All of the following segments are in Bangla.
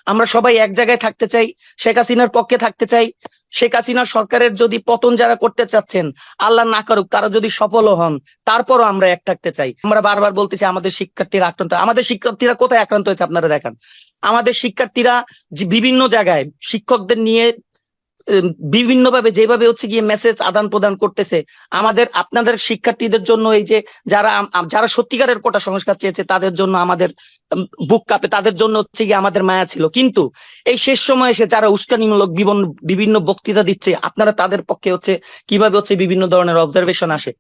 আমরা সবাই এক জায়গায় থাকতে চাই, শেখ হাসিনার পক্ষে থাকতে চাই। শেখ হাসিনা সরকারের যদি পতন যারা করতে চাচ্ছেন, আল্লাহ না করুক, তারা যদি সফলও হন, তারপরও আমরা এক থাকতে চাই। আমরা বারবার বলতেছি আমাদের শিক্ষার্থীরা আক্রান্ত, আমাদের শিক্ষার্থীরা কোথায় আক্রান্ত হয়েছে আপনারা দেখান। আমাদের শিক্ষার্থীরা যে বিভিন্ন জায়গায় শিক্ষকদের নিয়ে বিভিন্ন ভাবে যেভাবে হচ্ছে গিয়ে মেসেজ আদান প্রদান করতেছে, আমাদের আপনাদের শিক্ষার্থীদের জন্য এই যে যারা যারা সত্যিকারের কোটা সংস্কার চেয়েছে তাদের জন্য আমাদের বুক কাঁপে, তাদের জন্য হচ্ছে গিয়ে আমাদের মায়া ছিল। কিন্তু এই শেষ সময় এসে যারা উস্কানিমূলক বিভিন্ন বক্তৃতা দিচ্ছে, আপনারা তাদের পক্ষে হচ্ছে কিভাবে হচ্ছে বিভিন্ন ধরনের অবজারভেশন আসে।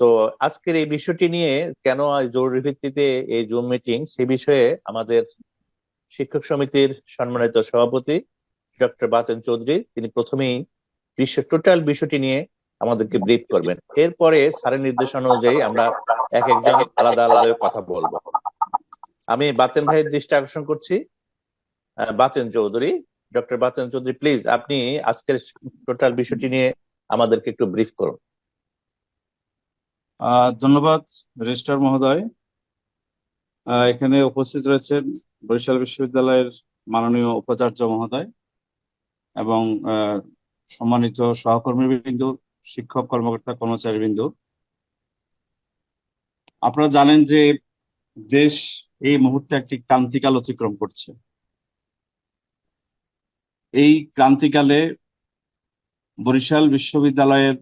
তো আজকের এই বিষয়টি নিয়ে কেন জরুরি ভিত্তিতে এই জুম মিটিং, সে বিষয়ে আমাদের শিক্ষক সমিতির সম্মানিত সভাপতি ডক্টর বাতেন চৌধুরী তিনি প্রথমেই টোটাল বিষয়টি নিয়ে আমাদেরকে ব্রিফ করবেন। এরপরে স্যারের নির্দেশনা অনুযায়ী আমরা এক একজন আলাদা আলাদা কথা বলবো। আমি বাতেন ভাইয়ের দৃষ্টি আকর্ষণ করছি। বাতেন চৌধুরী, ডক্টর বাতেন চৌধুরী, প্লিজ আপনি আজকের টোটাল বিষয়টি নিয়ে আমাদেরকে একটু ব্রিফ করুন। ধন্যবাদ রেজিস্ট্রার মহোদয়। এখানে উপস্থিত রয়েছেন বরিশাল বিশ্ববিদ্যালয়ের মাননীয় উপাচার্য মহোদয় এবং সম্মানিত সহকর্মীবৃন্দ, শিক্ষক কর্মকর্তা কর্মচারীবৃন্দ। আপনারা জানেন যে দেশ এই মুহূর্তে একটি ক্রান্তিকাল অতিক্রম করছে। এই ক্রান্তিকালে বরিশাল বিশ্ববিদ্যালয়ের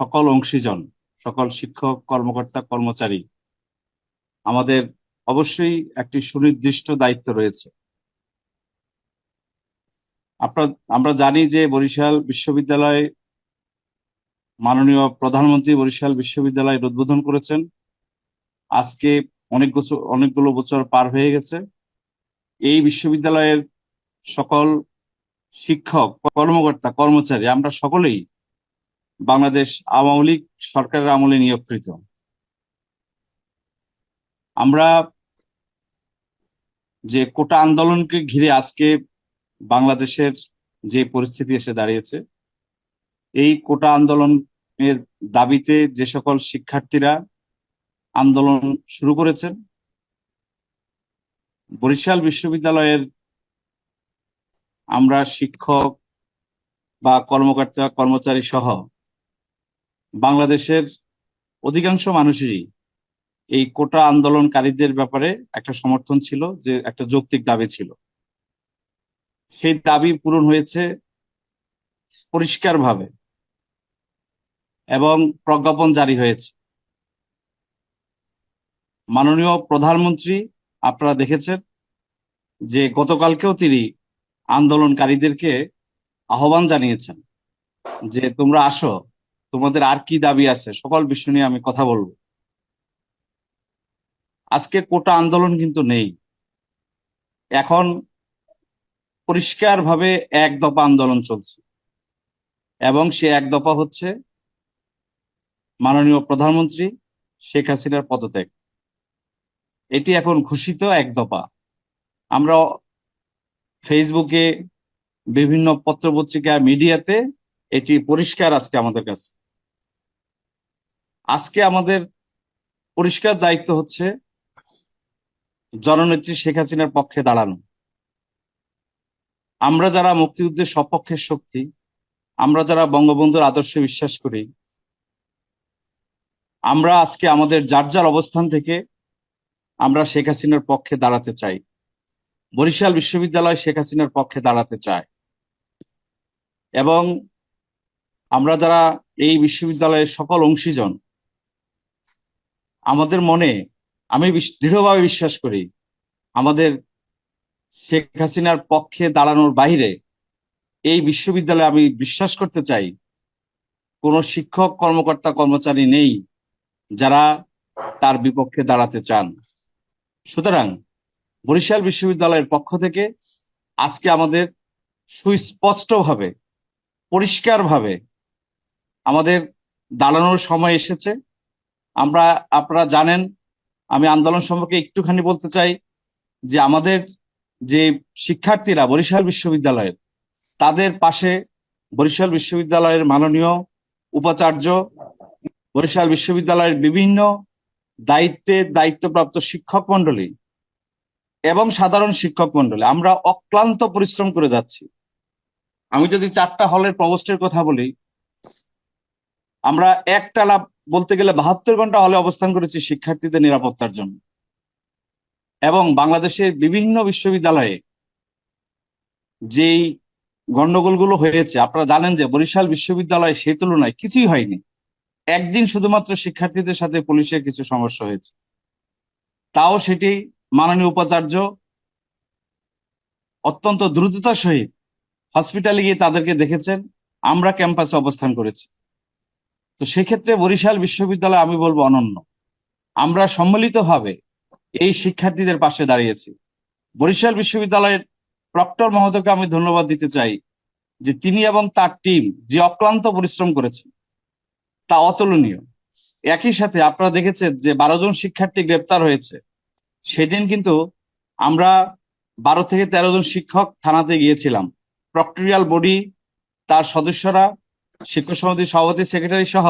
সকল অংশীজন, সকল শিক্ষক কর্মকর্তা কর্মচারী আমাদের অবশ্যই একটি সুনির্দিষ্ট দায়িত্ব রয়েছে। আমরা জানি যে বরিশাল বিশ্ববিদ্যালয়, মাননীয় প্রধানমন্ত্রী বরিশাল বিশ্ববিদ্যালয়ের উদ্বোধন করেছেন। আজকে অনেকগুলো বছর পার হয়ে গেছে। এই বিশ্ববিদ্যালয়ের সকল শিক্ষক কর্মকর্তা কর্মচারী আমরা সকলেই বাংলাদেশ আওয়ামী লীগ সরকারের আমলে নিয়োগকৃত। আমরা যে কোটা আন্দোলনকে ঘিরে আজকে বাংলাদেশের যে পরিস্থিতি এসে দাঁড়িয়েছে, এই কোটা আন্দোলনের দাবিতে যে সকল শিক্ষার্থীরা আন্দোলন শুরু করেছেন, বরিশাল বিশ্ববিদ্যালয়ের আমরা শিক্ষক বা কর্মকর্তা কর্মচারী সহ বাংলাদেশের অধিকাংশ মানুষেরই এই কোটা আন্দোলনকারীদের ব্যাপারে একটা সমর্থন ছিল, যে একটা যৌক্তিক দাবি ছিল। সেই দাবি পূরণ হয়েছে পরিষ্কারভাবে এবং প্রজ্ঞাপন জারি হয়েছে। মাননীয় প্রধানমন্ত্রী আপনারা দেখেছেন যে গতকালকেও তিনি আন্দোলনকারীদেরকে আহ্বান জানিয়েছেন যে তোমরা আসো, তোমাদের আর কি দাবি আছে, সকল বিষয় নিয়ে আমি কথা বলবো। আজকে কোটা আন্দোলন কিন্তু নেই, এখন পরিষ্কারভাবে এক দফা আন্দোলন চলছে এবং সে এক দফা হচ্ছে মাননীয় প্রধানমন্ত্রী শেখ হাসিনার পদত্যাগ। এটি এখন ঘোষিত এক দফা। আমরা ফেসবুকে, বিভিন্ন পত্রপত্রিকা, মিডিয়াতে এটি পরিষ্কার আজকে আমাদের কাছে। আজকে আমাদের পরিষ্কার দায়িত্ব হচ্ছে জননেত্রী শেখ হাসিনার পক্ষে দাঁড়ানো। আমরা যারা মুক্তিযুদ্ধের সপক্ষের শক্তি, আমরা যারা বঙ্গবন্ধুর আদর্শে বিশ্বাস করি, আমরা আজকে আমাদের যার যার অবস্থান থেকে আমরা শেখ হাসিনার পক্ষে দাঁড়াতে চাই। বরিশাল বিশ্ববিদ্যালয় শেখ হাসিনার পক্ষে দাঁড়াতে চায় এবং আমরা যারা এই বিশ্ববিদ্যালয়ের সকল অংশীজন, আমাদের মনে, আমি দৃঢ়ভাবে বিশ্বাস করি, আমাদের শেখ হাসিনার পক্ষে দাঁড়ানোর বাইরে এই বিশ্ববিদ্যালয়ে আমি বিশ্বাস করতে চাই কোনো শিক্ষক কর্মকর্তা কর্মচারী নেই যারা তার বিপক্ষে দাঁড়াতে চান। সুতরাং বরিশাল বিশ্ববিদ্যালয়ের পক্ষ থেকে আজকে আমাদের সুস্পষ্টভাবে, পরিষ্কারভাবে আমাদের দাঁড়ানোর সময় এসেছে। আপনারা জানেন, আমি আন্দোলন সম্পর্কে একটুখানি বলতে চাই যে আমাদের যে শিক্ষার্থীরা বরিশাল বিশ্ববিদ্যালয়ের, তাদের পাশে বরিশাল বিশ্ববিদ্যালয়ের মাননীয় উপাচার্য, বরিশাল বিশ্ববিদ্যালয়ের বিভিন্ন দায়িত্বপ্রাপ্ত শিক্ষক মন্ডলী এবং সাধারণ শিক্ষক মন্ডলী আমরা অক্লান্ত পরিশ্রম করে যাচ্ছি। আমি যদি 4টা হলের প্রভোস্টের কথা বলি, আমরা একটানা বলতে গেলে 72 ঘন্টা হলে অবস্থান করেছি শিক্ষার্থীদের নিরাপত্তার জন্য। এবং বাংলাদেশের বিভিন্ন বিশ্ববিদ্যালয়ে যেই গন্ডগোলগুলো হয়েছে, আপনারা জানেন যে বরিশাল বিশ্ববিদ্যালয়ে সেই তুলনায় কিছুই হয়নি। একদিন শুধুমাত্র শিক্ষার্থীদের সাথে পুলিশের কিছু সমস্যা হয়েছে, তাও সেটি মাননীয় উপাচার্য অত্যন্ত দ্রুততার সহিত হসপিটালে গিয়ে তাদেরকে দেখেছেন, আমরা ক্যাম্পাসে অবস্থান করেছি। তো সেক্ষেত্রে বরিশাল বিশ্ববিদ্যালয় আমি বলবো অনন্য। আমরা সম্মিলিতভাবে এই শিক্ষার্থীদের পাশে দাঁড়িয়েছি। বরিশাল বিশ্ববিদ্যালয়ের প্রক্টর মহোদয়কে আমি ধন্যবাদ দিতে চাই যে তিনি এবং তার টিম যে অক্লান্ত পরিশ্রম করেছেন তা অতুলনীয়। একই সাথে আপনারা দেখেছেন যে 12 জন শিক্ষার্থী গ্রেপ্তার হয়েছে, সেদিন কিন্তু আমরা 12 থেকে 13 জন শিক্ষক থানাতে গিয়েছিলাম। প্রক্টোরিয়াল বডি, তার সদস্যরা, শিক্ষক সমিতির সভাপতি, সেক্রেটারি সহ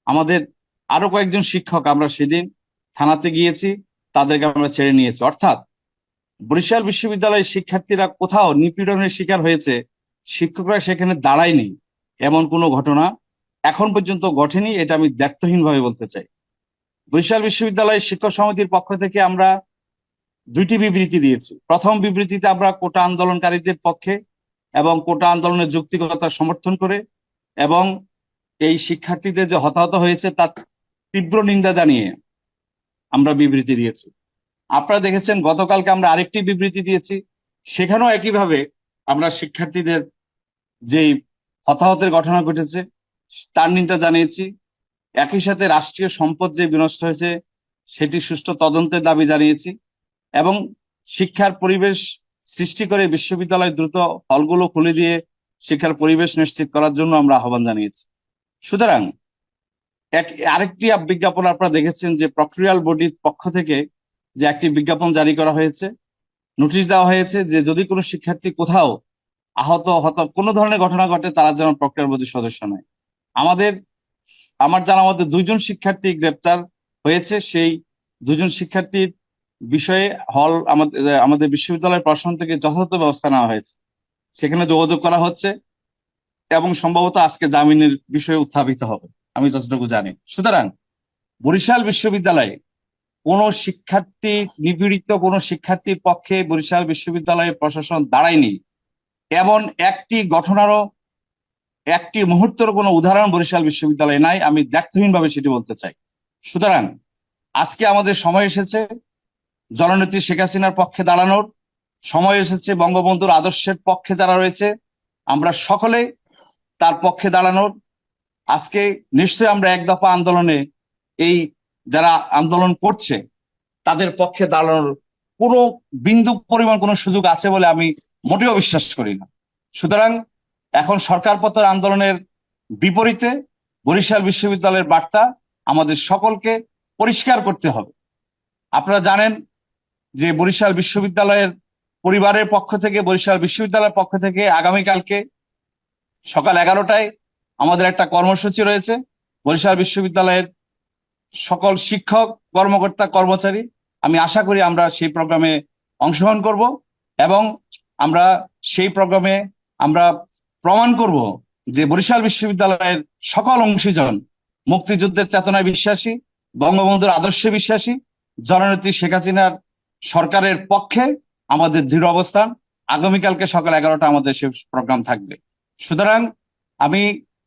আমাদের আরো কয়েকজন শিক্ষক আমরা সেদিন থানাতে গিয়েছি, তাদেরকে আমরা ছেড়ে নিয়েছি। অর্থাৎ বরিশাল বিশ্ববিদ্যালয়ের শিক্ষার্থীরা কোথাও নিপীড়নের শিকার হয়েছে, শিক্ষকরা সেখানে দাঁড়ায়নি, এমন কোনো ঘটনা এখন পর্যন্ত ঘটেনি। এটা আমি দ্ব্যর্থহীন ভাবে বলতে চাই। বরিশাল বিশ্ববিদ্যালয়ের শিক্ষক সমিতির পক্ষ থেকে আমরা 2টি বিবৃতি দিয়েছি। প্রথম বিবৃতিতে আমরা কোটা আন্দোলনকারীদের পক্ষে এবং কোটা আন্দোলনের যৌক্তিকতা সমর্থন করে এবং এই শিক্ষার্থীদের যে হতাহত হয়েছে তার তীব্র নিন্দা জানিয়ে আমরা বিবৃতি দিয়েছি। আপনারা দেখেছেন গতকালকে আমরা আরেকটি বিবৃতি দিয়েছি, সেখানেও একইভাবে আমরা শিক্ষার্থীদের যেই হতাহতের ঘটনা ঘটেছে তার নিন্দা জানিয়েছি। একই সাথে রাষ্ট্রীয় সম্পদ যে বিনষ্ট হয়েছে সেটি সুষ্ঠু তদন্তের দাবি জানিয়েছি এবং শিক্ষার পরিবেশ সৃষ্টি করে বিশ্ববিদ্যালয় দ্রুত হলগুলো খুলে দিয়ে শিক্ষার পরিবেশ নিশ্চিত করার জন্য আমরা আহ্বান জানিয়েছি। সুতরাং আরেকটি বিজ্ঞাপন আপনারা দেখেছেন যে প্রক্টোরিয়াল বডির পক্ষ থেকে যে একটি বিজ্ঞাপন জারি করা হয়েছে, নোটিশ দেওয়া হয়েছে যে যদি কোনো শিক্ষার্থী কোথাও আহত কোনো ধরনের ঘটনা ঘটে তারা যেন প্রক্টোরিয়াল বডির সদস্য নয়। আমার জানা মতে 2 জন শিক্ষার্থী গ্রেপ্তার হয়েছে। সেই 2 জন শিক্ষার্থীর বিষয়ে আমাদের বিশ্ববিদ্যালয়ের প্রশাসন থেকে যথাযথ ব্যবস্থা নেওয়া হয়েছে, সেখানে যোগাযোগ করা হচ্ছে এবং সম্ভবত আজকে জামিনের বিষয়ে উত্থাপিত হবে, আমি যতটুকু জানি। সুতরাং বরিশাল বিশ্ববিদ্যালয়ে কোনো শিক্ষার্থী নিপীড়িত কোনো শিক্ষার্থীর পক্ষে বরিশাল বিশ্ববিদ্যালয়ের প্রশাসন দাঁড়ায়নি, এমন একটি ঘটনারও একটি মুহূর্তের কোনো উদাহরণ বরিশাল বিশ্ববিদ্যালয়ে নাই। আমি দ্ব্যর্থহীন ভাবে সেটি বলতে চাই। সুতরাং আজকে আমাদের সময় এসেছে জননেত্রী শেখ হাসিনার পক্ষে দাঁড়ানোর, সময় এসেছে বঙ্গবন্ধুর আদর্শের পক্ষে যারা রয়েছে আমরা সকলে তার পক্ষে দাঁড়ানোর। আজকে নিশ্চয়ই আমরা এক দফা আন্দোলনে এই যারা আন্দোলন করছে তাদের পক্ষে দাঁড়ানোর কোনো বিন্দু পরিমাণ কোনো সুযোগ আছে বলে আমি মোটেও বিশ্বাস করি না। সুতরাং এখন সরকার পতন আন্দোলনের বিপরীতে বরিশাল বিশ্ববিদ্যালয়ের বার্তা আমাদের সকলকে পরিষ্কার করতে হবে। আপনারা জানেন যে বরিশাল বিশ্ববিদ্যালয়ের পরিবারের পক্ষ থেকে, বরিশাল বিশ্ববিদ্যালয়ের পক্ষ থেকে আগামীকালকে সকাল 11টায় আমাদের একটা কর্মসূচি রয়েছে। বরিশাল বিশ্ববিদ্যালয়ের সকল শিক্ষক, কর্মকর্তা, কর্মচারী, আমি আশা করি আমরা সেই প্রোগ্রামে অংশগ্রহণ করব এবং আমরা সেই প্রোগ্রামে আমরা প্রমাণ করব যে বরিশাল বিশ্ববিদ্যালয়ের সকল অংশীজন মুক্তিযুদ্ধের চেতনায় বিশ্বাসী, বঙ্গবন্ধুর আদর্শে বিশ্বাসী, জননেত্রী শেখ হাসিনার সরকারের পক্ষে আমাদের দৃঢ় অবস্থান। আগামীকালকে সকাল 11টা আমাদের সেই প্রোগ্রাম থাকবে। সুতরাং আমি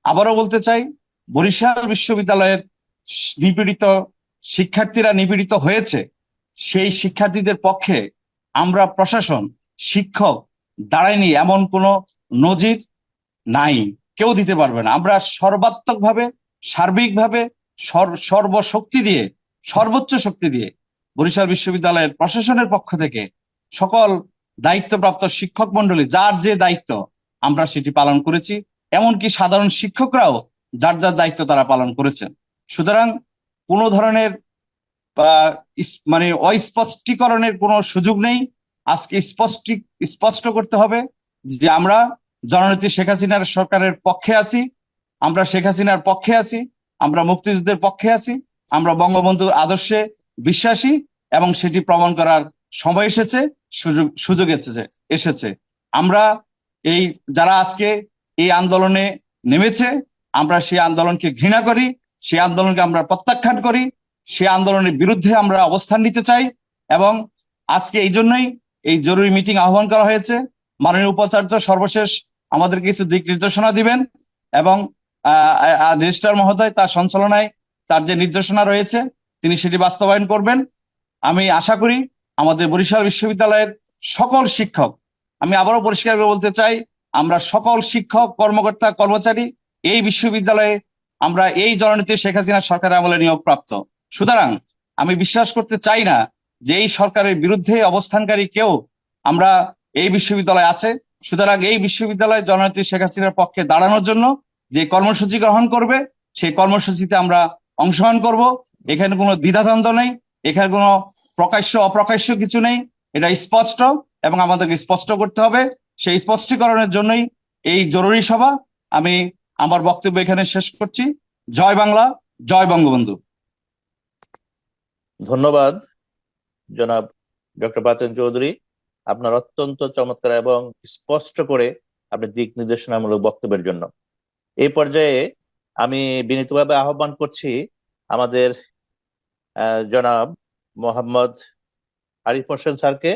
আবারও বলতে চাই, বরিশাল বিশ্ববিদ্যালয়ের নিপীড়িত শিক্ষার্থীরা নিপীড়িত হয়েছে, সেই শিক্ষার্থীদের পক্ষে আমরা প্রশাসন, শিক্ষক দাঁড়ায়নি এমন কোনো নজির নাই, কেউ দিতে পারবে না। আমরা সর্বাত্মকভাবে, সার্বিকভাবে, সর্বশক্তি দিয়ে, সর্বোচ্চ শক্তি দিয়ে বরিশাল বিশ্ববিদ্যালয়ের প্রশাসনের পক্ষ থেকে সকল দায়িত্বপ্রাপ্ত শিক্ষক মন্ডলী যার যে দায়িত্ব আমরা সেটি পালন করেছি, এমনকি সাধারণ শিক্ষকরাও যার যার দায়িত্ব তারা পালন করেছেন। সুতরাং কোনো ধরনের মানে অস্পষ্টীকরণের কোনো সুযোগ নেই। আজকে স্পষ্ট করতে হবে যে আমরা জননেত্রী শেখ হাসিনার সরকারের পক্ষে আছি, আমরা শেখ হাসিনার পক্ষে আছি, আমরা মুক্তিযুদ্ধের পক্ষে আছি, আমরা বঙ্গবন্ধুর আদর্শে বিশ্বাসী এবং সেটি প্রমাণ করার সময় এসেছে, সুযোগ এসেছে। আমরা এই যারা আজকে এই আন্দোলনে নেমেছে, আমরা সেই আন্দোলনকে ঘৃণা করি, সেই আন্দোলনকে আমরা প্রত্যাখ্যান করি, সেই আন্দোলনের বিরুদ্ধে আমরা অবস্থান নিতে চাই। এবং আজকে এই জন্যই এই জরুরি মিটিং আহ্বান করা হয়েছে। মাননীয় উপাচার্য সর্বশেষ আমাদের কিছু দিক নির্দেশনা দিবেন এবং রেজিস্ট্রার মহোদয় তার সঞ্চালনায় তার যে নির্দেশনা রয়েছে তিনি সেটি বাস্তবায়ন করবেন। আমি আশা করি আমাদের বরিশাল বিশ্ববিদ্যালয়ের সকল শিক্ষক, আমি আবারও পরিষ্কার করে বলতে চাই, আমরা সকল শিক্ষক, কর্মকর্তা, কর্মচারী এই বিশ্ববিদ্যালয়ে আমরা এই জননীতি শেখ হাসিনা সরকারের আমলে নিয়োগপ্রাপ্ত। সুতরাং আমি বিশ্বাস করতে চাই না যে এই সরকারের বিরুদ্ধে অবস্থানকারী কেউ আমরা এই বিশ্ববিদ্যালয়ে আছে। সুতরাং এই বিশ্ববিদ্যালয় জননেত্রী শেখ হাসিনার পক্ষে দাঁড়ানোর জন্য যে কর্মসূচি গ্রহণ করবে সেই কর্মসূচিতে আমরা অংশগ্রহণ করব। এখানে কোনো দ্বিধাদ্বন্দ্ব নেই, এখানে কোনো প্রকাশ্য অপ্রকাশ্য কিছু নেই, এটা স্পষ্ট এবং আমাদেরকে স্পষ্ট করতে হবে। সেই স্পষ্টীকরণের জন্যই এই জরুরি সভা। আমি আমার বক্তব্য এখানে শেষ করছি। জয় বাংলা, জয় বঙ্গবন্ধু। ধন্যবাদ জনাব ডক্টর বাতেন চৌধুরী, আপনার অত্যন্ত চমৎকার এবং স্পষ্ট করে আপনি দিক নির্দেশনামূলক বক্তব্যের জন্য। এই পর্যায়ে আমি বিনীতভাবে আহ্বান করছি আমাদের জনাব মোহাম্মদ আরিফ হোসেন স্যারকে,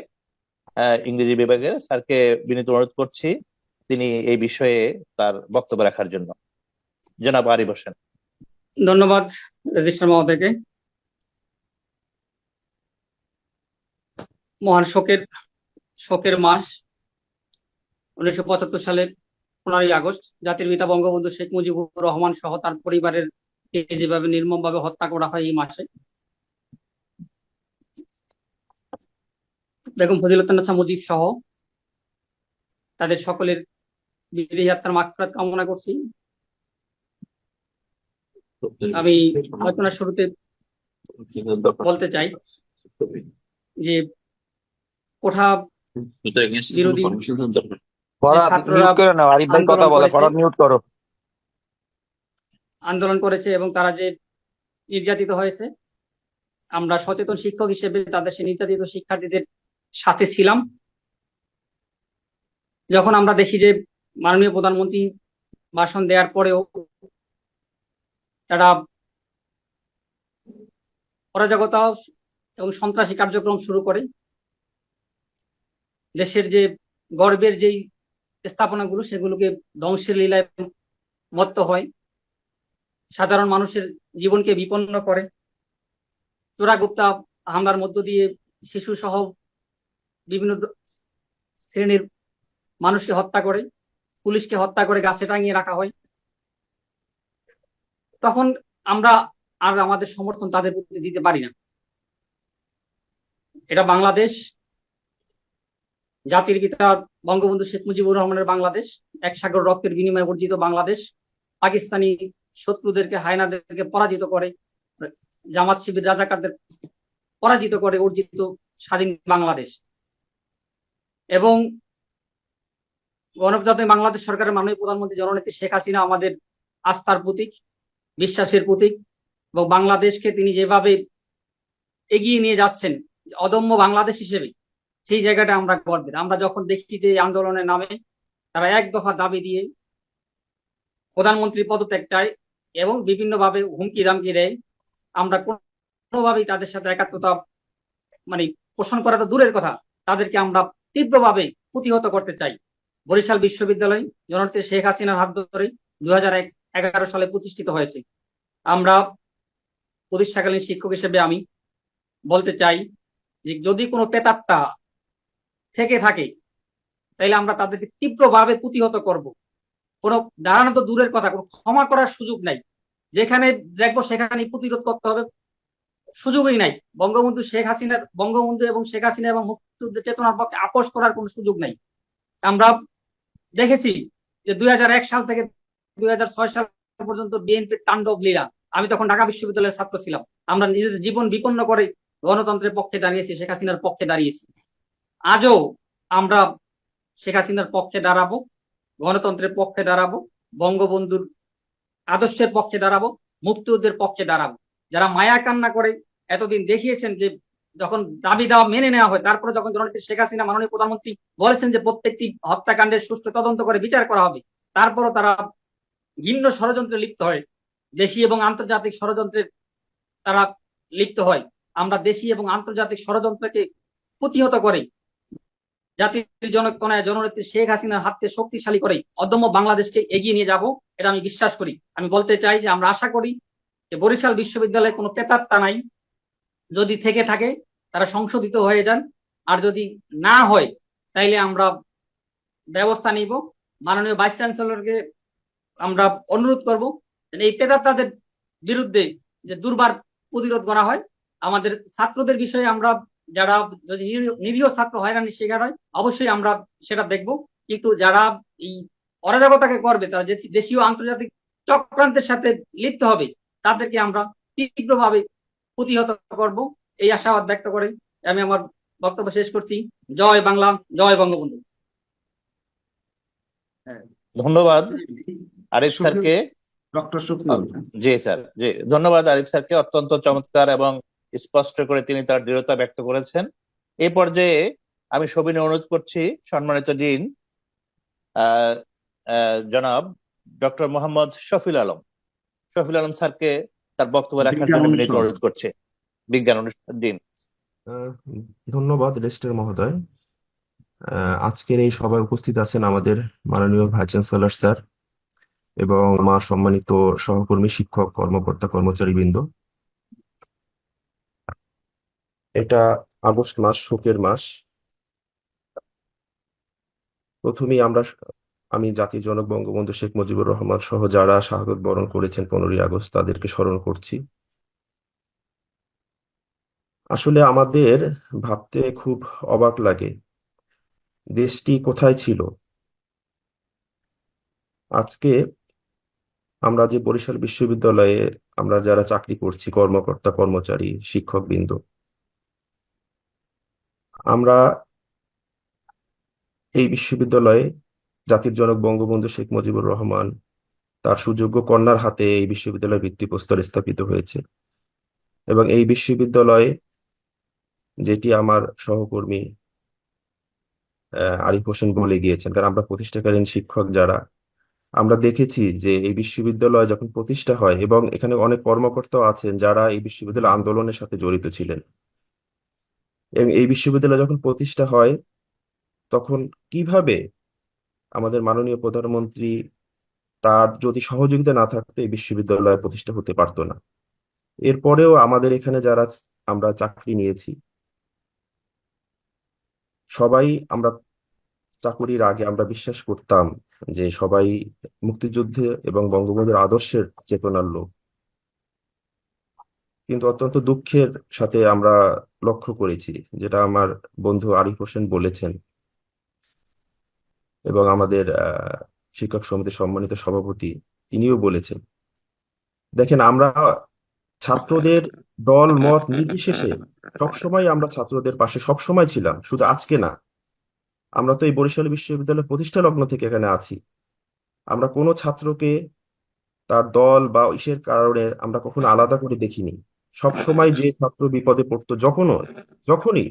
ইংরেজি বিভাগের স্যারকে বিনীত অনুরোধ করছি তিনি এই বিষয়ে তার বক্তব্য রাখার জন্য। জনাব আরিফ হোসেন। ধন্যবাদ রেজিস্ট্রার মহোদয়কে। মহান শোকের মাস 1975 সালের 15ই আগস্ট জাতির পিতা বঙ্গবন্ধু শেখ মুজিবুর রহমান সহ তার পরিবারের যেভাবে নির্মমভাবে হত্যা করা হয় এই মাসে, বেগম ফজিলাতুন্নেছা মুজিব সহ তাদের সকলের বিদেহী আত্মার মাগফিরাত কামনা করছি। আমি আলোচনার শুরুতে বলতে চাই যে কোঠা বিরোধী ছাত্ররা আন্দোলন করেছে এবং তারা যে নির্যাতিত হয়েছে, আমরা সচেতন শিক্ষক হিসেবে তাদের সেই নির্যাতিত শিক্ষার্থীদের সাথে ছিলাম। যখন আমরা দেখি যে মাননীয় প্রধানমন্ত্রী ভাষণ দেওয়ার পরেও তারা অরাজকতা এবং সন্ত্রাসী কার্যক্রম শুরু করে, দেশের যে গর্বের যেই স্থাপনাগুলো সেগুলোকে ধ্বংসের লীলায় মত্ত হয়, সাধারণ মানুষের জীবনকে বিপন্ন করে, চোরাগুপ্তা হামলার মধ্য দিয়ে শিশু সহ বিভিন্ন শ্রেণীর মানুষকে হত্যা করে, পুলিশকে হত্যা করে গাছে টাঙিয়ে রাখা হয়, তখন আমরা আর আমাদের সমর্থন তাদের প্রতি দিতে পারি না। এটা বাংলাদেশ, জাতির পিতা বঙ্গবন্ধু শেখ মুজিবুর রহমানের বাংলাদেশ, এক সাগর রক্তের বিনিময়ে অর্জিত বাংলাদেশ, পাকিস্তানি শত্রুদেরকে, হায়নাদেরকে পরাজিত করে, জামাত শিবির রাজাকারদের পরাজিত করে অর্জিত স্বাধীন বাংলাদেশ। এবং গণপ্রজাতন্ত্রী বাংলাদেশ সরকারের মাননীয় প্রধানমন্ত্রী জননেত্রী শেখ হাসিনা আমাদের আস্থার প্রতীক, বিশ্বাসের প্রতীক, এবং বাংলাদেশকে তিনি যেভাবে এগিয়ে নিয়ে যাচ্ছেন অদম্য বাংলাদেশ হিসেবে, সেই জায়গাটা আমরা গর্বের। আমরা যখন দেখি যে আন্দোলনের নামে তারা এক দফা দাবি দিয়ে প্রধানমন্ত্রী পদত্যাগ চায় এবং বিভিন্নভাবে হুমকি ধামকি দেয়, আমরা কোনোভাবেই তাদের সাথে একাত্মতা পোষণ করা তো দূরের কথা, তাদেরকে আমরা তীব্রভাবে প্রতিহত করতে চাই। বরিশাল বিশ্ববিদ্যালয় জননেত্রী শেখ হাসিনার হাত ধরে 2011 সালে প্রতিষ্ঠিত হয়েছে। আমরা প্রতিষ্ঠাকালীন শিক্ষক হিসেবে আমি বলতে চাই যে যদি কোনো প্রেতাত্মা থেকে থাকে তাইলে আমরা তাদেরকে তীব্রভাবে প্রতিহত করব। কোনো দাঁড়ানো তো দূরের কথা, কোনো ক্ষমা করার সুযোগ নাই। যেখানে দেখবো সেখানে প্রতিরোধ করতে হবে, সুযোগই নাই। বঙ্গবন্ধু এবং শেখ হাসিনা এবং মুক্তিযুদ্ধের চেতনার পক্ষে আপোষ করার কোনো সুযোগ নাই। আমরা দেখেছি যে 2001 সাল থেকে 2006 সাল পর্যন্ত বিএনপির তাণ্ডব লীলা। আমি তখন ঢাকা বিশ্ববিদ্যালয়ের ছাত্র ছিলাম। আমরা নিজেদের জীবন বিপন্ন করে গণতন্ত্রের পক্ষে দাঁড়িয়েছি, শেখ হাসিনার পক্ষে দাঁড়িয়েছি। আজও আমরা শেখ হাসিনার পক্ষে দাঁড়াবো, গণতন্ত্রের পক্ষে দাঁড়াবো, বঙ্গবন্ধুর আদর্শের পক্ষে দাঁড়াবো, মুক্তিযুদ্ধের পক্ষে দাঁড়াবো। যারা মায়া কান্না করে এতদিন দেখিয়েছেন যে যখন দাবি দেওয়া মেনে নেওয়া হয়, তারপরে যখন জননেত্রী শেখ হাসিনা মাননীয় প্রধানমন্ত্রী বলেছেন যে প্রত্যেকটি হত্যাকাণ্ডের সুষ্ঠু তদন্ত করে বিচার করা হবে, তারপরও তারা ঘৃণ্য ষড়যন্ত্রে লিপ্ত হয়, দেশি এবং আন্তর্জাতিক ষড়যন্ত্রে তারা লিপ্ত হয়। আমরা দেশি এবং আন্তর্জাতিক ষড়যন্ত্রকে প্রতিহত করে জাতির জনক কনায় জননেত্রী শেখ হাসিনার হাতকে শক্তিশালী করে অদম্য বাংলাদেশকে এগিয়ে নিয়ে যাব, এটা আমি বিশ্বাস করি। আমি বলতে চাই যে আমরা আশা করি যে বরিশাল বিশ্ববিদ্যালয়ে কোনো প্রেতাত্মা নাই, যদি থেকে থাকে তারা সংশোধিত হয়ে যান, আর যদি না হয় তাইলে আমরা ব্যবস্থা নিব। মাননীয় ভাইস চ্যান্সেলরকে আমরা অনুরোধ করব এই প্রেতাত্মাদের বিরুদ্ধে যে দুর্বার প্রতিরোধ করা হয়। আমাদের ছাত্রদের বিষয়ে আমরা, যারা যদি নিরীহ ছাত্র হয়রানির শিকার হয়, অবশ্যই আমরা সেটা দেখব, কিন্তু যারা এই অরাজকতাকে করবে, তারা যে দেশীয় আন্তর্জাতিক চক্রান্তের সাথে লিপ্ত হবে, তাদেরকে আমরা তীব্রভাবে প্রতিহত করব, এই আশাবাদ ব্যক্ত করে আমি আমার বক্তব্য শেষ করছি। জয় বাংলা, জয় বঙ্গবন্ধু। ধন্যবাদ আরিফ সুপ্রিয় স্যারকে। ডক্টর সুপ্রিয়, জি স্যার, জি ধন্যবাদ আরিফ স্যারকে, অত্যন্ত চমৎকার এবং স্পষ্ট করে তিনি তার দৃঢ়তা ব্যক্ত করেছেন। এই পর্যায়ে আমি সবিনয় অনুরোধ করছি সম্মানিত ডিন জনাব ডক্টর মোহাম্মদ শফিল আলম স্যারকে তার বক্তব্য রাখার বিজ্ঞান জন্য বিনীত অনুষদ। অনুরোধ করছে। বিজ্ঞান অনুষ্ঠান ডিন। আহ, ধন্যবাদ রেজিস্ট্রার মহোদয়। আজকের এই সভায় উপস্থিত আছেন আমাদের মাননীয় ভাইস চ্যান্সেলর স্যার এবং আমার সম্মানিত সহকর্মী, শিক্ষক, কর্মকর্তা, কর্মচারীবৃন্দ। এটা আগস্ট মাস, শোকের মাস। প্রথমেই আমি জাতির জনক বঙ্গবন্ধু শেখ মুজিবুর রহমান সহ যারা শাহাদত বরণ করেছেন 15ই আগস্ট, তাদেরকে স্মরণ করছি। আসলে আমাদের ভাবতে খুব অবাক লাগে, দেশটি কোথায় ছিল। আজকে আমরা যে বরিশাল বিশ্ববিদ্যালয়ে আমরা যারা চাকরি করছি, কর্মকর্তা, কর্মচারী, শিক্ষকবৃন্দ, আমরা এই বিশ্ববিদ্যালয়ে জাতির জনক বঙ্গবন্ধু শেখ মুজিবুর রহমান তার সুযোগ্য কন্যার হাতে এই বিশ্ববিদ্যালয়ের ভিত্তিপ্রস্তর স্থাপিত হয়েছে। এবং এই বিশ্ববিদ্যালয়ে, যেটি আমার সহকর্মী আরিফ হোসেন বলে গিয়েছেন, কারণ আমরা প্রতিষ্ঠাকালীন শিক্ষক যারা, আমরা দেখেছি যে এই বিশ্ববিদ্যালয় যখন প্রতিষ্ঠা হয়, এবং এখানে অনেক কর্মকর্তাও আছেন যারা এই বিশ্ববিদ্যালয় আন্দোলনের সাথে জড়িত ছিলেন, এবং এই বিশ্ববিদ্যালয় যখন প্রতিষ্ঠা হয় তখন কিভাবে আমাদের মাননীয় প্রধানমন্ত্রী, তার যদি সহযোগিতা না থাকতো এই বিশ্ববিদ্যালয় প্রতিষ্ঠা হতে পারতো না। এরপরেও আমাদের এখানে যারা আমরা চাকরি নিয়েছি, সবাই আমরা চাকুরির আগে আমরা বিশ্বাস করতাম যে সবাই মুক্তিযুদ্ধে এবং বঙ্গবন্ধুর আদর্শের চেতনার লোক। কিন্তু অত্যন্ত দুঃখের সাথে আমরা লক্ষ্য করেছি, যেটা আমার বন্ধু আরিফ হোসেন বলেছেন এবং আমাদের শিক্ষক সমিতির সম্মানিত সভাপতি তিনিও বলেছেন। দেখেন, আমরা ছাত্রদের দল মত নির্বিশেষে সবসময় আমরা ছাত্রদের পাশে সবসময় ছিলাম, শুধু আজকে না। আমরা তো এই বরিশাল বিশ্ববিদ্যালয় প্রতিষ্ঠা লগ্ন থেকে এখানে আছি। আমরা কোনো ছাত্রকে তার দল বা ইসের কারণে আমরা কখনো আলাদা করে দেখিনি। সবসময় যে ছাত্র বিপদে পড়তো যখনই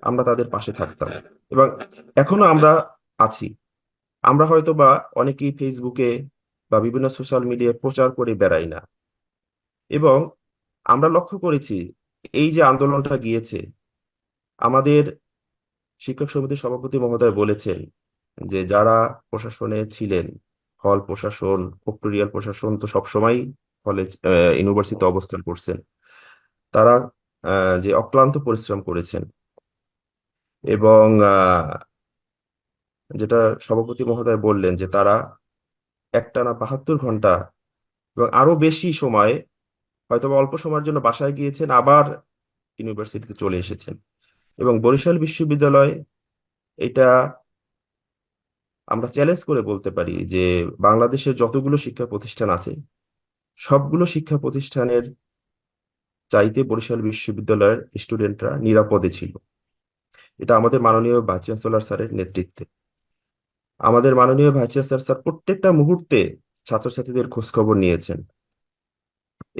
আমরা তাদের পাশে থাকতাম, এবং এখনো আমরা আছি। আমরা হয়তো বা অনেকেই ফেসবুকে বা বিভিন্ন সোশ্যাল মিডিয়ায় প্রচার করে বেড়াই না, এবং আমরা লক্ষ্য করেছি এই যে আন্দোলনটা গিয়েছে, আমাদের শিক্ষক সমিতির সভাপতি মহোদয় বলেছেন যে যারা প্রশাসনে ছিলেন, হল প্রশাসন, ফ্যাক্টরিয়াল প্রশাসন, তো সবসময় কলেজ ইউনিভার্সিটিতে অবস্থান করছেন, তারা যে অক্লান্ত পরিশ্রম করেছেন, এবং যেটা সভাপতি মহোদয় বললেন যে তারা একটানা 72 ঘন্টা এবং আরো বেশি সময়, হয়তো অল্প সময়ের জন্য বাসায় গিয়েছেন, আবার ইউনিভার্সিটিতে চলে এসেছেন। এবং বরিশাল বিশ্ববিদ্যালয়, এটা আমরা চ্যালেঞ্জ করে বলতে পারি যে বাংলাদেশের যতগুলো শিক্ষা প্রতিষ্ঠান আছে, সবগুলো শিক্ষা প্রতিষ্ঠানের চাইতে বরিশাল বিশ্ববিদ্যালয়ের স্টুডেন্টরা নিরাপদে ছিল। এটা আমাদের মাননীয় ভাইস চ্যান্সেলর স্যারের নেতৃত্বে। আমাদের মাননীয় ভাইস চ্যান্সেলর স্যার প্রত্যেকটা মুহূর্তে ছাত্রছাত্রীদের খোঁজ খবর নিয়েছেন,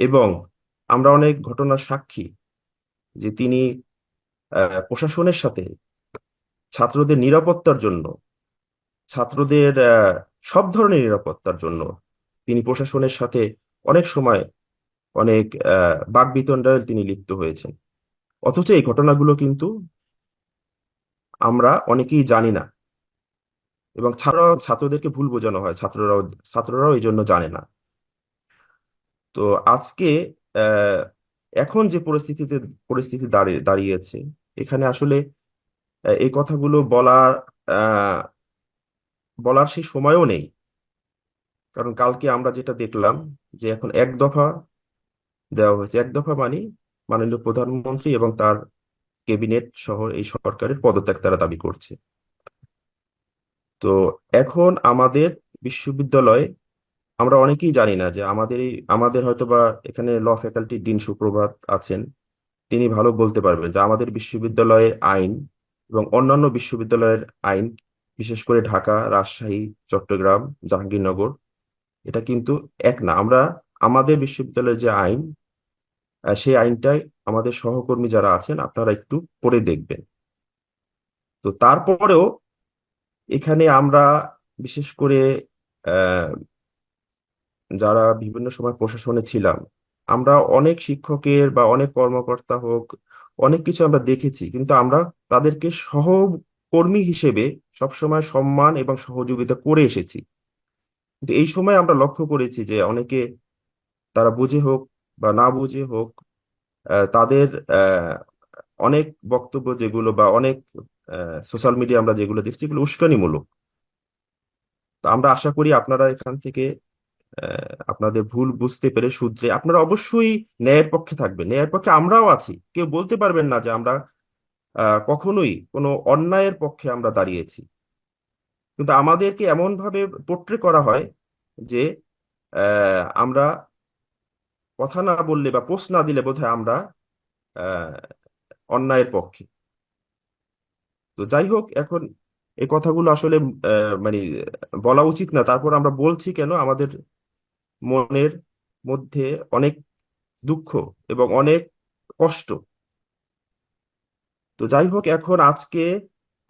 এবং আমরা অনেক ঘটনার সাক্ষী যে তিনি প্রশাসনের সাথে ছাত্রদের নিরাপত্তার জন্য, ছাত্রদের সব ধরনের নিরাপত্তার জন্য তিনি প্রশাসনের সাথে অনেক সময় অনেক বাকবিতণ্ডায় তিনি লিপ্ত হয়েছেন। অথচ এই ঘটনাগুলো কিন্তু আমরা অনেকেই জানি না, এবং ছাত্রদেরকে ভুল বোঝানো হয়, ছাত্ররাও এই জন্য জানে না। তো আজকে আহ, এখন যে পরিস্থিতি দাঁড়িয়েছে, এখানে আসলে এই কথাগুলো আহ, বলার সেই সময়ও নেই। কারণ কালকে আমরা যেটা দেখলাম যে এখন এক দফা দেওয়া হয়েছে। এক দফা মানে মাননীয় প্রধানমন্ত্রী এবং তার ক্যাবিনেট সহ এই সরকারের পদত্যাগ তারা দাবি করছে। তো এখন আমাদের বিশ্ববিদ্যালয়ে আমরা অনেকেই জানি না যে আমাদের হয়তো বা এখানে ল ফ্যাকাল্টি ডিন সুপ্রভাত আছেন, তিনি ভালো বলতে পারবেন যে আমাদের বিশ্ববিদ্যালয়ের আইন এবং অন্যান্য বিশ্ববিদ্যালয়ের আইন, বিশেষ করে ঢাকা, রাজশাহী, চট্টগ্রাম, জাহাঙ্গীরনগর, এটা কিন্তু এক না। আমাদের বিশ্ববিদ্যালয়ের যে আইন, সেই আইনটাই আমাদের সহকর্মী যারা আছেন আপনারা একটু পড়ে দেখবেন। তো তারপরেও এখানে আমরা বিশেষ করে আহ, যারা বিভিন্ন সময় প্রশাসনে ছিলাম, আমরা অনেক শিক্ষকের বা অনেক কর্মকর্তা হোক, অনেক কিছু আমরা দেখেছি, কিন্তু আমরা তাদেরকে সহকর্মী হিসেবে সবসময় সম্মান এবং সহযোগিতা করে এসেছি। কিন্তু এই সময় আমরা লক্ষ্য করেছি যে অনেকে, তারা বুঝে হোক বা না বুঝে হোক, তাদের অনেক বক্তব্য যেগুলো বা অনেক সোশ্যাল মিডিয়া আমরা যেগুলো দেখছি, এগুলো উস্কানিমূলক। তো আমরা আশা করি আপনারা এখান থেকে আপনাদের ভুল বুঝতে পেরে শুধরে আপনারা অবশ্যই ন্যায়ের পক্ষে থাকবেন। ন্যায়ের পক্ষে আমরাও আছি, কেউ বলতে পারবেন না যে আমরা কখনোই কোনো অন্যায়ের পক্ষে আমরা দাঁড়িয়েছি। কিন্তু আমাদেরকে এমন ভাবে পোট্রে করা হয় যে আমরা কথা না বললে বা পোস্ট না দিলে বোধহয় আমরা আহ, অন্যায়ের পক্ষে। তো যাই হোক, এখন এই কথাগুলো আসলে মানে বলা উচিত না, তারপর আমরা বলছি কেন, আমাদের মনের মধ্যে অনেক দুঃখ এবং অনেক কষ্ট। তো যাই হোক, এখন আজকে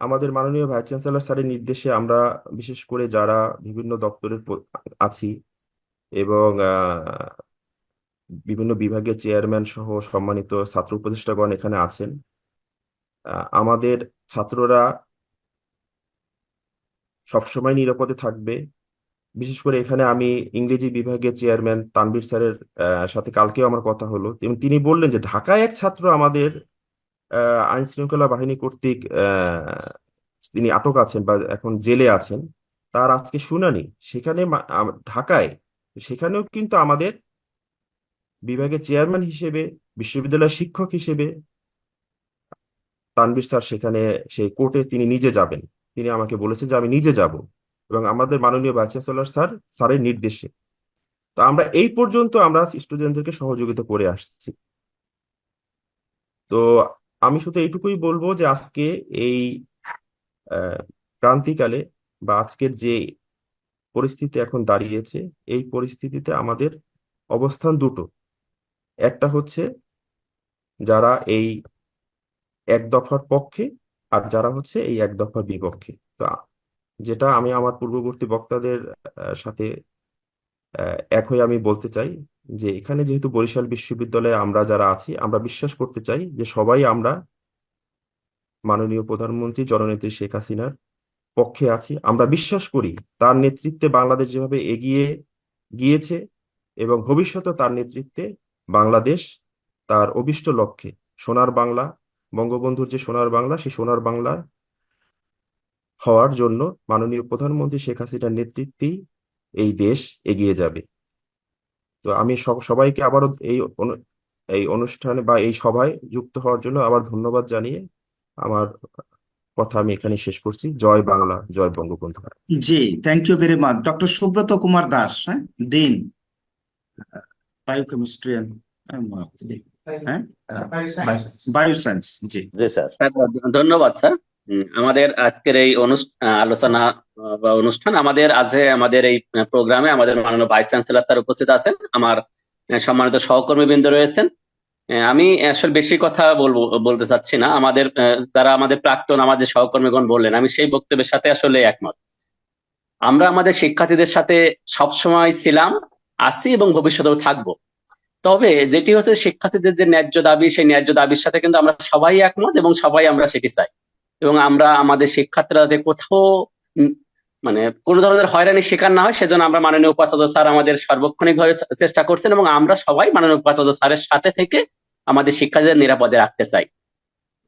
আমাদের মাননীয় ভাইস চ্যান্সেলর স্যারের নির্দেশে আমরা বিশেষ করে যারা বিভিন্ন দপ্তরের আছি এবং বিভিন্ন বিভাগের চেয়ারম্যান সহ সম্মানিত ছাত্র উপদেষ্টাগণ এখানে আছেন, আমাদের ছাত্ররা সবসময় নিরাপদে থাকবে। বিশেষ করে এখানে আমি ইংরেজি বিভাগের চেয়ারম্যান তানভীর স্যারের সাথে কালকেও আমার কথা হলো, এবং তিনি বললেন যে ঢাকায় এক ছাত্র আমাদের আইন শৃঙ্খলা বাহিনী কর্তৃক তিনি আটক আছেন বা এখন জেলে আছেন, তার আজকে শুনানি সেখানে ঢাকায়। সেখানেও কিন্তু আমাদের বিভাগের চেয়ারম্যান হিসেবে, বিশ্ববিদ্যালয়ের শিক্ষক হিসেবে তানভীর স্যার সেখানে সেই কোর্টে তিনি নিজে যাবেন। তিনি আমাকে বলেছেন যে আমি নিজে যাব, এবং আমাদের মাননীয় ভাইস চ্যান্সেলর স্যারের নির্দেশে। তো আমরা এই পর্যন্ত আমরা স্টুডেন্টদেরকে সহযোগিতা করে আসছি। তো আমি শুধু এইটুকুই বলবো যে আজকে এই ক্রান্তিকালে বা আজকের যে পরিস্থিতি এখন দাঁড়িয়েছে, এই পরিস্থিতিতে আমাদের অবস্থান দুটো। একটা হচ্ছে যারা এই এক দফার পক্ষে, আর যারা হচ্ছে এই এক দফার বিপক্ষে। তো যেটা আমি আমার পূর্ববর্তী বক্তাদের সাথে এক হয়ে আমি বলতে চাই যে এখানে যেহেতু বরিশাল বিশ্ববিদ্যালয়ে আমরা যারা আছি, আমরা বিশ্বাস করতে চাই যে সবাই আমরা মাননীয় প্রধানমন্ত্রী জননেত্রী শেখ হাসিনার পক্ষে আছি। আমরা বিশ্বাস করি তার নেতৃত্বে বাংলাদেশ যেভাবে এগিয়ে গিয়েছে এবং ভবিষ্যতে তার নেতৃত্বে বাংলাদেশ তার অভীষ্ট লক্ষ্যে, সোনার বাংলা, বঙ্গবন্ধুর যে সোনার বাংলা, সেই সোনার বাংলা হওয়ার জন্য মাননীয় প্রধানমন্ত্রী শেখ হাসিনার নেতৃত্বেই এই দেশ এগিয়ে যাবে। তো আমি সবাইকে আবারও এই অনুষ্ঠানে বা এই সভায় যুক্ত হওয়ার জন্য আবার ধন্যবাদ জানিয়ে আমার কথা আমি এখানে শেষ করছি। জয় বাংলা, জয় বঙ্গবন্ধু। জি, thank you very much doctor Subrata Kumar Das, হ্যাঁ, ডিন, বায়োকেমিস্ট্রি হ্যাঁ, বায়োসায়েন্স। জি জি স্যার। ধন্যবাদ স্যার। আমাদের আজকের এই আলোচনা বা অনুষ্ঠান, আমাদের এই প্রোগ্রামে আমাদের মাননীয় ভাইস চ্যান্সেলর স্যার উপস্থিত আছেন, আমার সম্মানিত সহকর্মীবৃন্দ রয়েছেন, আমি আসলে বেশি কথা বলতে চাচ্ছি না। যারা আমাদের প্রাক্তন আমাদের সহকর্মীগণ বললেন, আমি সেই বক্তব্যের সাথে আসলে একমত। আমরা আমাদের শিক্ষার্থীদের সাথে সবসময় ছিলাম, আছি এবং ভবিষ্যতেও থাকবো। তবে যেটি হচ্ছে শিক্ষার্থীদের যে ন্যায্য দাবি, সেই ন্যায্য দাবির সাথে কিন্তু আমরা সবাই একমত এবং সবাই আমরা সেটি চাই। এবং আমরা আমাদের শিক্ষার্থীরা যাতে কোথাও উম, মানে কোনো ধরনের হয়রানির শিকার না হয়, সেজন্য আমরা মাননীয় উপাচার্য স্যার আমাদের সার্বক্ষণিক ভাবে চেষ্টা করছেন, এবং আমরা সবাই মাননীয় উপাচার্য স্যারের সাথে থেকে আমাদের শিক্ষার্থীদের নিরাপদে রাখতে চাই।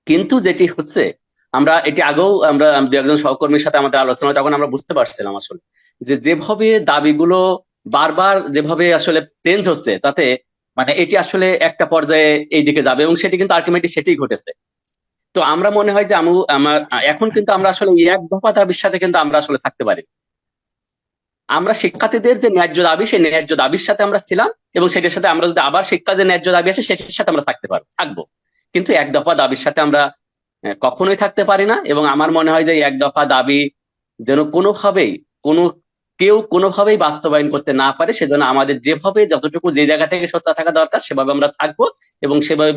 কিন্তু যেটি হচ্ছে, এটি আগেও আমরা দু একজন সহকর্মীর সাথে আমাদের আলোচনা হয়, তখন আমরা বুঝতে পারছিলাম আসলে যে যেভাবে দাবিগুলো বারবার যেভাবে আসলে চেঞ্জ হচ্ছে, তাতে এটি আসলে একটা পর্যায়ে এই দিকে যাবে, এবং সেটি কিন্তু আলটিমেটলি সেটাই ঘটেছে। তো আমরা মনে হয় যে এখন কিন্তু আমরা আসলে এই এক দফা দাবির সাথে কিন্তু আমরা আসলে থাকতে পারি। আমরা শিক্ষার্থীদের যে ন্যায্য দাবি, সেই ন্যায্য দাবির সাথে আমরা ছিলাম, এবং সেটার সাথে আমরা যদি আবার শিক্ষা যে ন্যায্য দাবি আছে সেটির সাথে আমরা থাকবো। কিন্তু এক দফা দাবির সাথে আমরা কখনোই থাকতে পারি না। এবং আমার মনে হয় যে এই এক দফা দাবি যেন কোনো কেউ কোনোভাবেই বাস্তবায়ন করতে না পারে, সেজন্য আমাদের যেভাবে যতটুকু যে জায়গা থেকে সোচ্চার থাকা দরকার সেভাবে আমরা থাকবো। এবং সেভাবে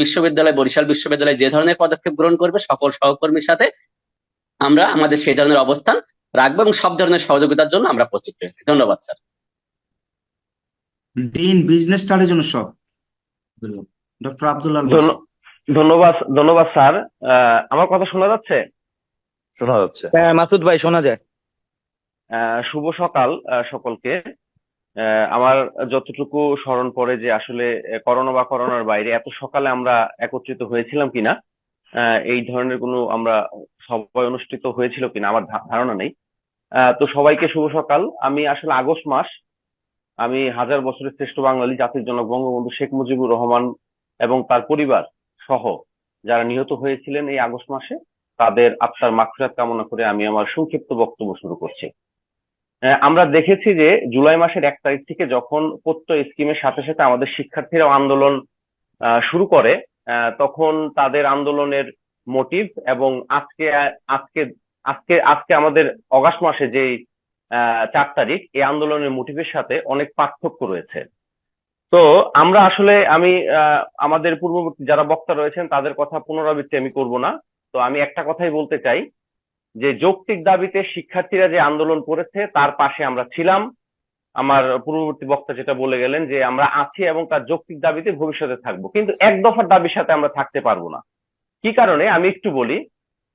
বরিশাল বিশ্ববিদ্যালয় যে ধরনের পদক্ষেপ গ্রহণ করবে সকল সহকর্মীর সাথে আমরা আমাদের সেই ধরনের অবস্থান রাখবো, এবং সব ধরনের সহযোগিতার জন্য আমরা প্রস্তুত রয়েছি। ধন্যবাদ স্যার। ডিন বিজনেস স্টাডির জন্য সব ডক্টর আব্দুল আল বাসা। ধন্যবাদ ধন্যবাদ স্যার। আমার কথা শোনা যাচ্ছে? শোনা যাচ্ছে। হ্যাঁ মাসুদ ভাই, শোনা যায়। শুভ সকাল সকলকে। আমার যতটুকু স্মরণ পড়ে যে আসলে করোনা বা করোনার বাইরে এত সকালে আমরা একত্রিত হয়েছিলাম কিনা, এই ধরনের কোনো আমরা সবাই অনুষ্ঠিত হয়েছিল কিনা আমার ধারণা নেই। তো সবাইকে শুভ সকাল। আমি আসলে আগস্ট মাস, আমি হাজার বছরের শ্রেষ্ঠ বাঙালি জাতির জনক বঙ্গবন্ধু শেখ মুজিবুর রহমান এবং তার পরিবার সহ যারা নিহত হয়েছিলেন এই আগস্ট মাসে, তাদের আত্মার মাগফিরাত কামনা করে আমি আমার সংক্ষিপ্ত বক্তব্য শুরু করছি। আমরা দেখেছি যে জুলাই মাসের 1 তারিখ থেকে যখন প্রত্যয় স্কিমের সাথে সাথে আমাদের শিক্ষার্থীরা আন্দোলন শুরু করে, তখন তাদের আন্দোলনের মোটিভ এবং আজকে আজকে আজকে আজকে আমাদের অগাস্ট মাসে যে 4 তারিখ, এই আন্দোলনের মোটিভের সাথে অনেক পার্থক্য রয়েছে। তো আমরা আসলে আমি আমাদের পূর্ববর্তী যারা বক্তা রয়েছেন তাদের কথা পুনরাবৃত্তি আমি করব না। তো আমি একটা কথাই বলতে চাই যে যৌক্তিক দাবিতে শিক্ষার্থীরা যে আন্দোলন করেছে তার পাশে আমরা ছিলাম। আমার পূর্ববর্তী বক্তা যেটা বলে গেলেন যে আমরা আছি এবং তার যৌক্তিক দাবিতে ভবিষ্যতে থাকবো, কিন্তু এক দফার দাবির সাথে আমরা থাকতে পারবো না। কি কারণে আমি একটু বলি।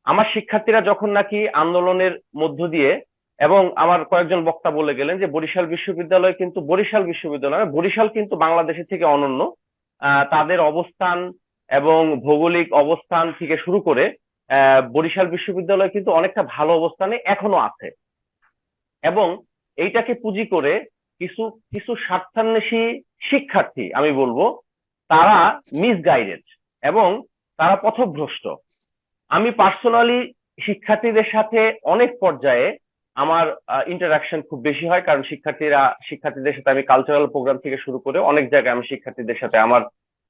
আমার শিক্ষার্থীরা যখন নাকি আন্দোলনের মধ্য দিয়ে, এবং আমার কয়েকজন বক্তা বলে গেলেন যে বরিশাল বিশ্ববিদ্যালয় কিন্তু বরিশাল কিন্তু বাংলাদেশের থেকে অনন্য। তাদের অবস্থান এবং ভৌগোলিক অবস্থান থেকে শুরু করে বরিশাল বিশ্ববিদ্যালয় কিন্তু অনেকটা ভালো অবস্থানে এখনো আছে। এবং এইটাকে পুঁজি করে কিছু কিছু স্বার্থান্বেষী শিক্ষার্থী, আমি বলবো তারা মিসগাইডেড এবং তারা পথভ্রষ্ট। আমি পার্সোনালি শিক্ষার্থীদের সাথে অনেক পর্যায়ে আমার ইন্টারাকশন খুব বেশি হয়, কারণ শিক্ষার্থীদের সাথে আমি কালচারাল প্রোগ্রাম থেকে শুরু করে অনেক জায়গায় আমি শিক্ষার্থীদের সাথে আমার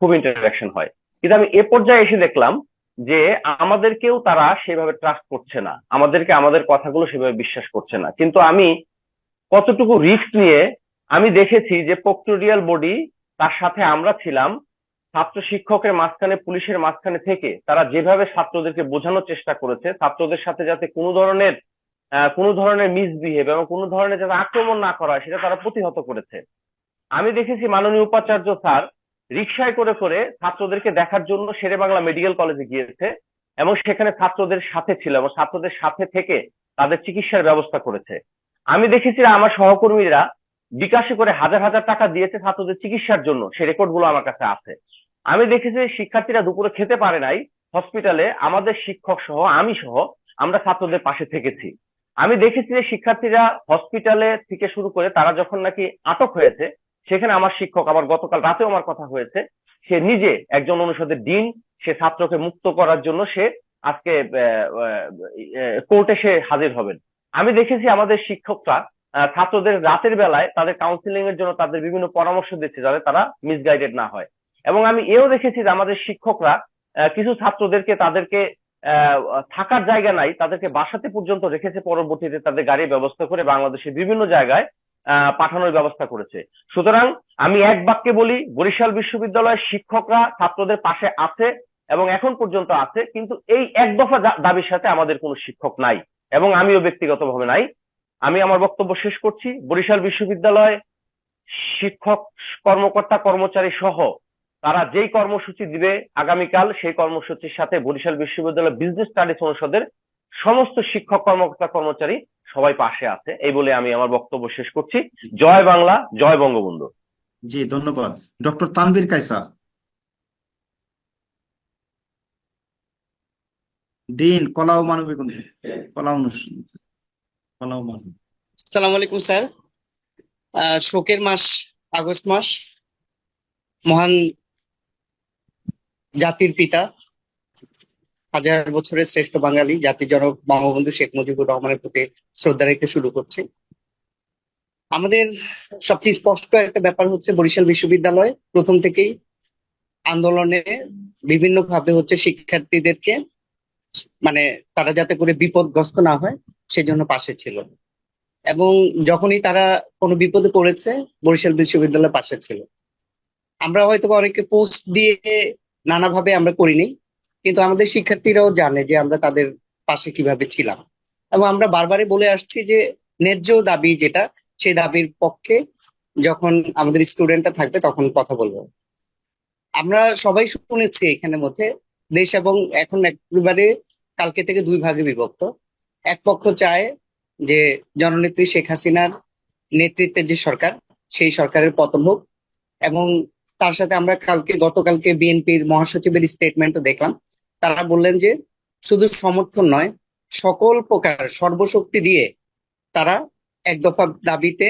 খুব ইন্টারাকশন হয়। কিন্তু আমি এ পর্যায়ে এসে দেখলাম যে আমাদেরকেও তারা সেভাবে ট্রাস্ট করছে না, আমাদেরকে আমাদের কথাগুলো সেভাবে বিশ্বাস করছে না। কিন্তু আমি কতটুকু রিস্ক নিয়ে আমি দেখেছি যে প্রক্টোরিয়াল বডি, তার সাথে আমরা ছিলাম, ছাত্র শিক্ষকের মাঝখানে পুলিশের মাঝখানে থেকে তারা যেভাবে ছাত্রদেরকে বোঝানোর চেষ্টা করেছে, ছাত্রদের সাথে যাতে কোনো ধরনের মিসবিহেভ এবং কোনো ধরনের যাতে আক্রমণ না করা হয় সেটা তারা প্রতিহত করেছে। আমি দেখেছি মাননীয় উপাচার্য স্যার রিকশায় করে করে ছাত্রদেরকে দেখার জন্য শেরেবাংলা মেডিকেল কলেজে গিয়েছে এবং সেখানে ছাত্রদের সাথে ছিল এবং ছাত্রদের সাথে থেকে তাদের চিকিৎসার ব্যবস্থা করেছে। আমি দেখেছি আমার সহকর্মীরা বিকাশে করে হাজার হাজার টাকা দিয়েছে ছাত্রদের চিকিৎসার জন্য, সে রেকর্ড গুলো আমার কাছে আছে। আমি দেখেছি শিক্ষার্থীরা দুপুরে খেতে পারে নাই, হসপিটালে আমাদের শিক্ষক সহ আমি সহ আমরা ছাত্রদের পাশে থেকেছি। আমি দেখেছি যে শিক্ষার্থীরা হসপিটালে থেকে শুরু করে তারা যখন নাকি আটক হয়েছে, সেখানে আমার শিক্ষক, আবার গতকাল রাতেও আমার কথা হয়েছে, সে নিজে একজন অনুষদের ডিন, সে ছাত্রকে মুক্ত করার জন্য সে আজকে কোর্টে সে হাজির হবেন। আমি দেখেছি আমাদের শিক্ষকরা ছাত্রদের রাতের বেলায় তাদের কাউন্সিলিং এর জন্য তাদের বিভিন্ন পরামর্শ দিচ্ছে যাতে তারা মিসগাইডেড না হয়। এবং আমি এও দেখেছি যে আমাদের শিক্ষকরা কিছু ছাত্রদেরকে তাদেরকে থাকার জায়গা নাই, তাদেরকে বাসাতে পর্যন্ত রেখেছে, পরবর্তীতে তাদের গাড়ির ব্যবস্থা করে বাংলাদেশের বিভিন্ন জায়গায় পাঠানোর ব্যবস্থা করেছে। সুতরাং আমি এক বাক্যে বলি, বরিশাল বিশ্ববিদ্যালয়ের শিক্ষকরা ছাত্রদের পাশে আছে এবং এখন পর্যন্ত আছে, কিন্তু এই এক দফা দাবির সাথে আমাদের কোনো শিক্ষক নাই এবং আমিও ব্যক্তিগতভাবে নাই। আমি আমার বক্তব্য শেষ করছি। বরিশাল বিশ্ববিদ্যালয় শিক্ষক, কর্মকর্তা, কর্মচারী সহ তারা যেই কর্মসূচি দিবে আগামীকাল, সেই কর্মসূচির সাথে বরিশাল বিশ্ববিদ্যালয় বিজনেস স্টাডিজ অনুষদের সমস্ত শিক্ষক, কর্মকর্তা, কর্মচারী সবাই পাশে আছে। এই বলে আমি আমার বক্তব্য শেষ করছি। জয় বাংলা, জয় বঙ্গবন্ধু। জি, ধন্যবাদ। ডক্টর তানভীর কায়সার, ডিন, কলা ও মানবিক উন্নয়ন, কলা অনুষদ, কলা ও মানবিক। আসসালামু আলাইকুম স্যার। শোকের মাস আগস্ট মাস। মহান জাতির পিতা, হাজার বছরের শ্রেষ্ঠ বাঙালি, জাতির জনক বঙ্গবন্ধু শেখ মুজিবুর রহমানের প্রতি শ্রদ্ধা রেখে শুরু করছি। আমাদের সবচেয়ে স্পষ্ট একটা ব্যাপার হচ্ছে, বরিশাল বিশ্ববিদ্যালয় প্রথম থেকেই আন্দোলনে বিভিন্ন ভাবে হচ্ছে শিক্ষার্থীদেরকে, মানে তারা যাতে করে বিপদগ্রস্ত না হয় সেজন্য পাশে ছিল, এবং যখনই তারা কোনো বিপদে পড়েছে বরিশাল বিশ্ববিদ্যালয় পাশে ছিল। আমরা হয়তো অনেকে পোস্ট দিয়ে নানাভাবে আমরা করিনি, কিন্তু আমাদের শিক্ষার্থীরাও জানে যে আমরা তাদের পাশে কিভাবে ছিলাম, এবং আমরা বারবারই বলে আসছি যে ন্যায্য দাবি যেটা, সেই দাবির পক্ষে যখন আমাদের স্টুডেন্টরা থাকবে তখন কথা বলবো। আমরা সবাই শুনেছি এখানের মধ্যে দেশ এবং এখন একেবারে কালকে থেকে দুই ভাগে বিভক্ত। এক পক্ষ চায় যে জননেত্রী শেখ হাসিনার নেতৃত্বের যে সরকার, সেই সরকারের পতন হোক, এবং তার সাথে আমরা গতকালকে বিএনপির মহাসচিবের স্টেটমেন্টও দেখলাম। তারা বললেন যে শুধু সমর্থন নয়, সকল প্রকার সর্বশক্তি দিয়ে তারা এক দফা দাবিতে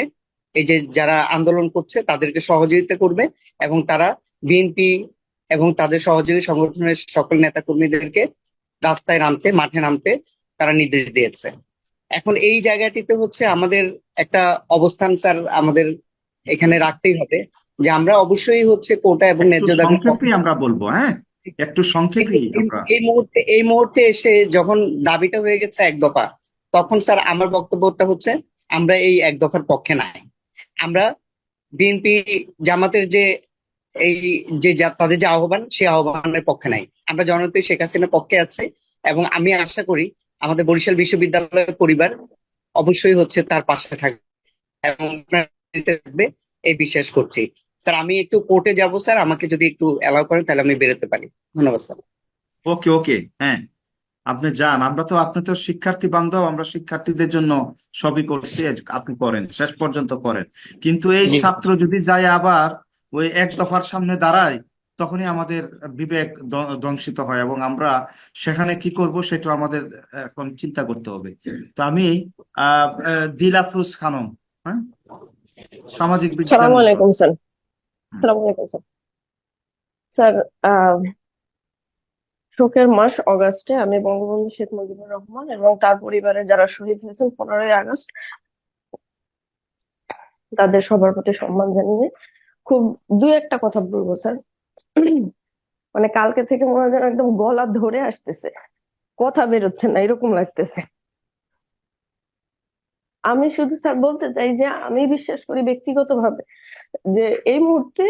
এই যে যারা আন্দোলন করছে তাদেরকে সহযোগিতা করবে, এবং তারা বিএনপি এবং তাদের সহযোগী সংগঠনের সকল নেতা কর্মীদেরকে রাস্তায় নামতে, মাঠে নামতে তারা নির্দেশ দিয়েছে। এখন এই জায়গাটিতে হচ্ছে আমাদের একটা অবস্থান স্যার আমাদের এখানে রাখতেই হবে, যে আমরা অবশ্যই হচ্ছে কোটা এবং একটু ন্যায্য দাবি। সংক্ষেপে আমরা বলবো, হ্যাঁ, একটু সংক্ষেপেই আমরা। এই মুহূর্তে এসে যখন দাবিটা হয়ে গেছে এক দফা, তখন স্যার আমার বক্তব্যটা হচ্ছে আমরা এই এক দফার পক্ষে নাই। আমরা বিএনপি জামাতের যে এই যে তাদের যে আহ্বান, সেই আহ্বানের পক্ষে নাই। আমরা জননেত্রী শেখ হাসিনার পক্ষে আছি, এবং আমি আশা করি আমাদের বরিশাল বিশ্ববিদ্যালয়ের পরিবার অবশ্যই হচ্ছে তার পাশে থাকবে এবং থাকবে, এই বিশ্বাস করছি। স্যার আমি একটু কোর্টে যাব স্যার, আমাকে যদি একটু অ্যালাউ করেন তাহলে আমি বেরোতে পারি। ধন্যবাদ স্যার। ওকে, ওকে, হ্যাঁ, আপনি যান। আপনি তো শিক্ষার্থী বান্ধব, আমরা শিক্ষার্থীদের জন্য সবই করছি, আপনি করেন, শেষ পর্যন্ত করেন। কিন্তু এই ছাত্র যদি যায় আবার ওই এক দফার সামনে দাঁড়ায়, তখনই আমাদের বিবেক ধ্বংসিত হয়, এবং আমরা সেখানে কি করব সেটা আমাদের এখন চিন্তা করতে হবে। তো আমি দিলাফরুজ খানম, হ্যাঁ, সামাজিক বিজ্ঞান। সালামু আলাইকুম স্যার। সালামু আলাইকুম স্যার। স্যার, শোকের মাস অগাস্টে আমি বঙ্গবন্ধু শেখ মুজিবুর রহমান এবং তার পরিবারের যারা শহীদ হয়েছেন 15ই আগস্ট, তাদের সবার প্রতি সম্মান জানিয়ে খুব দুই একটা কথা বলবো স্যার। মানে কালকে থেকে মনে হয় যেন একদম গলা ধরে আসতেছে, কথা বেরোচ্ছে না, এরকম লাগতেছে। আমি শুধু স্যার বলতে চাই যে আমি বিশ্বাস করি ব্যক্তিগতভাবে যে এই মুহূর্তে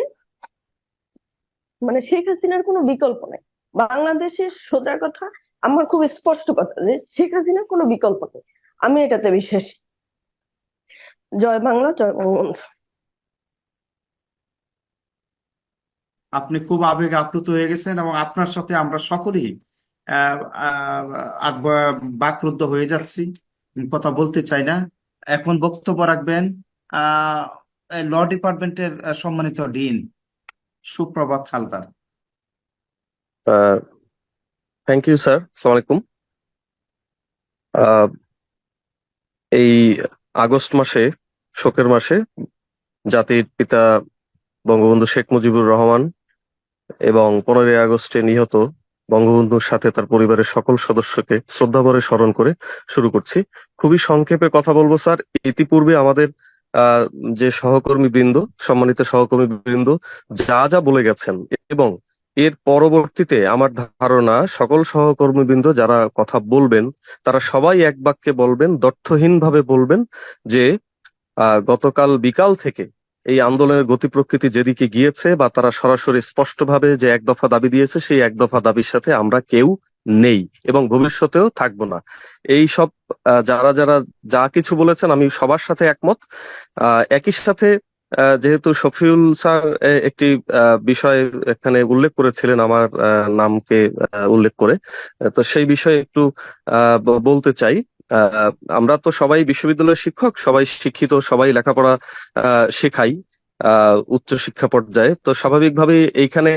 মানে শেখ হাসিনার কোনো বিকল্প নেই বাংলাদেশের। সোজা কথা, আমার খুব স্পষ্ট কথা যে শেখ হাসিনার কোনো বিকল্প নেই, আমি এটাতে বিশ্বাসী। জয় বাংলা, জয় বঙ্গবন্ধু। আপনি খুব আবেগে আপ্লুত হয়ে গেছেন, এবং আপনার সাথে আমরা সকলেই বাকরুদ্ধ হয়ে যাচ্ছি, কথা বলতে চাই না। এখন বক্তব্য রাখবেন ল ডিপার্টমেন্টের সম্মানিত ডিন সুপ্রভাত হালদার। Thank you sir. আসসালামু আলাইকুম। এই আগস্ট মাসে, শোকের মাসে, জাতির পিতা বঙ্গবন্ধু শেখ মুজিবুর রহমান এবং 15ই আগস্টে নিহত বঙ্গবন্ধুর সাথে তার পরিবারের সকল সদস্যকে শ্রদ্ধাভরে স্মরণ করে শুরু করছি। খুবই সংক্ষেপে কথা বলবো স্যার। ইতিপূর্বে আমাদের যে সহকর্মী বৃন্দ, সম্মানিত সহকর্মী বৃন্দ যা যা বলে গেছেন, এবং এর পরবর্তীতে আমার ধারণা সকল সহকর্মীবৃন্দ যারা কথা বলবেন তারা সবাই এক বাক্যে বলবেন, দ্ব্যর্থহীন ভাবে বলবেন যে গতকাল বিকাল থেকে এই আন্দোলনের গতি প্রকৃতি যেদিকে গিয়েছে বা তারা সরাসরি স্পষ্টভাবে যে এক দফা দাবি দিয়েছে সেই এক দফা দাবির সাথে আমরা কেউ নেই এবং ভবিষ্যতেও থাকবো না। এই সব যারা যারা যা কিছু বলেছেন আমি সবার সাথে একমত। একই সাথে যেহেতু শফিউল স্যার একটি বিষয় এখানে উল্লেখ করেছিলেন আমার নামকে উল্লেখ করে, তো সেই বিষয়ে একটু বলতে চাই। আমরা তো সবাই বিশ্ববিদ্যালয়ের শিক্ষক, সবাই শিক্ষিত, সবাই লেখাপড়া শেখাই উচ্চ শিক্ষা পর্যায়ে, তো স্বাভাবিকভাবেই এইখানে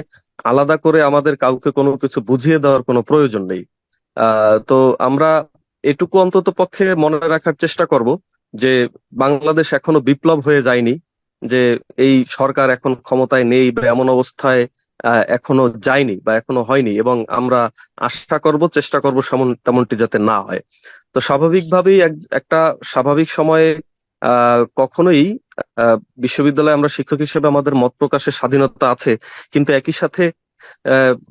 আলাদা করে আমাদের কাউকে কোনো কিছু বুঝিয়ে দেওয়ার কোনো প্রয়োজন নেই। তো আমরা এটুকু অন্তত পক্ষে মনে রাখার চেষ্টা করব যে বাংলাদেশ এখনো বিপ্লব হয়ে যায়নি, যে এই সরকার এখন ক্ষমতায় নেই বা এমন অবস্থায় এখনো যায়নি বা এখনো হয়নি, এবং আমরা আশা করব, চেষ্টা করব তেমনটি যাতে না হয়। তো স্বাভাবিকভাবেই একটা স্বাভাবিক সময়ে কখনোই বিশ্ববিদ্যালয়ে আমরা শিক্ষক হিসেবে আমাদের মত প্রকাশের স্বাধীনতা আছে, কিন্তু একই সাথে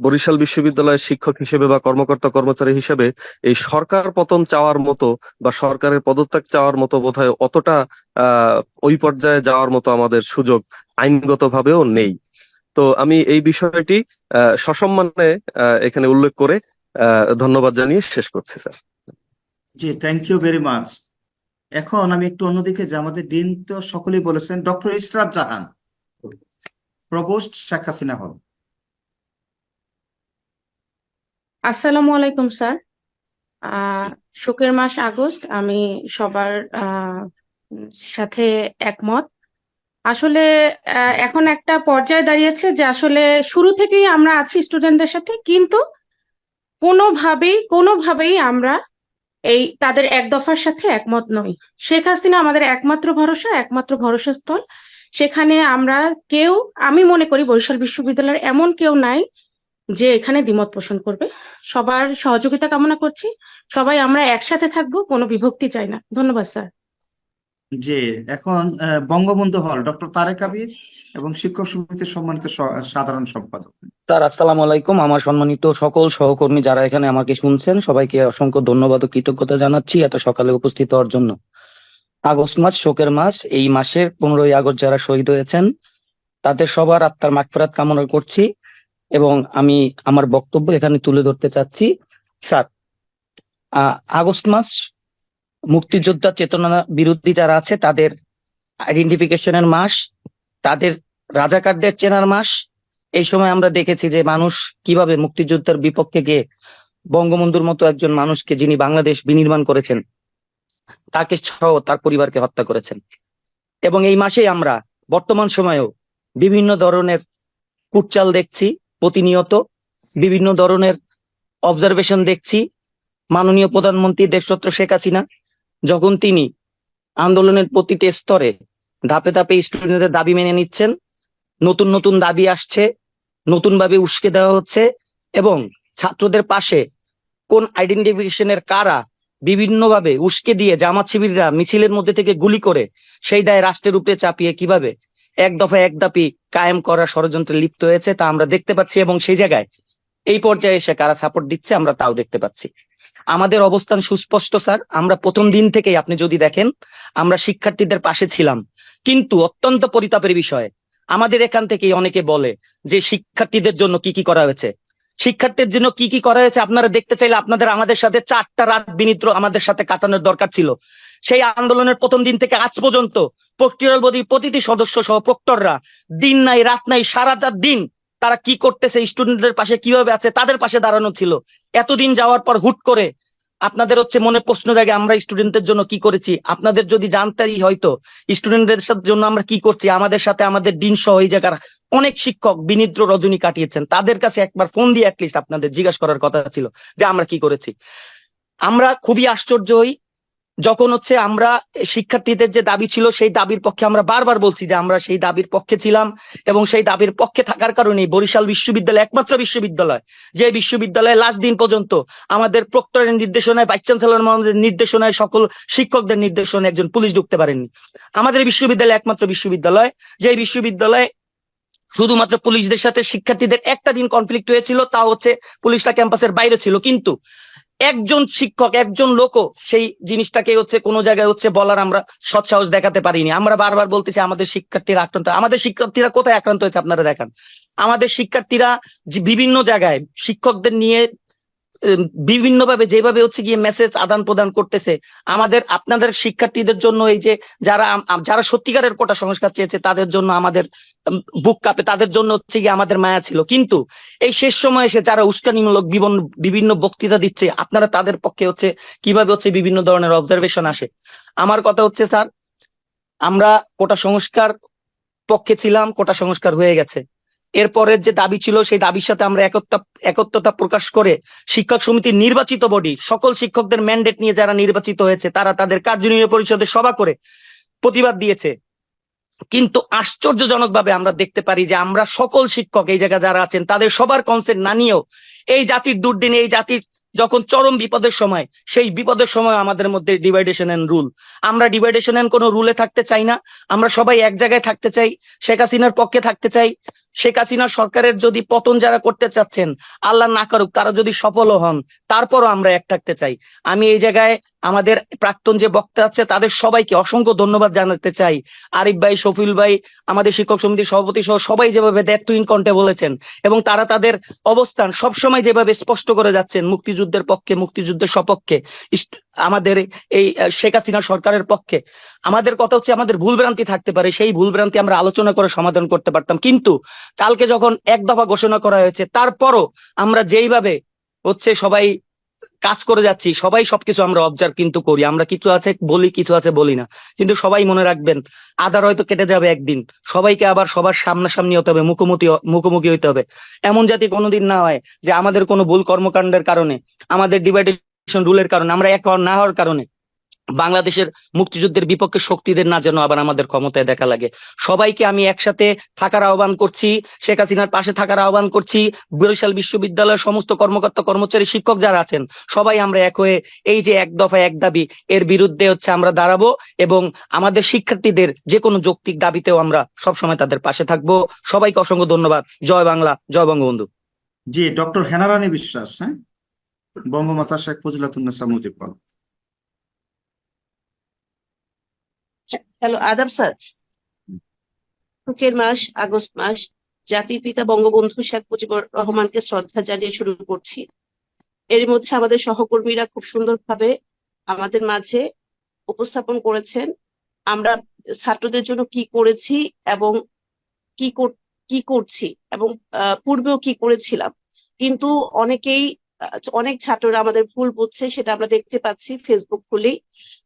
বরিশাল বিশ্ববিদ্যালয়ের শিক্ষক হিসেবে বা কর্মকর্তা কর্মচারী হিসেবে এই সরকার পতন চাওয়ার মতো বা সরকারের পদত্যাগ চাওয়ার মতো বোধহয় অতটা ওই পর্যায়ে যাওয়ার মতো আমাদের সুযোগ আইনগতভাবেও নেই। তো আমি এই বিষয়টি সসম্মানে এখানে উল্লেখ করে ধন্যবাদ জানিয়ে শেষ করছি স্যার। জি, থ্যাংক ইউ ভেরি মাচ। এখন আমি একটু অন্যদিকে যে আমাদের ডিন তো সকলেই বলেছেন, ডক্টর ইসরাত জাহান, প্রভোস্ট শেখ হাসিনা হল। আসসালামু আলাইকুম স্যার। শোকের মাস আগস্ট, আমি সবার সাথে একমত। আসলে এখন একটা পর্যায়ে দাঁড়িয়েছে যে আসলে শুরু থেকেই আমরা আছি স্টুডেন্টদের সাথে, কিন্তু কোনোভাবেই আমরা এই তাদের এক দফার সাথে একমত নই। শেখ হাসিনা আমাদের একমাত্র ভরসা, একমাত্র ভরসাস্থল। সেখানে আমরা কেউ, আমি মনে করি বরিশাল বিশ্ববিদ্যালয়ের এমন কেউ নাই যে এখানে দ্বিমত পোষণ করবে। সবার সহযোগিতা কামনা করছি, সবাই আমরা একসাথে থাকবো, কোনো বিভক্তি চাই না। ধন্যবাদ স্যার। জি, এখন বঙ্গবন্ধু হল, ডক্টর তারেক আবির এবং শিক্ষক সমিতির সম্মানিত সাধারণ সম্পাদক। স্যার আসসালামু আলাইকুম। আমার সম্মানিত সকল সহকর্মী যারা এখানে আমাকে শুনছেন, সবাইকে অসংখ্য ধন্যবাদ ও কৃতজ্ঞতা জানাচ্ছি এত সকালে উপস্থিত হওয়ার জন্য। আগস্ট মাস শোকের মাস। এই মাসের 15ই আগস্ট যারা শহীদ হয়েছেন তাদের সবার আত্মার মাগফিরাত কামনা করছি এবং আমি আমার বক্তব্য এখানে তুলে ধরতে চাচ্ছি। স্যার, আগস্ট মাস মুক্তিযোদ্ধা চেতনা বিরোধী যারা আছে তাদের আইডেন্টিফিকেশনের মাস, তাদের রাজাকারদের চেনার মাস। এই সময় আমরা দেখেছি যে মানুষ কিভাবে মুক্তিযোদ্ধার বিপক্ষে গিয়ে বঙ্গবন্ধুর মতো একজন মানুষকে, যিনি বাংলাদেশ বিনির্মাণ করেছেন, তাকে সহ তার পরিবারকে হত্যা করেছেন। এবং এই মাসে আমরা বর্তমান সময়েও বিভিন্ন ধরনের কুটচাল দেখছি, প্রতিনিয়ত বিভিন্ন ধরনের অবজারভেশন দেখছি। মাননীয় প্রধানমন্ত্রী দেশরত্ন শেখ হাসিনা যখন তিনি আন্দোলনের প্রতিটি স্তরে ধাপে ধাপে স্টুডেন্টদের দাবি মেনে নিচ্ছেন, নতুন নতুন দাবি আসছে, নতুন ভাবে উস্কে দেওয়া হচ্ছে, এবং ছাত্রদের পাশে কোন আইডেন্টিফিকেশনের কারা বিভিন্নভাবে উস্কে দিয়ে জামাত শিবিররা মিছিলের মধ্যে থেকে গুলি করে সেই দায় রাষ্ট্রের উপরে চাপিয়ে কিভাবে এক দফা এক দাবি কায়েম করার ষড়যন্ত্রে লিপ্ত হয়েছে তা আমরা দেখতে পাচ্ছি। এবং সেই জায়গায় এই পর্যায়ে এসে কারা সাপোর্ট দিচ্ছে আমরা তাও দেখতে পাচ্ছি। আমাদের অবস্থান সুস্পষ্ট স্যার। আমরা প্রথম দিন থেকেই, আপনি যদি দেখেন, আমরা শিক্ষার্থীদের পাশে ছিলাম। কিন্তু অত্যন্ত পরিতাপের বিষয়, আমাদের এখান থেকেই অনেকে বলে যে শিক্ষার্থীদের জন্য কি কি করা হয়েছে। শিক্ষার্থীর জন্য কি কি করা হয়েছে আপনারা দেখতে চাইলে আপনাদের আমাদের সাথে 4টা রাত বিনিদ্র আমাদের সাথে কাটানোর দরকার ছিল। সেই আন্দোলনের প্রথম দিন থেকে আজ পর্যন্ত প্রক্টরিয়াল বডির প্রতিটি সদস্য সহ প্রক্টররা দিন নাই রাত নাই সারাটা দিন তারা কি করতেছে, স্টুডেন্টদের পাশে কিভাবে আছে, তাদের পাশে দাঁড়ানো ছিল। এতদিন যাওয়ার পর হুট করে আপনাদের মনে প্রশ্ন জাগে আমরা স্টুডেন্টদের জন্য কি করেছি। আপনাদের যদি জানতেই হয়তো স্টুডেন্টদের জন্য আমরা কি করছি, আমাদের সাথে আমাদের দিন সহ এই জায়গার অনেক শিক্ষক বিনিদ্র রজনী কাটিয়েছেন। তাদের কাছে একবার ফোন দিয়ে অ্যাটলিস্ট আপনাদের জিজ্ঞাসা করার কথা ছিল যে আমরা কি করেছি। আমরা খুবই আশ্চর্য হই যখন আমরা শিক্ষার্থীদের যে দাবি ছিল সেই দাবির পক্ষে আমরা বারবার বলছি যে আমরা সেই দাবির পক্ষে ছিলাম, এবং সেই দাবির পক্ষে থাকার কারণেই বরিশাল বিশ্ববিদ্যালয় একমাত্র বিশ্ববিদ্যালয় যে বিশ্ববিদ্যালয়ে লাস্ট দিন পর্যন্ত আমাদের প্রক্টরের নির্দেশনায়, ভাইস চ্যান্সেলর মহোদয়ের নির্দেশনায়, সকল শিক্ষকদের নির্দেশনায় একজন পুলিশ ঢুকতে পারেননি। আমাদের বিশ্ববিদ্যালয় একমাত্র বিশ্ববিদ্যালয় যে বিশ্ববিদ্যালয়ে শুধুমাত্র পুলিশদের সাথে শিক্ষার্থীদের একটা দিন কনফ্লিক্ট হয়েছিল, তা পুলিশরা ক্যাম্পাসের বাইরে ছিল। কিন্তু একজন শিক্ষক একজন লোকও সেই জিনিসটাকে হচ্ছে কোনো জায়গায় হচ্ছে বলার আমরা সৎসাহস দেখাতে পারিনি। আমরা বারবার বলতেছি আমাদের শিক্ষার্থীরা আক্রান্ত, আমাদের শিক্ষার্থীরা কোথায় আক্রান্ত হয়েছে আপনারা দেখান। আমাদের শিক্ষার্থীরা যে বিভিন্ন জায়গায় শিক্ষকদের নিয়ে বিভিন্নভাবে যেভাবে হচ্ছে গিয়ে মেসেজ আদান প্রদান করতেছে, আমাদের আপনাদের শিক্ষার্থীদের জন্য এই যে যারা সত্যিকারের কোটা সংস্কার চেয়েছে তাদের জন্য আমাদের বুক কাঁপে, তাদের জন্য হচ্ছে গিয়ে আমাদের মায়া ছিল। কিন্তু এই শেষ সময়ে এসে যারা উস্কানিমূলক বিভিন্ন বক্তৃতা দিচ্ছে, আপনারা তাদের পক্ষে হচ্ছে কিভাবে হচ্ছে বিভিন্ন ধরনের অবজারভেশন আসে। আমার কথা হচ্ছে স্যার, আমরা কোটা সংস্কার পক্ষে ছিলাম, কোটা সংস্কার হয়ে গেছে। এরপরের যে দাবি ছিল সেই দাবির সাথে আমরা একত্রতা প্রকাশ করে শিক্ষক সমিতির নির্বাচিত বডি, সকল শিক্ষকদের ম্যান্ডেট নিয়ে যারা নির্বাচিত হয়েছে তারা তাদের কার্যনির্বাহী পরিষদের সভা করে প্রতিবাদ দিয়েছে। কিন্তু আশ্চর্যজনকভাবে আমরা দেখতে পারি যে আমরা সকল শিক্ষক এই জায়গায় যারা আছেন তাদের সবার কনসেন্ট না নিয়েও এই জাতির দুর্দিনে, এই জাতির যখন চরম বিপদের সময়, সেই বিপদের সময় আমাদের মধ্যে ডিভাইডেশন এন্ড রুল। আমরা ডিভাইডেশন এন্ড কোনো রুলে থাকতে চাই না, আমরা সবাই এক জায়গায় থাকতে চাই, শেখ হাসিনার পক্ষে থাকতে চাই। শেখ হাসিনা সরকারের যদি পতন যারা করতে চাচ্ছেন, আল্লাহ না করুক, তারা যদি সফলও হন, তারপরও আমরা এক থাকতে চাই। আমি এই জায়গায় আমাদের প্রাক্তন যে বক্তা আছে তাদের সবাইকে অসংখ্য ধন্যবাদ জানাতে চাই। আরিফ ভাই, শফিউল ভাই, আমাদের শিক্ষক সমিতির সভাপতি সহ সবাই যেভাবে দ্যাটুইন কণ্ঠে বলেছেন এবং তারা তাদের অবস্থান সবসময় যেভাবে স্পষ্ট করে যাচ্ছেন, মুক্তিযুদ্ধের পক্ষে, মুক্তিযুদ্ধের সপক্ষে, আমাদের এই শেখ হাসিনা সরকারের পক্ষে। আমাদের কথা হচ্ছে আমাদের ভুলভ্রান্তি থাকতে পারে, সেই ভুলভ্রান্তি আমরা আলোচনা করে সমাধান করতে পারতাম। কিন্তু কালকে যখন এক দফা ঘোষণা করা হয়েছে, তারপরও আমরা যেইভাবে হচ্ছে সবাই কাজ করে যাচ্ছি, সবাই সবকিছু আমরা অবজার্ভ কিন্তু করি, আমরা কিছু আছে বলি, কিছু আছে বলি না। কিন্তু সবাই মনে রাখবেন, আধার হয়তো কেটে যাবে একদিন, সবাইকে আবার সবার সামনাসামনি হতে হবে, মুখোমুখি হইতে হবে। এমন জাতি কোনোদিন না হয় যে আমাদের কোনো ভুল কর্মকাণ্ডের কারণে, আমাদের ডিভাইডেশন রুলের কারণে, আমরা এক না হওয়ার কারণে বাংলাদেশের মুক্তিযুদ্ধের বিপক্ষে শক্তিদের না যেন আবার আমাদের ক্ষমতায় দেখা লাগে। সবাইকে আমি একসাথে থাকার আহ্বান করছি, শেখ হাসিনার পাশে থাকার আহ্বান করছি। বরিশাল বিশ্ববিদ্যালয়ের সমস্ত কর্মকর্তা, কর্মচারী, শিক্ষক যারা আছেন, সবাই আমরা এক হয়ে এই যে এক দফা এক দাবি, এর বিরুদ্ধে হচ্ছে আমরা দাঁড়াবো এবং আমাদের শিক্ষার্থীদের যে কোনো যৌক্তিক দাবিতেও আমরা সবসময় তাদের পাশে থাকবো। সবাইকে অসংখ্য ধন্যবাদ। জয় বাংলা, জয় বঙ্গবন্ধু। জি, ডক্টর হেনারানী বিশ্বাস, হ্যাঁ, বঙ্গমাতা শেখ মুজিবুন্নেছা মুজিব। হ্যালো, আদাব স্যার। শোকের মাস, আগস্ট মাস, জাতির পিতা বঙ্গবন্ধু শেখ মুজিবুর রহমানকে শ্রদ্ধা জানিয়ে শুরু করছি। এর মধ্যে আমাদের সহকর্মীরা খুব সুন্দরভাবে আমাদের মাঝে উপস্থাপন করেছেন আমরা ছাত্রদের জন্য কি করেছি এবং কি করছি এবং পূর্বেও কি করেছিলাম। কিন্তু অনেক ছাত্ররা আমাদের ভুল বুঝছে, সেটা আমরা দেখতে পাচ্ছি ফেসবুক খুলেই।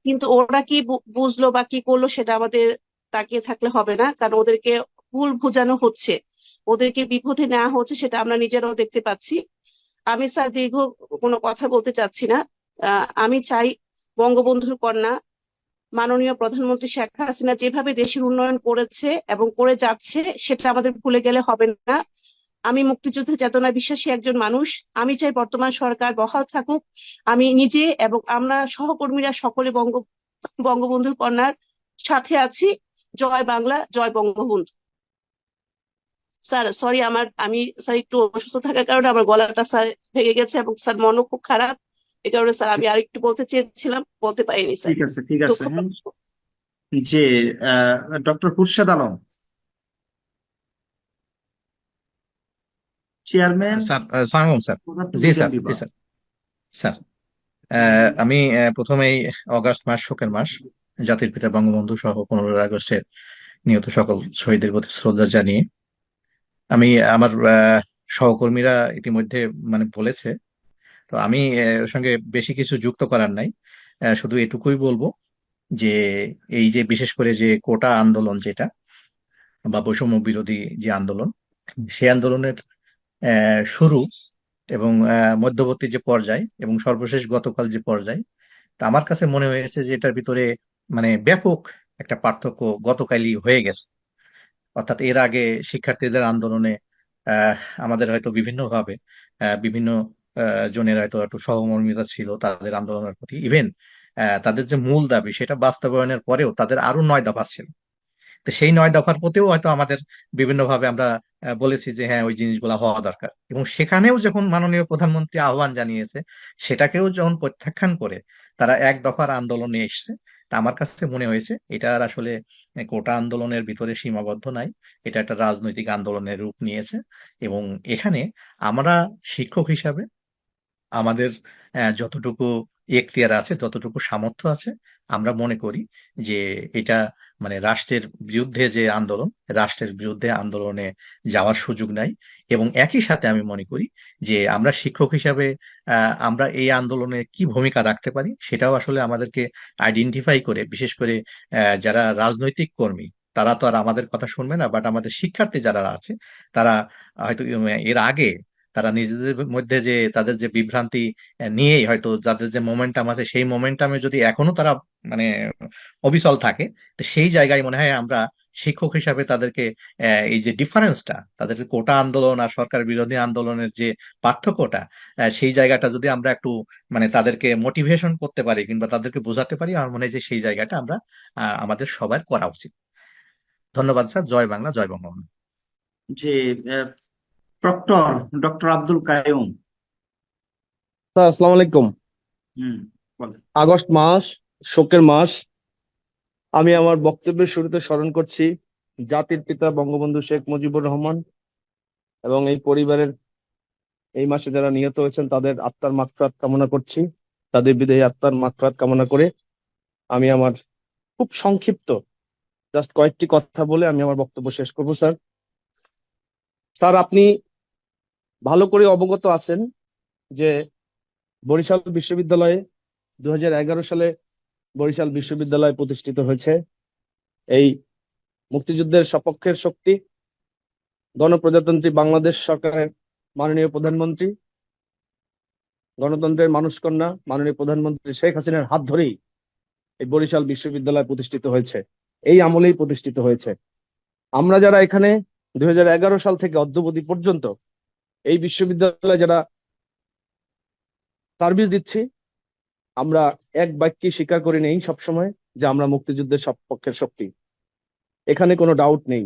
কিন্তু ওরা কি বুঝলো বা কি করলো সেটা আমাদের তাকিয়ে থাকলে হবে না, কারণ ওদেরকে ভুল বোঝানো হচ্ছে, ওদেরকে বিপথে নেওয়া হচ্ছে, সেটা আমরা নিজেরাও দেখতে পাচ্ছি। আমি স্যার দীর্ঘ কোনো কথা বলতে চাচ্ছি না। আমি চাই বঙ্গবন্ধুর কন্যা মাননীয় প্রধানমন্ত্রী শেখ হাসিনা যেভাবে দেশের উন্নয়ন করেছে এবং করে যাচ্ছে, সেটা আমাদের ভুলে গেলে হবে না। আমি মুক্তিযুদ্ধের চেতনায় বিশ্বাসী একজন মানুষ। আমি চাই বর্তমান সরকার বহাল থাকুক। আমি নিজে এবং আমরা সহকর্মীরা সকলে বঙ্গবন্ধুর কন্যার সাথে আছি। জয় বাংলা, জয় বঙ্গবন্ধু। স্যার সরি, আমি স্যার একটু অসুস্থ থাকার কারণে আমার গলাটা স্যার ভেঙে গেছে এবং স্যার মনও খুব খারাপ। এই কারণে স্যার আমি আরেকটু বলতে চেয়েছিলাম, বলতে পারিনি স্যার। ঠিক আছে, ঠিক আছে। যে doctor Khurshed Alam, chairman. Sir, সালাম স্যার। জি স্যার, জি স্যার। স্যার, আমি প্রথমেই অগাস্ট মাস শোকের মাস, জাতির পিতা বঙ্গবন্ধু সহ 15 আগস্টের নিহত সকল শহীদদের প্রতি শ্রদ্ধা জানিয়ে আমি আমার সহকর্মীরা ইতিমধ্যে বলেছে, তো আমি এর সঙ্গে বেশি কিছু যুক্ত করার নাই। শুধু এটুকুই বলবো যে এই যে বিশেষ করে যে কোটা আন্দোলন যেটা বা বৈষম্য বিরোধী যে আন্দোলন, সেই আন্দোলনের শুরু এবং মধ্যবর্তী যে পর্যায় এবং সর্বশেষ গতকাল যে পর্যায়, তা আমার কাছে মনে হয়েছে যে এটার ভিতরে ব্যাপক একটা পার্থক্য গতকালই হয়ে গেছে। অর্থাৎ এর আগে শিক্ষার্থীদের আন্দোলনে আমাদের হয়তো বিভিন্নভাবে বিভিন্ন জনের হয়তো একটু সহমর্মিতা ছিল তাদের আন্দোলনের প্রতি। ইভেন তাদের যে মূল দাবি সেটা বাস্তবায়নের পরেও তাদের আরো 9 দফা ছিল। তো সেই 9 দফার প্রতিও হয়তো আমাদের বিভিন্নভাবে আমরা বলেছি যে হ্যাঁ ওই জিনিসগুলো হওয়া দরকার, এবং সেখানেও যখন মাননীয় প্রধানমন্ত্রী আহ্বান জানিয়েছে সেটাকেও যখন প্রত্যাখ্যান করে তারা এক দফার আন্দোলনে এসছে, তা আমার কাছে মনে হয়েছে এটা আর আসলে কোটা আন্দোলনের ভিতরে সীমাবদ্ধ নাই, এটা একটা রাজনৈতিক আন্দোলনের রূপ নিয়েছে। এবং এখানে আমরা শিক্ষক হিসাবে আমাদের যতটুকু এখতিয়ার আছে, যতটুকু সামর্থ্য আছে, আমরা মনে করি যে এটা মানে রাষ্ট্রের বিরুদ্ধে যে আন্দোলন, রাষ্ট্রের বিরুদ্ধে আন্দোলনে যাওয়ার সুযোগ নাই। এবং একই সাথে আমি মনে করি যে আমরা শিক্ষক হিসাবে আমরা এই আন্দোলনে কি ভূমিকা রাখতে পারি সেটাও আসলে আমাদেরকে আইডেন্টিফাই করে, বিশেষ করে যারা রাজনৈতিক কর্মী তারা তো আর আমাদের কথা শুনবে না, বাট আমাদের শিক্ষার্থী যারা আছে তারা হয়তো এর আগে তারা নিজেদের মধ্যে যে তাদের যে বিভ্রান্তি নিয়েই হয়তো যাদের যে মোমেন্টাম আছে সেই মোমেন্টামে যদি এখনো তারা মানে অবিচল থাকে, তো সেই জায়গায় মনে হয় আমরা শিক্ষক হিসাবে তাদেরকে এই যে ডিফারেন্সটা, তাদের কোটা আন্দোলন আর সরকার বিরোধী আন্দোলনের যে পার্থক্যটা, সেই জায়গাটা যদি আমরা একটু মানে তাদেরকে মোটিভেশন করতে পারি কিংবা তাদেরকে বোঝাতে পারি, আমার মনে হয় যে সেই জায়গাটা আমরা আমাদের সবার করা উচিত। ধন্যবাদ স্যার। জয় বাংলা, জয় বঙ্গবন্ধু। যে proctor doctor Abdul Kaiyum. Sir আসসালামু আলাইকুম। হুম, বলেন। আগস্ট মাস শোকের মাস। আমি আমার বক্তব্যের শুরুতে স্মরণ করছি জাতির পিতা বঙ্গবন্ধু শেখ মুজিবুর রহমান এবং এই পরিবারের এই মাসে যারা নিহত হয়েছেন তাদের আত্মার মাগফিরাত কামনা করছি। তাদের বিদেহী আত্মার মাগফিরাত কামনা করে আমি আমার খুব সংক্ষিপ্ত জাস্ট কয়েকটি কথা বলে আমি আমার বক্তব্য শেষ করব। স্যার স্যার আপনি ভালো করে অবগত আছেন যে বরিশাল বিশ্ববিদ্যালয়ে 2011 সালে বরিশাল বিশ্ববিদ্যালয় প্রতিষ্ঠিত হয়েছে। এই মুক্তিযুদ্ধের সপক্ষের শক্তি গণপ্রজাতন্ত্রী বাংলাদেশ সরকারের মাননীয় প্রধানমন্ত্রী, গণতন্ত্রের মানুষকন্যা মাননীয় প্রধানমন্ত্রী শেখ হাসিনার হাত ধরেই এই বরিশাল বিশ্ববিদ্যালয় প্রতিষ্ঠিত হয়েছে, এই আমলেই প্রতিষ্ঠিত হয়েছে। আমরা যারা এখানে 2011 সাল থেকে অদ্যাবধি পর্যন্ত এই বিশ্ববিদ্যালয়ে যারা সার্ভিস দিচ্ছি, আমরা এক বাক্যে স্বীকার করে নেই সবসময় যে আমরা মুক্তিযুদ্ধের সপক্ষের শক্তি, এখানে কোনো ডাউট নেই।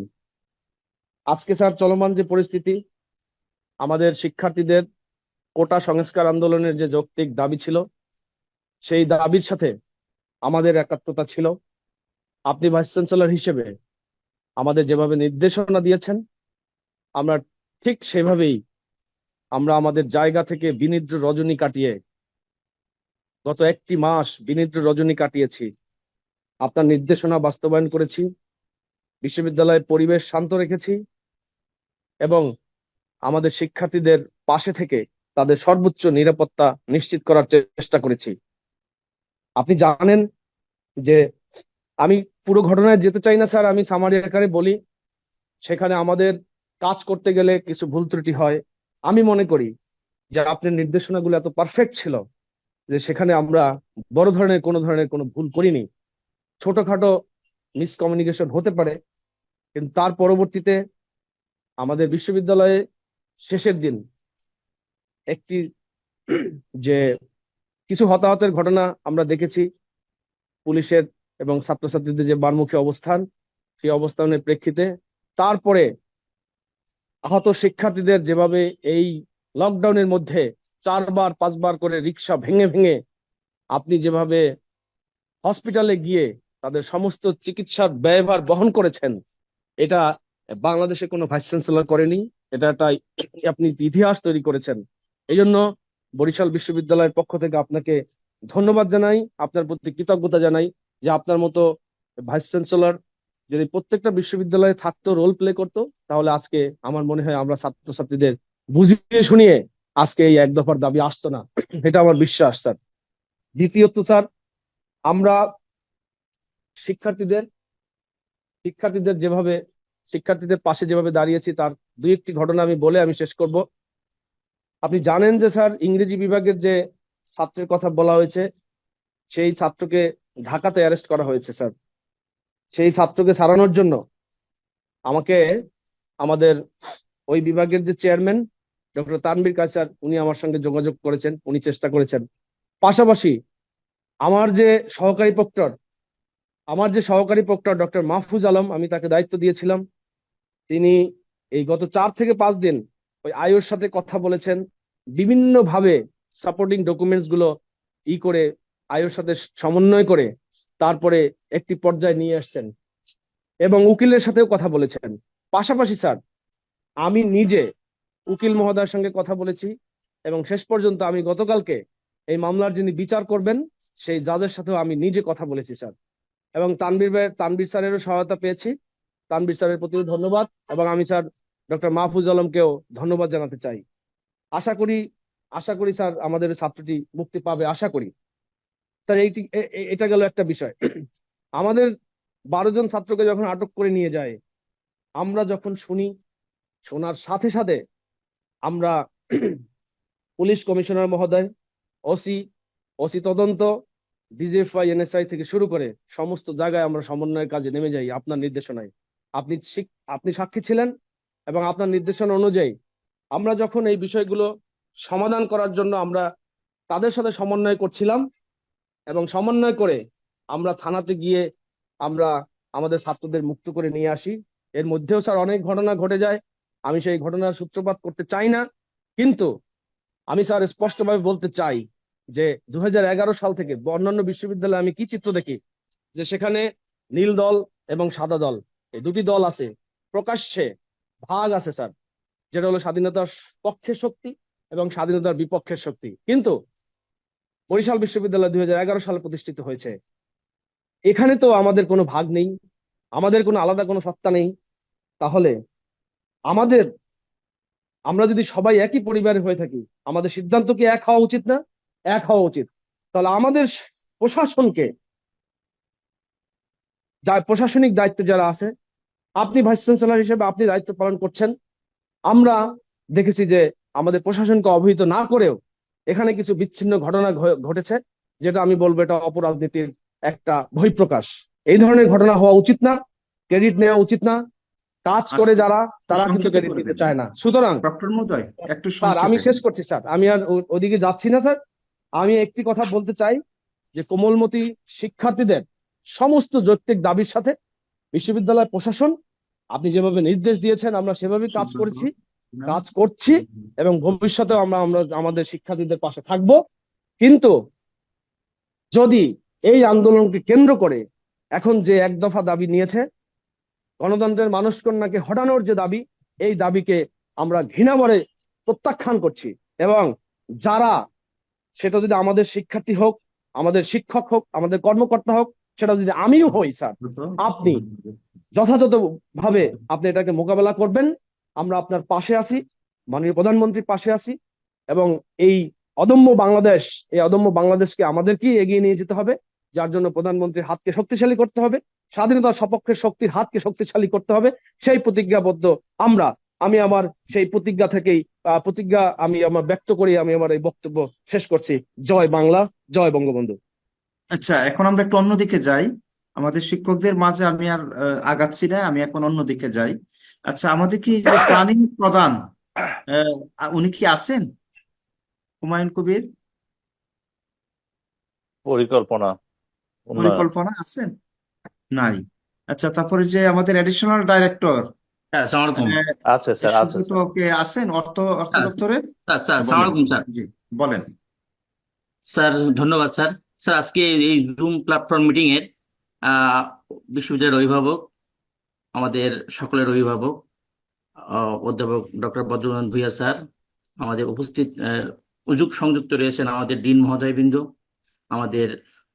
আজকে স্যার চলমান যে পরিস্থিতি, আমাদের শিক্ষার্থীদের কোটা সংস্কার আন্দোলনের যে যৌক্তিক দাবি ছিল, সেই দাবির সাথে আমাদের একাত্মতা ছিল। আপনি ভাইস চ্যান্সেলর হিসেবে আমাদের যেভাবে নির্দেশনা দিয়েছেন, আমরা ঠিক সেভাবেই আমরা আমাদের জায়গা থেকে বিনিদ্র রজনী কাটিয়ে গত একটি মাস বিনিদ্র রজনী কাটিয়েছি, আপনার নির্দেশনা বাস্তবায়ন করেছি, বিশ্ববিদ্যালয়ের পরিবেশ শান্ত রেখেছি এবং আমাদের শিক্ষার্থীদের পাশে থেকে তাদের সর্বোচ্চ নিরাপত্তা নিশ্চিত করার চেষ্টা করেছি। আপনি জানেন যে আমি পুরো ঘটনায় যেতে চাই না স্যার, আমি সামারি আকারে বলি। সেখানে আমাদের কাজ করতে গেলে কিছু ভুল ত্রুটি হয়। আমি মনে করি যে আপনার নির্দেশনাগুলো এত পারফেক্ট ছিল যে সেখানে আমরা বড় ধরনের কোনো ভুল করিনি। ছোটখাটো মিসকমিউনিকেশন হতে পারে, কিন্তু তার পরবর্তীতে আমাদের বিশ্ববিদ্যালয়ে শেষের দিন একটি যে কিছু হতাহতের ঘটনা আমরা দেখেছি, পুলিশের এবং ছাত্রছাত্রীদের যে বারমুখী অবস্থান, সেই অবস্থানের প্রেক্ষিতে তারপরে আহত শিক্ষার্থীদের যেভাবে এই লকডাউনের মধ্যে 4-5 বার করে রিক্সা ভেঙে ভেঙে আপনি যেভাবে হসপিটালে গিয়ে তাদের সমস্ত চিকিৎসার ব্যয়ভার বহন করেছেন, এটা বাংলাদেশে কোনো ভাইস চ্যান্সেলর করেনি। এটা আপনি ইতিহাস তৈরি করেছেন। এই জন্য বরিশাল বিশ্ববিদ্যালয়ের পক্ষ থেকে আপনাকে ধন্যবাদ জানাই, আপনার প্রতি কৃতজ্ঞতা জানাই যে আপনার মতো ভাইস চ্যান্সেলর যদি প্রত্যেকটা বিশ্ববিদ্যালয়ে থাকতো, রোল প্লে করতো, তাহলে আজকে আমার মনে হয় আমরা ছাত্রছাত্রীদের বুঝিয়ে শুনিয়ে আজকে এই এক দফার দাবি আসতো না, এটা আমার বিশ্বাস স্যার। দ্বিতীয়ত স্যার, আমরা শিক্ষার্থীদের পাশে যেভাবে দাঁড়িয়েছি তার দুই একটি ঘটনা আমি বলে আমি শেষ করব। আপনি জানেন যে স্যার ইংরেজি বিভাগের যে ছাত্রের কথা বলা হয়েছে, সেই ছাত্রকে ঢাকাতে অ্যারেস্ট করা হয়েছে স্যার। সেই ছাত্রকে ছাড়ানোর জন্য আমাকে আমাদের ওই বিভাগের যে চেয়ারম্যান ডক্টর তানভীর কায়সার, উনি আমার সঙ্গে যোগাযোগ করেছেন, উনি চেষ্টা করেছেন। পাশাপাশি আমার যে সহকারী প্রক্টর ডক্টর মাহফুজ আলম, আমি তাকে দায়িত্ব দিয়েছিলাম, তিনি এই গত 4 থেকে 5 দিন ওই আয়ুর সাথে কথা বলেছেন, বিভিন্ন ভাবে সাপোর্টিং ডকুমেন্টস গুলো করে আয়ুর সাথে সমন্বয় করে তারপরে একটি পর্যায়ে নিয়ে আসছেন এবং উকিলের সাথেও কথা বলেছেন। পাশাপাশি স্যার আমি নিজে উকিল মহোদয়ের সঙ্গে কথা বলেছি এবং শেষ পর্যন্ত আমি গতকালকে এই মামলার যিনি বিচার করবেন সেই জাজের সাথেও আমি নিজে কথা বলেছি স্যার, এবং তানভীর স্যারেরও সহায়তা পেয়েছি। তানভীর স্যারের প্রতিও ধন্যবাদ, এবং আমি স্যার ডক্টর মাহফুজ আলমকেও ধন্যবাদ জানাতে চাই। আশা করি স্যার আমাদের ছাত্রটি মুক্তি পাবে, আশা করি স্যার। এটা গেল একটা বিষয়। আমাদের 12 জন ছাত্রকে যখন আটক করে নিয়ে যায়, আমরা যখন শোনার সাথে সাথে আমরা পুলিশ কমিশনার মহোদয়, ওসি তদন্ত, ডিজিএফআই, এনএসআই থেকে শুরু করে সমস্ত জায়গায় আমরা সমন্বয়ের কাজে নেমে যাই আপনার নির্দেশনায়। আপনি সাক্ষী ছিলেন এবং আপনার নির্দেশনা অনুযায়ী আমরা যখন এই বিষয়গুলো সমাধান করার জন্য আমরা তাদের সাথে সমন্বয় করছিলাম এবং সমন্বয় করে আমরা থানাতে গিয়ে আমরা আমাদের ছাত্রদের মুক্ত করে নিয়ে আসি। এর মধ্যেও স্যার অনেক ঘটনা ঘটে যায়, আমি সেই ঘটনার সূত্রপাত করতে চাই না, কিন্তু আমি স্যার স্পষ্টভাবে বলতে চাই যে 2011 সাল থেকে অন্যান্য বিশ্ববিদ্যালয়ে আমি কি চিত্র দেখি, যে সেখানে নীল দল এবং সাদা দল, এই দুটি দল আছে, প্রকাশ্যে ভাগ আছে স্যার, যেটা হলো স্বাধীনতার পক্ষের শক্তি এবং স্বাধীনতার বিপক্ষের শক্তি। কিন্তু বরিশাল বিশ্ববিদ্যালয় 2011 সালে প্রতিষ্ঠিত হয়েছে, এখানে তো আমাদের কোনো ভাগ নেই, আমাদের কোনো আলাদা কোনো সত্তা নেই। তাহলে আমরা যদি সবাই একই পরিবারের হয়ে থাকি, আমাদের সিদ্ধান্ত কি এক হওয়া উচিত না? এক হওয়া উচিত। তাহলে আমাদের প্রশাসনকে, প্রশাসনিক দায়িত্বে যারা আছে, আপনি ভাইস চ্যান্সেলর হিসেবে আপনি দায়িত্ব পালন করছেন, আমরা দেখেছি যে আমাদের প্রশাসনকে অবহিত না করেও এখানে কিছু বিচ্ছিন্ন ঘটনা ঘটেছে, যেটা আমি বলবো এটা অপরাজনীতির একটা বহিঃপ্রকাশ। এই ধরনের ঘটনা হওয়া উচিত না, ক্রেডিট নেওয়া উচিত না। কাজ করে যারা, তারা কিন্তু ক্রেডিট নিতে চায় না। সুতরাং ডক্টর মহোদয় একটু স্যার আমি শেষ করছি স্যার, আমি আর ওদিকে যাচ্ছি না স্যার। আমি একটি কথা বলতে চাই যে কোমলমতি শিক্ষার্থীদের সমস্ত যৌক্তিক দাবির সাথে বিশ্ববিদ্যালয় প্রশাসন, আপনি যেভাবে নির্দেশ দিয়েছেন আমরা সেভাবেই কাজ করছি এবং ভবিষ্যতেও আমরা আমাদের শিক্ষার্থীদের পাশে থাকব। কিন্তু যদি এই আন্দোলনকে কেন্দ্র করে এখন যে এক দফা দাবি নিয়েছে, গণতন্ত্রের মানসকন্যাকে হটানোর যে দাবি, এই দাবিকে আমরা ঘৃণাভরে প্রত্যাখ্যান করছি। এবং যারা, সেটা যদি আমাদের শিক্ষার্থী হোক, আমাদের শিক্ষক হোক, আমাদের কর্মকর্তা হোক, সেটা যদি আমিও হই স্যার, আপনি যথাযথ ভাবে আপনি এটাকে মোকাবেলা করবেন। আমরা আপনার পাশে আছি, মাননীয় প্রধানমন্ত্রীর পাশে আছি, এবং এই অদম্য বাংলাদেশকে আমাদেরকেই এগিয়ে নিয়ে যেতে হবে, যার জন্য প্রধানমন্ত্রীর হাতকে শক্তিশালী করতে হবে, স্বাধীনতার সপক্ষের শক্তির হাতকে শক্তিশালী করতে হবে। সেই প্রতিজ্ঞাবদ্ধ আমি আমার সেই প্রতিজ্ঞা আমি আমার ব্যক্ত করি, আমি আমার এই বক্তব্য শেষ করছি। জয় বাংলা, জয় বঙ্গবন্ধু। আচ্ছা, এখন আমরা একটু অন্যদিকে যাই। আমাদের শিক্ষকদের মাঝে আমি আর আগাচ্ছি না, আমি এখন অন্যদিকে যাই। আচ্ছা, আমাদের কি যে প্ল্যানিং প্রধান, উনি কি আছেন? হুমায়ুন কবির, পরিকল্পনা উন্নয়ন পরিকল্পনা আছেন? নাই। আচ্ছা, তারপরে যে আমাদের অ্যাডিশনাল ডাইরেক্টর স্যার আসসালামু আলাইকুম। আছে স্যার, আছে সুব্রত স্যার। কে আছেন অর্থ স্যার দপ্তরে? স্যার স্যার আসসালামু বলেন। আলাইকুম স্যার। জি, বলেন। স্যার ধন্যবাদ স্যার। স্যার আজকে এই জুম প্ল্যাটফর্ম মিটিং এর বিশ্ববিদ্যালয়ের অভিভাবক, আমাদের সকলের অভিভাবক, অধ্যাপক ডক্টর বদ্রনাথ ভূঁইয়া স্যার, আমাদের উপস্থিত সংযুক্ত রয়েছেন আমাদের ডিন মহোদয়বৃন্দ, আমাদের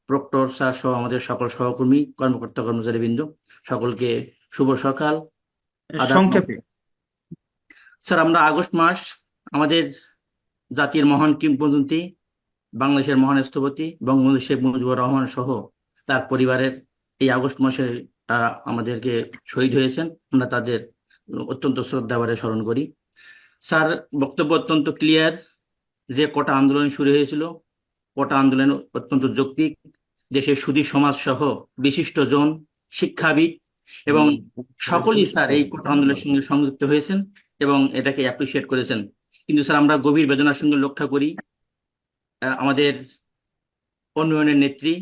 প্রক্টর স্যার সহ আমাদের সকল সহকর্মী, কর্মকর্তা কর্মচারীবৃন্দ, সকলকে শুভ সকাল, আদাব। সংক্ষেপে। স্যার আমরা আগস্ট মাস আমাদের জাতির মহান কিংবদন্তি, বাংলাদেশের মহান স্থপতি বঙ্গবন্ধু শেখ মুজিবুর রহমান সহ তার পরিবারের এই আগস্ট মাসে আমাদেরকে শহীদ হয়েছেন, আমরা তাদের অত্যন্ত শ্রদ্ধাভরে স্মরণ করি। স্যার বক্তব্য অত্যন্ত ক্লিয়ার, যে কোটা আন্দোলন শুরু হয়েছিল, কোটা আন্দোলন অত্যন্ত যৌক্তিক, দেশের সুধী সমাজ সহ বিশিষ্ট জন, শিক্ষাবিদ এবং সকলেই স্যার এই কোটা আন্দোলনের সঙ্গে সংযুক্ত হয়েছেন এবং এটাকে অ্যাপ্রিসিয়েট করেছেন। কিন্তু স্যার আমরা গভীর বেদনার সঙ্গে লক্ষ্য করি আমাদের উন্নয়নের নেত্রী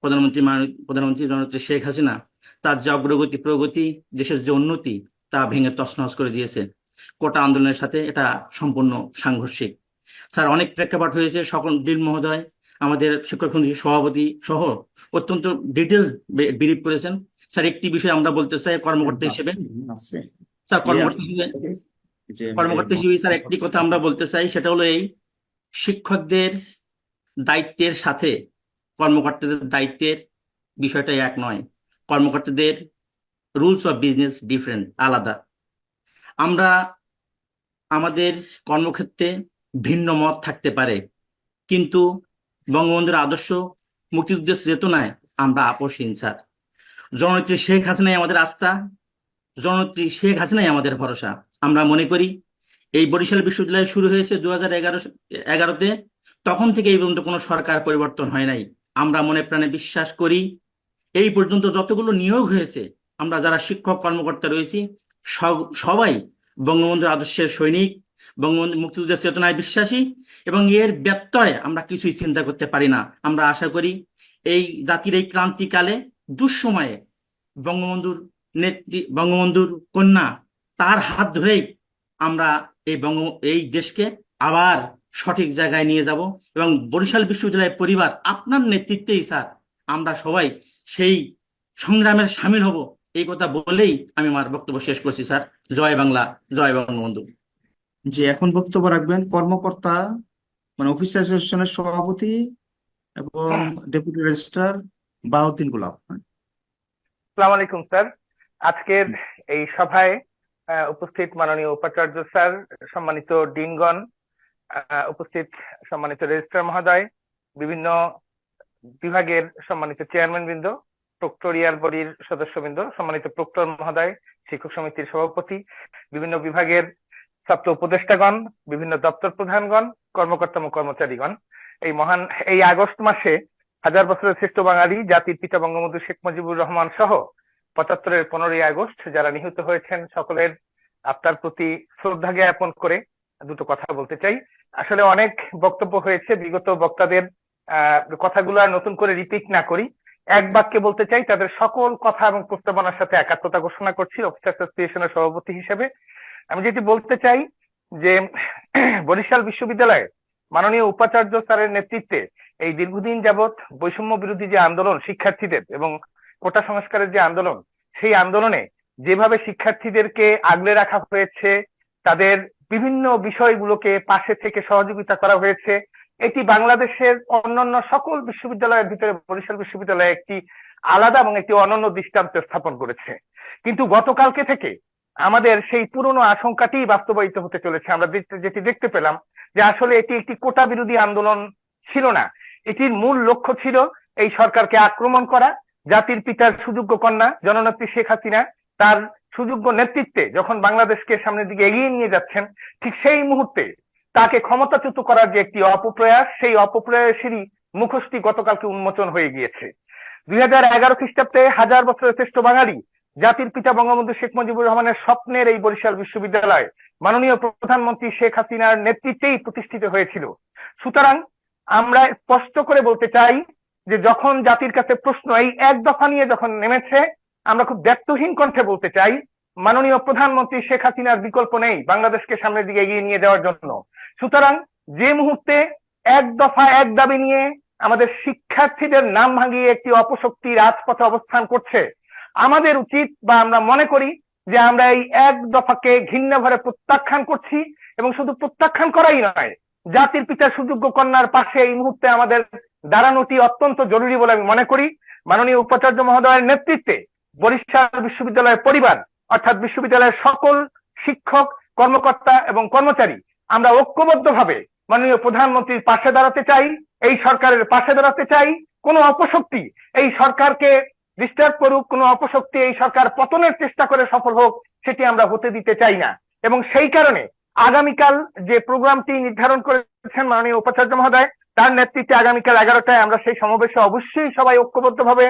প্রধানমন্ত্রী জননেত্রী শেখ হাসিনা, তার যে অগ্রগতি প্রগতি, দেশের যে উন্নতি, তা ভেঙে তছনছ করে দিয়েছে। কোটা আন্দোলনের সাথে এটা সম্পূর্ণ সাংঘর্ষিক। স্যার, অনেক প্রেক্ষাপট হয়েছে, সকল ডিন মহোদয় আমাদের শিক্ষক সমিতির সভাপতি সহ অত্যন্ত ডিটেলস ব্রিফ করেছেন। স্যার, একটি বিষয় আমরা বলতে চাই কর্মকর্তা হিসেবে, স্যার কর্মকর্তা হিসেবে স্যার একটি কথা আমরা বলতে চাই, সেটা হলো এই শিক্ষকদের দায়িত্বের সাথে কর্মকর্তাদের দায়িত্বের বিষয়টা এক নয়। কর্মকর্তাদের রুলস অফ বিজনেস ডিফারেন্ট, আলাদা। আমরা আমাদের কর্মক্ষেত্রে ভিন্ন মত থাকতে পারে, কিন্তু বঙ্গবন্ধুর আদর্শ মুক্তিযুদ্ধের চেতনায় আমরা আপোষহীন স্যার। জননেত্রী শেখ হাসিনাই আমাদের আস্থা, জননেত্রী শেখ হাসিনাই আমাদের ভরসা। আমরা মনে করি এই বরিশাল বিশ্ববিদ্যালয় শুরু হয়েছে 2011-তে, তখন থেকে এই পর্যন্ত কোনো সরকার পরিবর্তন হয় নাই। আমরা মনে প্রাণে বিশ্বাস করি এই পর্যন্ত যতগুলো নিয়োগ হয়েছে, আমরা যারা শিক্ষক কর্মকর্তা রয়েছি সবাই বঙ্গবন্ধুর আদর্শের সৈনিক, বঙ্গবন্ধু মুক্তিযুদ্ধের চেতনায় বিশ্বাসী, এবং এর ব্যত্যয় আমরা কিছুই চিন্তা করতে পারি না। আমরা আশা করি এই জাতির এই ক্রান্তিকালে দুঃসময়ে বঙ্গবন্ধুর কন্যা, তার হাত ধরেই আমরা এই দেশকে আবার সঠিক জায়গায় নিয়ে যাব, এবং বরিশাল বিশ্ববিদ্যালয়ের পরিবার আপনার নেতৃত্বেই স্যার আমরা সবাই সেই সংগ্রামের সামিল হব। এই কথা বলেই আমি আমার বক্তব্য শেষ করছি স্যার। জয় বাংলা, জয় বঙ্গবন্ধু। যে এখন বক্তব্য রাখবেন কর্মকর্তা, মানে অফিস অ্যাসোসিয়েশনের সভাপতি এবং ডেপুটি রেজিস্ট্রার বাহাউদ্দিন গোলাপ। আসসালামু আলাইকুম স্যার। আজকের এই সভায় উপস্থিত মাননীয় উপাচার্য স্যার, সম্মানিত ডিনগণ, উপস্থিত সম্মানিত রেজিস্ট্রার মহোদয়, বিভিন্ন বিভাগের সম্মানিত চেয়ারম্যান বৃন্দ, প্রক্টোরিয়াল বডির সদস্যবৃন্দ, সম্মানিত প্রক্টর মহোদয়, শিক্ষক সমিতির সভাপতি, বিভিন্ন বিভাগের ছাত্র উপদেষ্টাগণ, বিভিন্ন দপ্তর প্রধানগণ, কর্মকর্তা ও কর্মচারীগণ, এই আগস্ট মাসে 1000 বছরের শ্রেষ্ঠ বাঙালি জাতির পিতা বঙ্গবন্ধু শেখ মুজিবুর রহমান সহ 75-এর 15ই আগস্ট যারা নিহত হয়েছেন, সকলের আত্মার প্রতি শ্রদ্ধা জ্ঞাপন করে দুটো কথা বলতে চাই। আসলে অনেক বক্তব্য হয়েছে, বিগত বক্তাদের কথাগুলো আর নতুন করে রিপিট না করি, এক বাক্যে বলতে চাই তাদের সকল কথা এবং প্রস্তাবনার সাথে একাত্মতা ঘোষণা করছি অফিসার্স অ্যাসোসিয়েশনের সভাপতি হিসেবে। আমি যেটি বলতে চাই যে বরিশাল বিশ্ববিদ্যালয়ে মাননীয় উপাচার্য স্যারের নেতৃত্বে এই দীর্ঘদিন যাবৎ বৈষম্য বিরোধী যে আন্দোলন শিক্ষার্থীদের এবং কোটা সংস্কারের যে আন্দোলন, সেই আন্দোলনে যেভাবে শিক্ষার্থীদেরকে আগলে রাখা হয়েছে, তাদের বিভিন্ন বিষয়গুলোকে পাশে থেকে সহযোগিতা করা হয়েছে, এটি বাংলাদেশের অন্যান্য সকল বিশ্ববিদ্যালয়ের ভিতরে বরিশাল বিশ্ববিদ্যালয়ে একটি আলাদা এবং একটি অনন্য দৃষ্টান্ত স্থাপন করেছে। কিন্তু গতকালকে থেকে আমাদের সেই পুরনো আশঙ্কাটি বাস্তবায়িত হতে চলেছে। আমরা যেটি দেখতে পেলাম যে আসলে এটি একটি কোটা বিরোধী আন্দোলন ছিল না, এটির মূল লক্ষ্য ছিল এই সরকারকে আক্রমণ করা। জাতির পিতার সুযোগ্য কন্যা জননেত্রী শেখ হাসিনা তার সুযোগ্য নেতৃত্বে যখন বাংলাদেশকে সামনের দিকে এগিয়ে নিয়ে যাচ্ছেন, ঠিক সেই মুহূর্তে তাকে ক্ষমতাচ্যুত করার যে একটি অপপ্রয়াস, সেই অপপ্রয়াসেরই মুখোশটি গতকালকে উন্মোচন হয়ে গিয়েছে। 2011 খ্রিস্টাব্দে 1000 বছরের শ্রেষ্ঠ বাঙালি জাতির পিতা বঙ্গবন্ধু শেখ মুজিবুর রহমানের স্বপ্নের এই বরিশাল বিশ্ববিদ্যালয় মাননীয় প্রধানমন্ত্রী শেখ হাসিনার নেতৃত্বেই প্রতিষ্ঠিত হয়েছিল। সুতরাং আমরা স্পষ্ট করে বলতে চাই যে যখন জাতির কাছে প্রশ্ন এই এক দফা নিয়ে যখন নেমেছে, আমরা খুব ব্যর্থহীন কণ্ঠে বলতে চাই মাননীয় প্রধানমন্ত্রী শেখ হাসিনার বিকল্প নেই বাংলাদেশকে সামনের দিকে এগিয়ে নিয়ে যাওয়ার জন্য। সুতরাং যে মুহূর্তে এক দফা এক দাবি নিয়ে আমাদের শিক্ষার্থীদের নাম ভাঙিয়ে একটি অপশক্তি রাজপথে অবস্থান করছে, আমাদের উচিত বা আমরা মনে করি যে আমরা এই এক দফাকে ঘৃণা ভরে প্রত্যাখ্যান করছি, এবং শুধু প্রত্যাখ্যান করাই নয়, জাতির পিতার সুযোগ্য কন্যার পাশে এই মুহূর্তে আমাদের দাঁড়ানোটি অত্যন্ত জরুরি বলে আমি মনে করি। মাননীয় উপাচার্য মহোদয়ের নেতৃত্বে বরিশাল বিশ্ববিদ্যালয়ের পরিবার অর্থাৎ বিশ্ববিদ্যালয়ের সকল শিক্ষক, কর্মকর্তা এবং কর্মচারী আমরা ঐক্যবদ্ধভাবে মাননীয় প্রধানমন্ত্রীর পাশে দাঁড়াতে চাই, এই সরকারের পাশে দাঁড়াতে চাই। কোনো অপশক্তি এই সরকারকে ডিস্টার্ব করুক, কোনো অপশক্তি এই সরকার পতনের চেষ্টা করে সফল হোক, সেটি আমরা হতে দিতে চাই না। এবং সেই কারণে আগামীকাল যে প্রোগ্রামটি নির্ধারণ করেছেন মাননীয় উপাচার্য মহোদয়, তার নেতৃত্বে আগামীকাল 11টায় আমরা সেই সমাবেশে অবশ্যই সবাই ঐক্যবদ্ধভাবে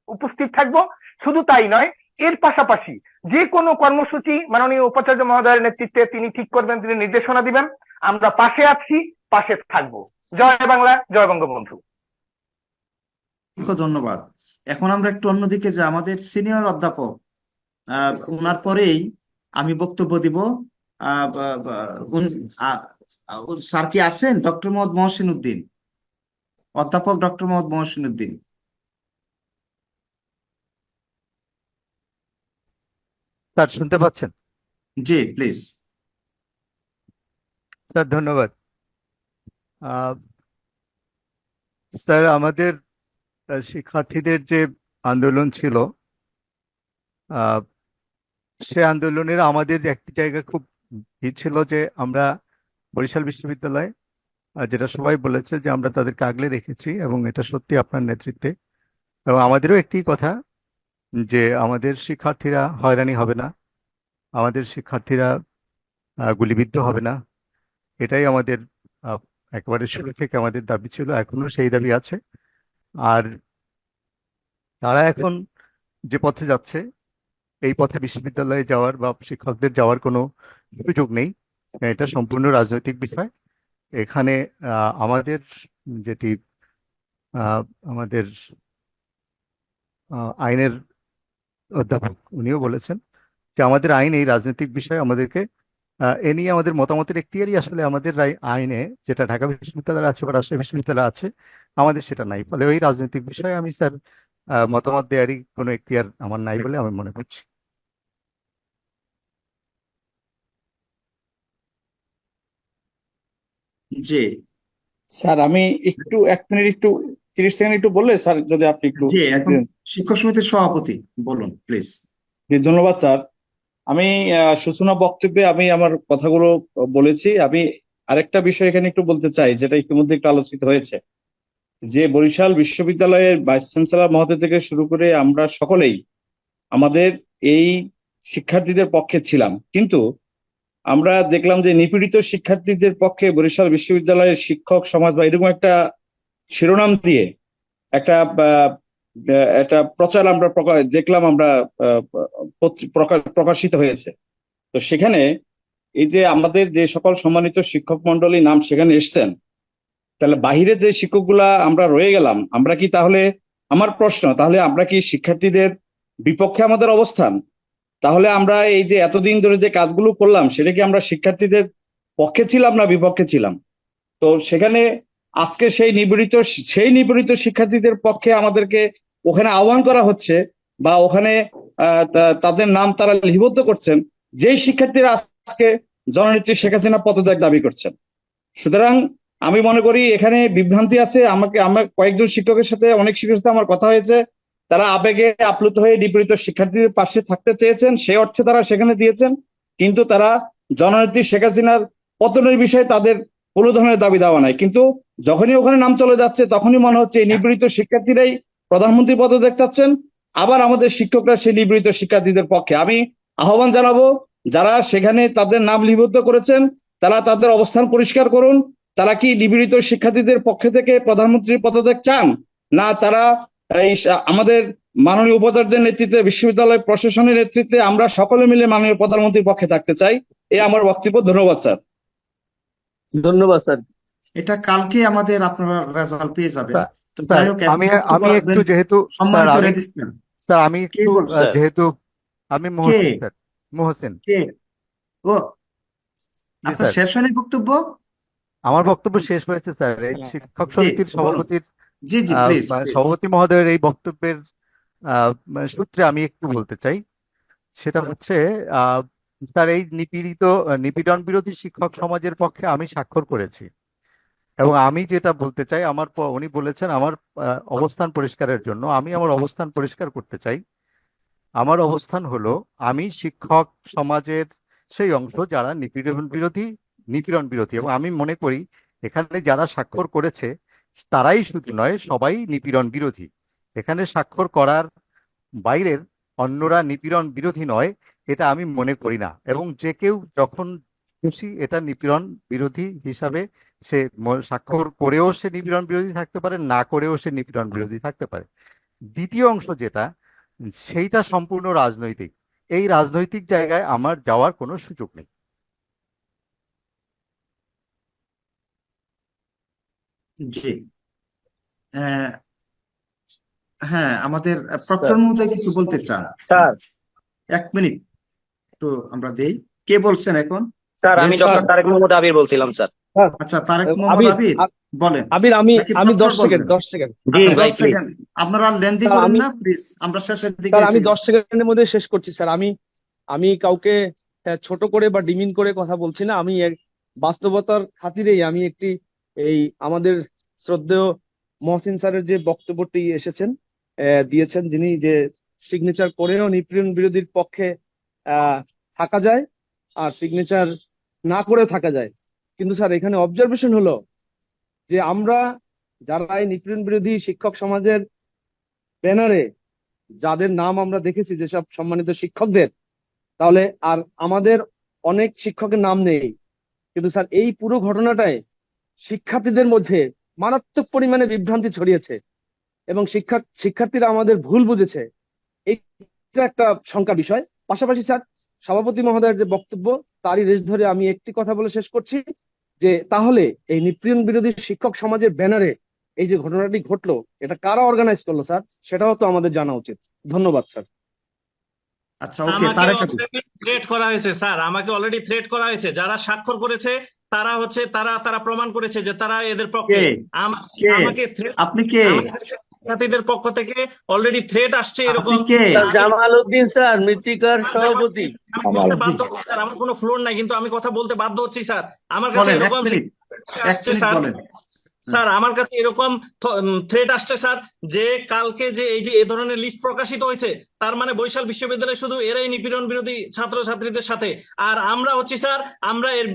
উপস্থিত থাকব। শুধু তাই নয়, এর পাশাপাশি যে কোনো কর্মসূচি মাননীয় উপাচার্য মহোদয়ের নেতৃত্বে তিনি ঠিক করবেন, তিনি নির্দেশনা দিবেন, আমরা পাশে আছি, পাশে থাকবো। জয় বাংলা, জয় বঙ্গবন্ধু। ধন্যবাদ। এখন আমরা একটু অন্যদিকে যে আমাদের সিনিয়র অধ্যাপক ওনার পরেই আমি বক্তব্য দিব। স্যার কি আছেন? ডক্টর মোহাম্মদ মহসিন উদ্দিন, অধ্যাপক ডক্টর মোহাম্মদ মহসিন উদ্দিন। স্যার শুনতে পাচ্ছেন? জি প্লিজ। স্যার ধন্যবাদ। আহ, স্যার আমাদের শিক্ষার্থীদের যে আন্দোলন ছিল, আহ, সে আন্দোলনের আমাদের একটি জায়গা খুব ছিল যে আমরা বরিশাল বিশ্ববিদ্যালয়, যেটা সবাই বলেছে যে আমরা তাদেরকে আগলে রেখেছি, এবং এটা সত্যি আপনার নেতৃত্বে। এবং আমাদেরও একটি কথা যে আমাদের শিক্ষার্থীরা হয়রানি হবে না, আমাদের শিক্ষার্থীরা গুলিবিদ্ধ হবে না। এটাই আমাদের আহ, একেবারে শুরু থেকে আমাদের দাবি ছিল, এখনো সেই দাবি আছে। আর তারা এখন যে পথে যাচ্ছে, এই পথে বিশ্ববিদ্যালয়ে যাওয়ার বা শিক্ষকদের যাওয়ার কোনো সুযোগ নেই। এটা সম্পূর্ণ রাজনৈতিক বিষয়। এখানে আমাদের যেটি আহ, আমাদের আইনের অধ্যাপক উনিও বলেছেন যে আমাদের আইন এই রাজনৈতিক বিষয়ে আমাদেরকে এ নিয়ে আমাদের মতামতের এখতিয়ারই আসলে আমাদের আইনে, যেটা ঢাকা বিশ্ববিদ্যালয়ে আছে বা রাজশাহী বিশ্ববিদ্যালয়ে আছে, আমাদের সেটা নাই। ফলে ওই রাজনৈতিক বিষয়ে আমি স্যার মতামত দেওয়ারই কোনো এখতিয়ার আমার নাই বলে আমি মনে করছি। জি স্যার আমি একটু 1 মিনিট, একটু 30 সেকেন্ড একটু বললে স্যার, যদি আপনি একটু জি, এখন শিক্ষক সমিতির সভাপতি বলুন প্লিজ। জি, ধন্যবাদ স্যার। আমি সূচনা বক্তব্যে আমি আমার কথাগুলো বলেছি। আমি আরেকটা বিষয় এখানে একটু বলতে চাই, যেটা ইতিমধ্যে একটু আলোচিত হয়েছে, যে বরিশাল বিশ্ববিদ্যালয়ের ভাইস চ্যান্সেলর মহোদয় থেকে শুরু করে আমরা সকলেই আমাদের এই শিক্ষার্থীদের পক্ষে ছিলাম, কিন্তু আমরা দেখলাম যে নিপীড়িত শিক্ষার্থীদের পক্ষে বরিশাল বিশ্ববিদ্যালয়ের শিক্ষক সমাজ বা এরকম একটা শিরোনাম দিয়ে একটা একটা প্রচার আমরা দেখলাম, আমরা প্রকাশিত হয়েছে। তো সেখানে এই যে আমাদের যে সকল সম্মানিত শিক্ষক মন্ডলী নাম সেখানে এসছেন, তাহলে বাহিরে যে শিক্ষকগুলা আমরা রয়ে গেলাম, আমরা কি তাহলে, আমার প্রশ্ন, তাহলে আমরা কি শিক্ষার্থীদের বিপক্ষে আমাদের অবস্থান? তাহলে আমরা এই যে এতদিন ধরে যে কাজগুলো করলাম, সেটা কি আমরা শিক্ষার্থীদের পক্ষে ছিলাম না বিপক্ষে ছিলাম? তো সেখানে আজকে সেই নিপীড়িত শিক্ষার্থীদের পক্ষে আমাদেরকে ওখানে আহ্বান করা হচ্ছে, বা ওখানে তাদের নাম তারা লিপিবদ্ধ করছেন, যেই শিক্ষার্থীরা আজকে জননেত্রী শেখ হাসিনা পদত্যাগ দাবি করছেন। সুতরাং আমি মনে করি এখানে বিভ্রান্তি আছে। আমার কয়েকজন শিক্ষকের সাথে, অনেক শিক্ষকের সাথে আমার কথা হয়েছে, তারা আবেগে আপ্লুত হয়ে নিপীড়িত শিক্ষার্থীদের পাশে থাকতে চেয়েছেন, সেই অর্থে তারা সেখানে দিয়েছেন, কিন্তু তারা জননেত্রী শেখ হাসিনার পতনের বিষয়ে তাদের কোনো ধরনের দাবি দাওয়া নাই। কিন্তু যখনই ওখানে নাম চলে যাচ্ছে, তখনই মনে হচ্ছে এই নিপীড়িত শিক্ষার্থীরাই প্রধানমন্ত্রী পদত্যাগ চাচ্ছেন, আবার আমাদের শিক্ষকরা সেই নিপীড়িত শিক্ষার্থীদের পক্ষে। আমি আহ্বান জানাবো, যারা সেখানে তাদের নাম লিপিবদ্ধ করেছেন, তারা তাদের অবস্থান পরিষ্কার করুন। তারা কি নিপীড়িত শিক্ষার্থীদের পক্ষে থেকে প্রধানমন্ত্রীর পদত্যাগ চান, না তারা এই আমাদের মাননীয় উপাচার্যের নেতৃত্বে, বিশ্ববিদ্যালয় প্রশাসনের নেতৃত্বে আমরা সকলে মিলে মাননীয় প্রধানমন্ত্রীর পক্ষে থাকতে চাই? এই আমার বক্তব্য। ধন্যবাদ স্যার। ধন্যবাদ স্যার। এটা কালকে আমাদের আপনারা রেজাল্ট পেয়ে যাবেন। তো স্যার যাই হোক, এখন আমি বক্তব্য আমি একটু রাখবেন যেহেতু স্যার সম্মানিত আমি রেজিস্ট্রার। স্যার আমি কে একটু বলছেন? যেহেতু আমি কে মহসিন স্যার, মহসিন। কে ও জি আপনার স্যার, শেষ হয়নি বক্তব্য? আমার বক্তব্য শেষ হয়েছে স্যার। এই শিক্ষক জি সমিতির বলুন। সভাপতির জি জি প্লিজ প্লিজ। সভাপতি মহোদয়ের এই বক্তব্যের সূত্রে আমি একটু বলতে চাই। সেটা হচ্ছে আহ, স্যার এই নিপীড়ন বিরোধী শিক্ষক সমাজের পক্ষে আমি স্বাক্ষর করেছি, এবং আমি যেটা বলতে চাই, উনি বলেছেন আমার অবস্থান পরিষ্কারের জন্য, আমি আমার অবস্থান পরিষ্কার করতে চাই। আমার অবস্থান হলো, আমি শিক্ষক সমাজের সেই অংশ যারা নিপীড়ন বিরোধী, এবং আমি মনে করি এখানে যারা স্বাক্ষর করেছে তারাই শুধু নয়, সবাই নিপীড়ন বিরোধী। এখানে স্বাক্ষর করার বাইরের অন্যরা নিপীড়ন বিরোধী নয়, এটা আমি মনে করি না। এবং যে কেউ যখন খুশি এটা নিপীড়ন বিরোধী হিসাবে সে স্বাক্ষর করেও সে নিপীড়ন বিরোধী থাকতে পারে, না করেও সে নিপীড়ন বিরোধী থাকতে পারে। দ্বিতীয় অংশ যেটা, সেইটা সম্পূর্ণ রাজনৈতিক। এই রাজনৈতিক জায়গায় আমার যাওয়ার কোনো সুযোগ নেই। জি আহ, হ্যাঁ, আমাদের প্রক্টর মহোদয় কিছু বলতে চান। Sir 1 minute. একটু আমরা দেই। কে বলছেন এখন? স্যার আমি রেজিস্ট্রার। ডক্টর তারেক মোহাম্মদ আবির বলছিলাম স্যার। আচ্ছা, তারেক মোহাম্মদ আবির আবির বলেন, আবির আমি নাকি আমি প্রক্টর 10 সেকেন্ড বলবেন? 10 সেকেন্ড জি আচ্ছা, ভাই 10 প্লিজ। সেকেন্ড। আপনারা লেন্দি স্যার করেন আমি না প্লিজ, আমরা শেষের দিকে স্যার এসে আমি গেছি। 10 সেকেন্ডের মধ্যে শেষ করছি স্যার। আমি কাউকে ছোট করে বা ডিমিন করে কথা বলছি না। আমি বাস্তবতার খাতিরেই আমি এই আমাদের শ্রদ্ধেয় মহসিন স্যারের যে বক্তব্যটি দিয়েছেন, যিনি যে সিগনেচার করেও নিপীড়ন বিরোধীর পক্ষে থাকা যায় আর সিগনেচার না করে থাকা যায়। কিন্তু স্যার এখানে অবজারভেশন হলো যে আমরা যারা এই নিপীড়ন বিরোধী শিক্ষক সমাজের ব্যানারে যাদের নাম আমরা দেখেছি, যেসব সম্মানিত শিক্ষকদের, তাহলে আর আমাদের অনেক শিক্ষকের নাম নেই। কিন্তু স্যার এই পুরো ঘটনাটায় শিক্ষার্থীদের মধ্যে মারাত্মক পরিমাণে বিভ্রান্তি ছড়িয়েছে এবং শিক্ষার্থীরা আমাদের ভুল বুঝেছে। এইটা একটা শঙ্কা বিষয়। পাশাপাশি স্যার সভাপতি মহোদয়ের যে বক্তব্য, তারই রেশ ধরে আমি একটি কথা বলে শেষ করছি যে তাহলে এই নিপীড়ন বিরোধী শিক্ষক সমাজের ব্যানারে এই যে ঘটনাটি ঘটলো, এটা কারা অর্গানাইজ করলো স্যার, সেটাও তো আমাদের জানা উচিত। ধন্যবাদ স্যার। আচ্ছা, ওকে, আমাকে তারেক আবির। অলরেডি থ্রেট করা হয়েছে স্যার, আমাকে অলরেডি থ্রেট করা হয়েছে। যারা স্বাক্ষর করেছে তারা তারা প্রমাণ করেছে যে তারা এদের পক্ষে। কে কে আমাকে threat- আপনি কে আমাদের শিক্ষার্থীদের পক্ষ থেকে অলরেডি থ্রেট আসছে আপনি এরকম। কে? জামাল উদ্দিন স্যার, মৃত্তিকার সভাপতি। আমি বলতে বাধ্য হচ্ছি স্যার, আমার কোনো ফ্লোর নাই, কিন্তু আমি কথা বলতে বাধ্য হচ্ছি স্যার। আমার কাছে বলেন, এক এরকম মিনিট আসছে স্যার। বলেন। স্যার আমার কাছে এরকম থ্রেট আসছে স্যার, যে কালকে যে এই যে এ ধরনের লিস্ট প্রকাশিত হয়েছে, তার মানে বরিশাল বিশ্ববিদ্যালয়ে শুধু এরাই নিপীড়ন বিরোধী ছাত্রছাত্রীদের সাথে, আর আমরা হচ্ছি স্যার, আমরা এর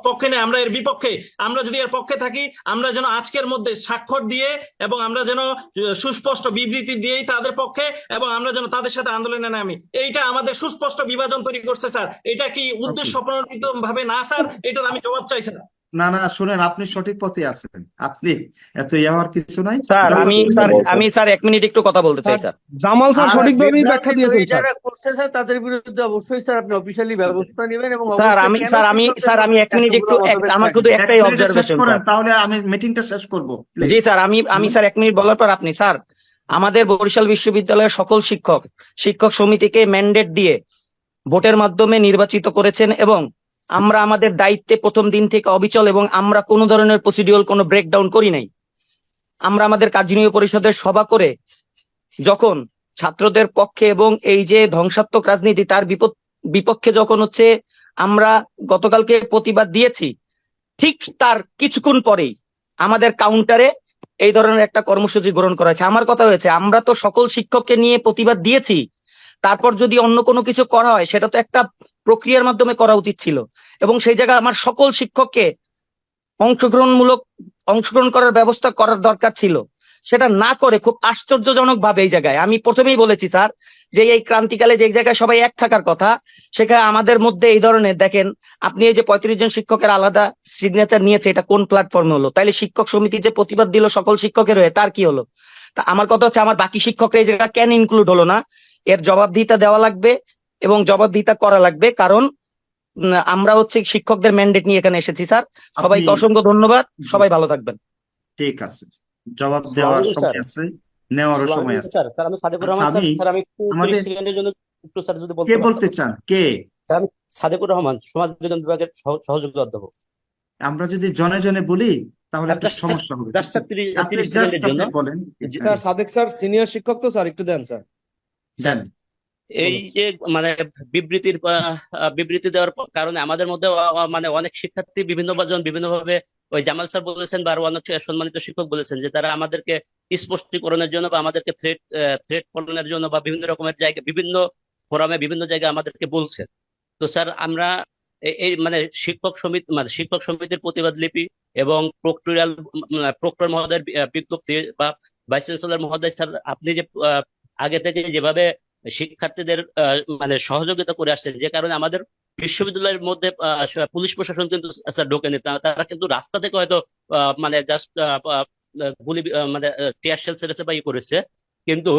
পক্ষে নেই, আমরা এর বিপক্ষে। আমরা যদি এর পক্ষে থাকি, আমরা যেন আজকের মধ্যে স্বাক্ষর দিয়ে এবং আমরা যেন সুস্পষ্ট বিবৃতি দিয়েই তাদের পক্ষে, এবং আমরা যেন তাদের সাথে আন্দোলনে নামি। এইটা আমাদের সুস্পষ্ট বিভাজন তৈরি করছে স্যার। এটা কি উদ্দেশ্য প্রণোদিত ভাবে না স্যার? এটার আমি জবাব চাই স্যার। না না, শুনেন, আপনি সঠিক পথে আছেন, আপনি এত হওয়ার কিছু নাই। স্যার আমি স্যার 1 মিনিট একটু কথা বলতে চাই স্যার। জামাল স্যার আর সঠিকভাবেই ব্যাখ্যা বিভ্রান্তি দিয়েছেন তৈরি স্যার। যারা করছে স্যার, তাদের বিরুদ্ধে অবশ্যই স্যার আপনি অফিসিয়ালি ব্যবস্থা নেবেন এবং স্যার অবশ্যই আমি কেন স্যার আমি শিক্ষকদের স্যার আমি মধ্যে 1 মিনিট একটু এতগুলো মতভেদ আমার শুধু থাকবে? এক একটাই মিনিটে শেষ অবজারভেশন করেন, স্যার। তাহলে আমি মিটিংটা শেষ করব জি প্লিজ। স্যার, আমি স্যার 1 মিনিট বলার পর আপনি স্যার, আমাদের বরিশাল বিশ্ববিদ্যালয়ের সকল শিক্ষক সমিতিকে ম্যান্ডেট দিয়ে ভোটের মাধ্যমে নির্বাচিত করেছেন এবং আমরা আমাদের দায়িত্বে প্রথম দিন থেকে অবিচল, এবং আমরা কোনো ধরনের প্রসিডিউরাল কোনো ব্রেকডাউন করি নাই। আমরা আমাদের কার্যনির্বাহী পরিষদের সভা করে যখন ছাত্রদের পক্ষে এবং এই যে ধ্বংসাত্মক রাজনীতি তার বিপক্ষে যখন আমরা গতকালকে প্রতিবাদ দিয়েছি, ঠিক তার কিছুক্ষণ পরেই আমাদের কাউন্টারে এই ধরনের একটা কর্মসূচি গ্রহণ করা হয়েছে। আমার কথা হয়েছে, আমরা তো সকল শিক্ষককে নিয়ে প্রতিবাদ দিয়েছি, তারপর যদি অন্য কোনো কিছু করা হয় সেটা তো একটা প্রক্রিয়ার মাধ্যমে করা উচিত ছিল, এবং সেই জায়গায় আমার সকল শিক্ষককে অংশগ্রহণ করার ব্যবস্থা করার দরকার ছিল। সেটা না করে খুব আশ্চর্যজনক ভাবে এই জায়গায়, আমি প্রথমেই বলেছি স্যার, যে এই ক্রান্তিকালে যে জায়গায় সবাই এক থাকার কথা, সেখানে আমাদের মধ্যে এই ধরনের, দেখেন আপনি এই যে 35 জন শিক্ষকের আলাদা সিগনেচার নিয়েছে, এটা কোন প্ল্যাটফর্মে হলো? তাইলে শিক্ষক সমিতি যে প্রতিবাদ দিল সকল শিক্ষকের হয়ে, তার কি হলো? তা আমার কথা হচ্ছে, আমার বাকি শিক্ষকরা এই জায়গা কেন ইনক্লুড হলো না? এর জবাবদিহিতা দেওয়া লাগবে এবং জবাবদিহিতা করা লাগবে, কারণ আমরা শিক্ষকদের ম্যান্ডেট নিয়ে এখানে এসেছি স্যার। সবাইকে অসংখ্য ধন্যবাদ, সবাই ভালো থাকবেন। ঠিক আছে, জবাব দেওয়ার সময় আছে, নেওয়ারও সময় আছে। স্যার আমি সাদেকুর আচ্ছা, রহমান স্যার। স্যার আমি একটু 30 আমাদের সেকেন্ডের জন্য একটু স্যার যদি কে বলতে বলতে পারতাম। চান? কে? স্যার আমি সাদেকুর রহমান, সমাজ বিজ্ঞান বিভাগের সহযোগী অধ্যাপক। আমরা যদি জনে জনে বলি তাহলে একটু Just সমস্যা হবে। just স্যার 30 আপনি 30 জাস্ট সেকেন্ডের জন্য। আপনি বলেন। স্যার সাদেক স্যার সিনিয়র শিক্ষক তো স্যার, একটু দেন স্যার। দেন। এই যে মানে বিবৃতি দেওয়ার কারণে আমাদের মধ্যে মানে অনেক শিক্ষার্থী বিভিন্নভাবে ওই জামাল স্যার বলেছেন বা আরো অনেক সম্মানিত শিক্ষক বলেছেন যে তারা আমাদেরকে স্পষ্টীকরণের জন্য বা আমাদেরকে থ্রেট করণের জন্য বা বিভিন্ন রকমের জায়গায়, বিভিন্ন ফোরামে, বিভিন্ন জায়গায় আমাদেরকে বলছেন। তো স্যার আমরা এই মানে শিক্ষক সমিতির প্রতিবাদ লিপি এবং প্রক্টর মহোদয়ের বিজ্ঞপ্তি বা ভাইস চ্যান্সেলর মহোদয়, স্যার আপনি যে আগে থেকে যেভাবে শিক্ষার্থীদের মানে সহযোগিতা করে আসছেন, যে কারণে আমাদের বিশ্ববিদ্যালয়ের মধ্যে পুলিশ প্রশাসন কিন্তু স্যার ঢোকেনি, তারা কিন্তু রাস্তা থেকে হয়তো মানে জাস্ট গুলি মানে টিয়ার শেল ছেড়েছে বা করেছে, কিন্তু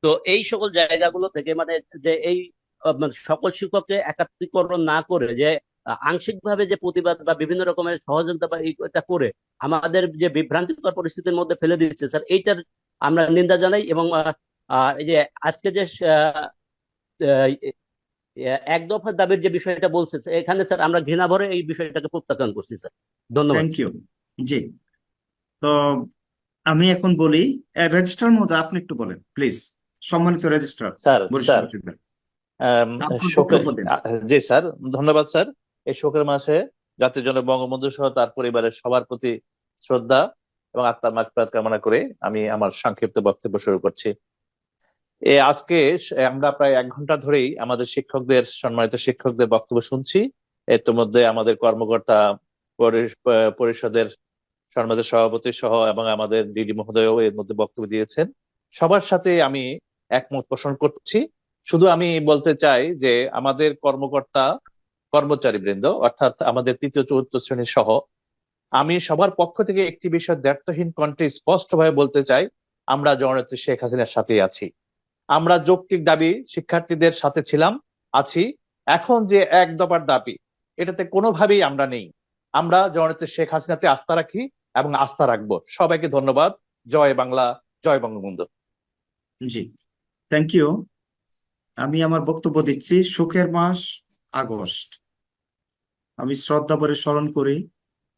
তো এই সকল জায়গাগুলো থেকে মানে যে এই মানে সকল শিক্ষককে একাত্মীকরণ না করে যে আংশিকভাবে যে প্রতিবাদ বা বিভিন্ন রকমের সহযোগিতা বা এটা করে আমাদের যে বিভ্রান্তিকর পরিস্থিতির মধ্যে ফেলে দিচ্ছে স্যার, এইটার আমরা নিন্দা জানাই। এবং এই যে আজকে যে এক দফা দাবির যে বিষয়টা বলছে এখানে স্যার আমরা ঘৃণা ভরে এই বিষয়টাকে প্রত্যাখ্যান করছি স্যার। ধন্যবাদ। Thank you. জি, তো আমি এখন বলি, রেজিস্ট্রার মহোদয় আপনি একটু বলেন প্লিজ। সম্মানিত রেজিস্ট্রার স্যার বরিশাল স্যার বিশ্ববিদ্যালয়, আম, আপনার শোকের বক্তব্য দেন। জি স্যার, ধন্যবাদ স্যার। এই শোকের মাসে জাতির জনক বঙ্গবন্ধু সহ তার পরিবারের সবার প্রতি শ্রদ্ধা এবং আত্মার মাগফিরাত কামনা করে আমি আমার সংক্ষিপ্ত বক্তব্য শুরু করছি। আজকে আমরা প্রায় 1 ঘন্টা ধরেই আমাদের সম্মানিত শিক্ষকদের বক্তব্য শুনছি। এর মধ্যে আমাদের কর্মকর্তা পরিষদের সম্মানিত সভাপতি সহ এবং আমাদের ডিডি মহোদয়ও এর মধ্যে বক্তব্য দিয়েছেন। সবার সাথে আমি একমত পোষণ করছি। শুধু আমি বলতে চাই যে আমাদের কর্মচারী বৃন্দ, অর্থাৎ আমাদের তৃতীয় চতুর্থ শ্রেণী সহ আমি সবার পক্ষ থেকে একটি বিষয় দ্ব্যর্থহীন কণ্ঠে স্পষ্টভাবে বলতে চাই, আমরা জননেত্রী শেখ হাসিনার সাথেই আছি। আমরা যৌক্তিক দাবি শিক্ষার্থীদের সাথে ছিলাম, আছি। এখন যে এক দফার দাবি, এটাতে কোনোভাবেই আমরা নেই। আমরা জননেত্রী শেখ হাসিনাতে আস্থা রাখি এবং আস্থা রাখবো। সবাইকে ধন্যবাদ। জয় বাংলা, জয় বঙ্গবন্ধু। জি, থ্যাংক ইউ। আমি আমার বক্তব্য দিচ্ছি। শোকের মাস আগস্ট। আমি শ্রদ্ধা ভরে স্মরণ করি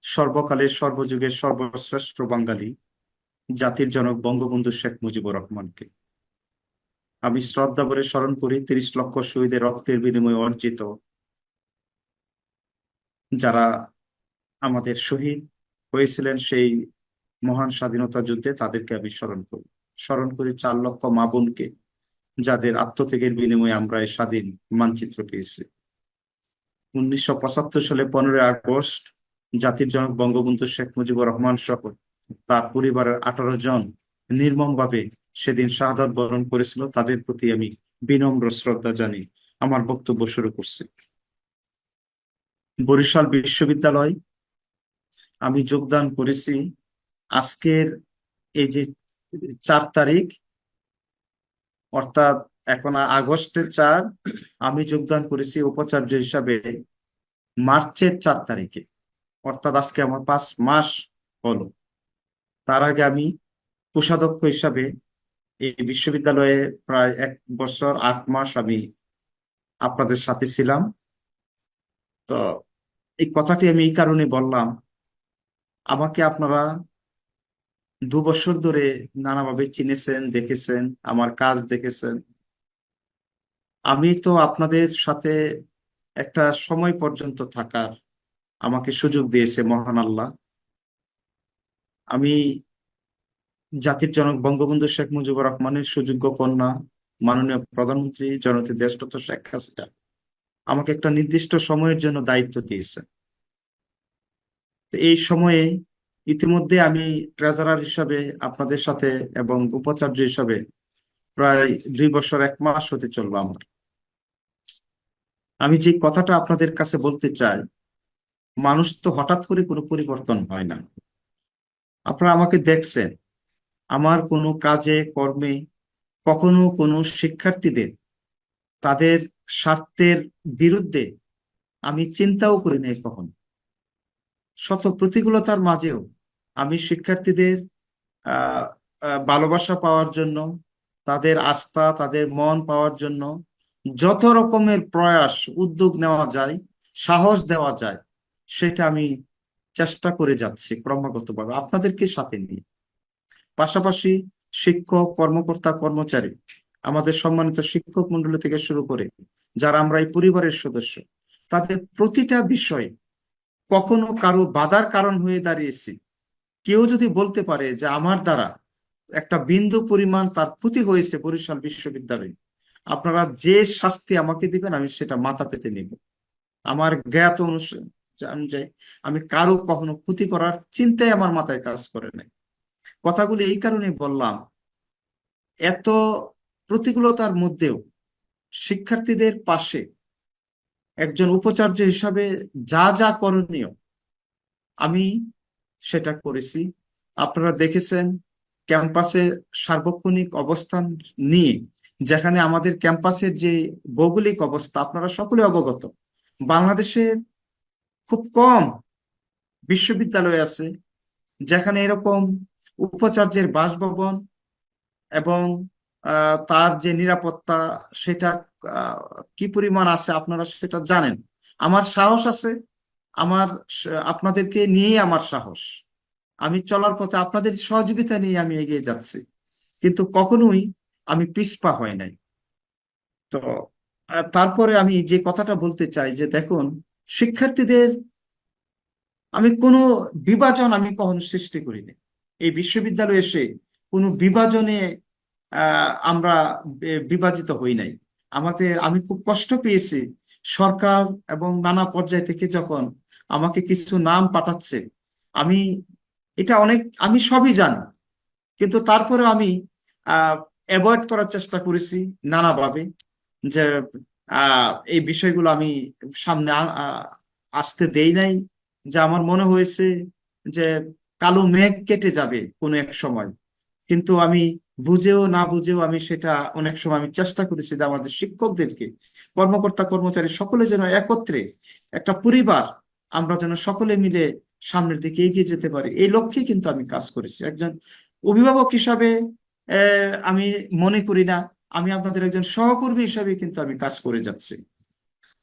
সর্বকালের সর্বযুগের সর্বশ্রেষ্ঠ বাঙালি জাতির জনক বঙ্গবন্ধু শেখ মুজিবুর রহমানকে। আমি শ্রদ্ধা ভরে স্মরণ করি 30 লক্ষ শহীদের রক্তের বিনিময়ে অর্জিত যারা আমাদের শহীদ হয়েছিলেন সেই মহান স্বাধীনতা যুদ্ধে, তাদেরকে আমি স্মরণ করি 4 লক্ষ মা বোনকে, যাদের আত্মত্যাগের বিনিময়ে আমরা এই স্বাধীন মানচিত্র পেয়েছি। 1975 সালে 15 আগস্ট জাতির জনক বঙ্গবন্ধু শেখ মুজিবুর রহমান সহ তার পরিবারের 18 জন নির্মমভাবে সেদিন শাহাদাত বরণ করেছিল। তাদের প্রতি আমি বিনম্র শ্রদ্ধা জানিয়ে আমার বক্তব্য শুরু করছি। বরিশাল বিশ্ববিদ্যালয় আমি যোগদান করেছি আজকের এই যে 4 তারিখ, অর্থাৎ এখন আগস্টের 4, আমি যোগদান করেছি উপাচার্য হিসাবে মার্চের 4 তারিখে, অর্থাৎ আজকে আমার 5 মাস হলো। তার আগে আমি কোষাধ্যক্ষ হিসাবে এই বিশ্ববিদ্যালয়ে প্রায় 1 বছর 8 মাস আমি আপনাদের সাথে ছিলাম। তো এই কথাটি আমি এই কারণে বললাম, আমাকে আপনারা 2 বছর ধরে নানাভাবে চিনেছেন, দেখেছেন, আমার কাজ দেখেছেন। আমি তো আপনাদের সাথে একটা সময় পর্যন্ত থাকার আমাকে সুযোগ দিয়েছে মহান আল্লাহ। আমি জাতির জনক বঙ্গবন্ধু শেখ মুজিবুর রহমানের সুযোগ্য কন্যা মাননীয় প্রধানমন্ত্রী জননেত্রী দেশরত্ন শেখ হাসিনা আমাকে একটা নির্দিষ্ট সময়ের জন্য দায়িত্ব দিয়েছে। তো এই সময়ে ইতিমধ্যে আমি ট্রেজারার হিসাবে আপনাদের সাথে এবং উপাচার্য হিসাবে প্রায় 2 বছর 1 মাস হতে চলবে আমার। আমি যে কথাটা আপনাদের কাছে বলতে চাই, মানুষ তো হঠাৎ করে কোনো পরিবর্তন হয় না। আপনারা আমাকে দেখছেন আমার কোনো কাজে কর্মে কখনো কোনো শিক্ষার্থীদের তাদের স্বার্থের বিরুদ্ধে আমি চিন্তাও করি নাই কখনো। শত প্রতিকূলতার মাঝেও আমি শিক্ষার্থীদের ভালোবাসা পাওয়ার জন্য, তাদের আস্থা, তাদের মন পাওয়ার জন্য যত রকমের প্রয়াস উদ্যোগ নেওয়া যায়, সাহস দেওয়া যায়, সেটা আমি চেষ্টা করে যাচ্ছি ক্রমাগতভাবে আপনাদেরকে সাথে নিয়ে। পাশাপাশি শিক্ষক, কর্মকর্তা, কর্মচারী, আমাদের সম্মানিত শিক্ষক মন্ডলী থেকে শুরু করে যারা আমরা এই পরিবারের সদস্য, তাদের প্রতিটা বিষয়ে কখনো কারো বাধার কারণ হয়ে দাঁড়িয়েছি। কেউ যদি বলতে পারে যে আমার দ্বারা একটা বিন্দু পরিমাণ তার ক্ষতি হয়েছে বরিশাল বিশ্ববিদ্যালয়ে, আপনারা যে শাস্তি আমাকে দিবেন আমি সেটা মাথা পেতে নিব। আমার জ্ঞাত অনুযায়ী আমি কারো কখনো ক্ষতি করার চিন্তাই আমার মাথায় কাজ করে নাই। কথাগুলি এই কারণে বললাম, এত প্রতিকূলতার মধ্যেও শিক্ষার্থীদের পাশে একজন উপাচার্য হিসাবে যা যা করণীয় আমি সেটা করেছি। আপনারা দেখেছেন ক্যাম্পাসে সার্বক্ষণিক অবস্থান নিয়ে, যেখানে আমাদের ক্যাম্পাসের যে ভৌগোলিক অবস্থা আপনারা সকলে অবগত। বাংলাদেশের খুব কম বিশ্ববিদ্যালয় আছে যেখানে এরকম উপাচার্যের বাসভবন এবং তার যে নিরাপত্তা সেটা আহ, কি পরিমাণ আছে আপনারা সেটা জানেন। আমার সাহস আছে, আমার আপনাদেরকে নিয়ে আমার সাহস, আমি চলার পথে আপনাদের সহযোগিতা নিয়ে আমি এগিয়ে যাচ্ছি, কিন্তু কখনোই আমি পিছপা হয় নাই। তো তারপরে আমি যে কথাটা বলতে চাই যে দেখুন, শিক্ষার্থীদের আমি কোনো বিভাজন আমি কখনো সৃষ্টি করিনি। এই বিশ্ববিদ্যালয়ে এসে কোনো বিভাজনে আমরা বিভাজিত হই নাই। আমি খুব কষ্ট পেয়েছি সরকার এবং নানা পর্যায় থেকে যখন আমাকে কিছু নাম পাঠাচ্ছে। আমি আমি সবই জানি, কিন্তু তারপরে আমি অ্যাভয়েড করার চেষ্টা করেছি নানাভাবে, যে এই বিষয়গুলো আমি সামনে আসতে দেই নাই। যে আমার মনে হয়েছে যে কালো মেঘ কেটে যাবে কোনো এক সময়, কিন্তু আমি বুঝেও না বুঝেও আমি সেটা অনেক সময় আমি চেষ্টা করেছি যে আমাদের শিক্ষকদেরকে, কর্মকর্তা কর্মচারী সকলে যেন একত্রে একটা পরিবার, আমরা যেন সকলে মিলে সামনের দিকে এগিয়ে যেতে পারি, এই লক্ষ্যে কিন্তু আমি কাজ করেছি। একজন অভিভাবক হিসাবে আমি মনে করি না, আমি আপনাদের একজন সহকর্মী হিসাবে কিন্তু আমি কাজ করে যাচ্ছি।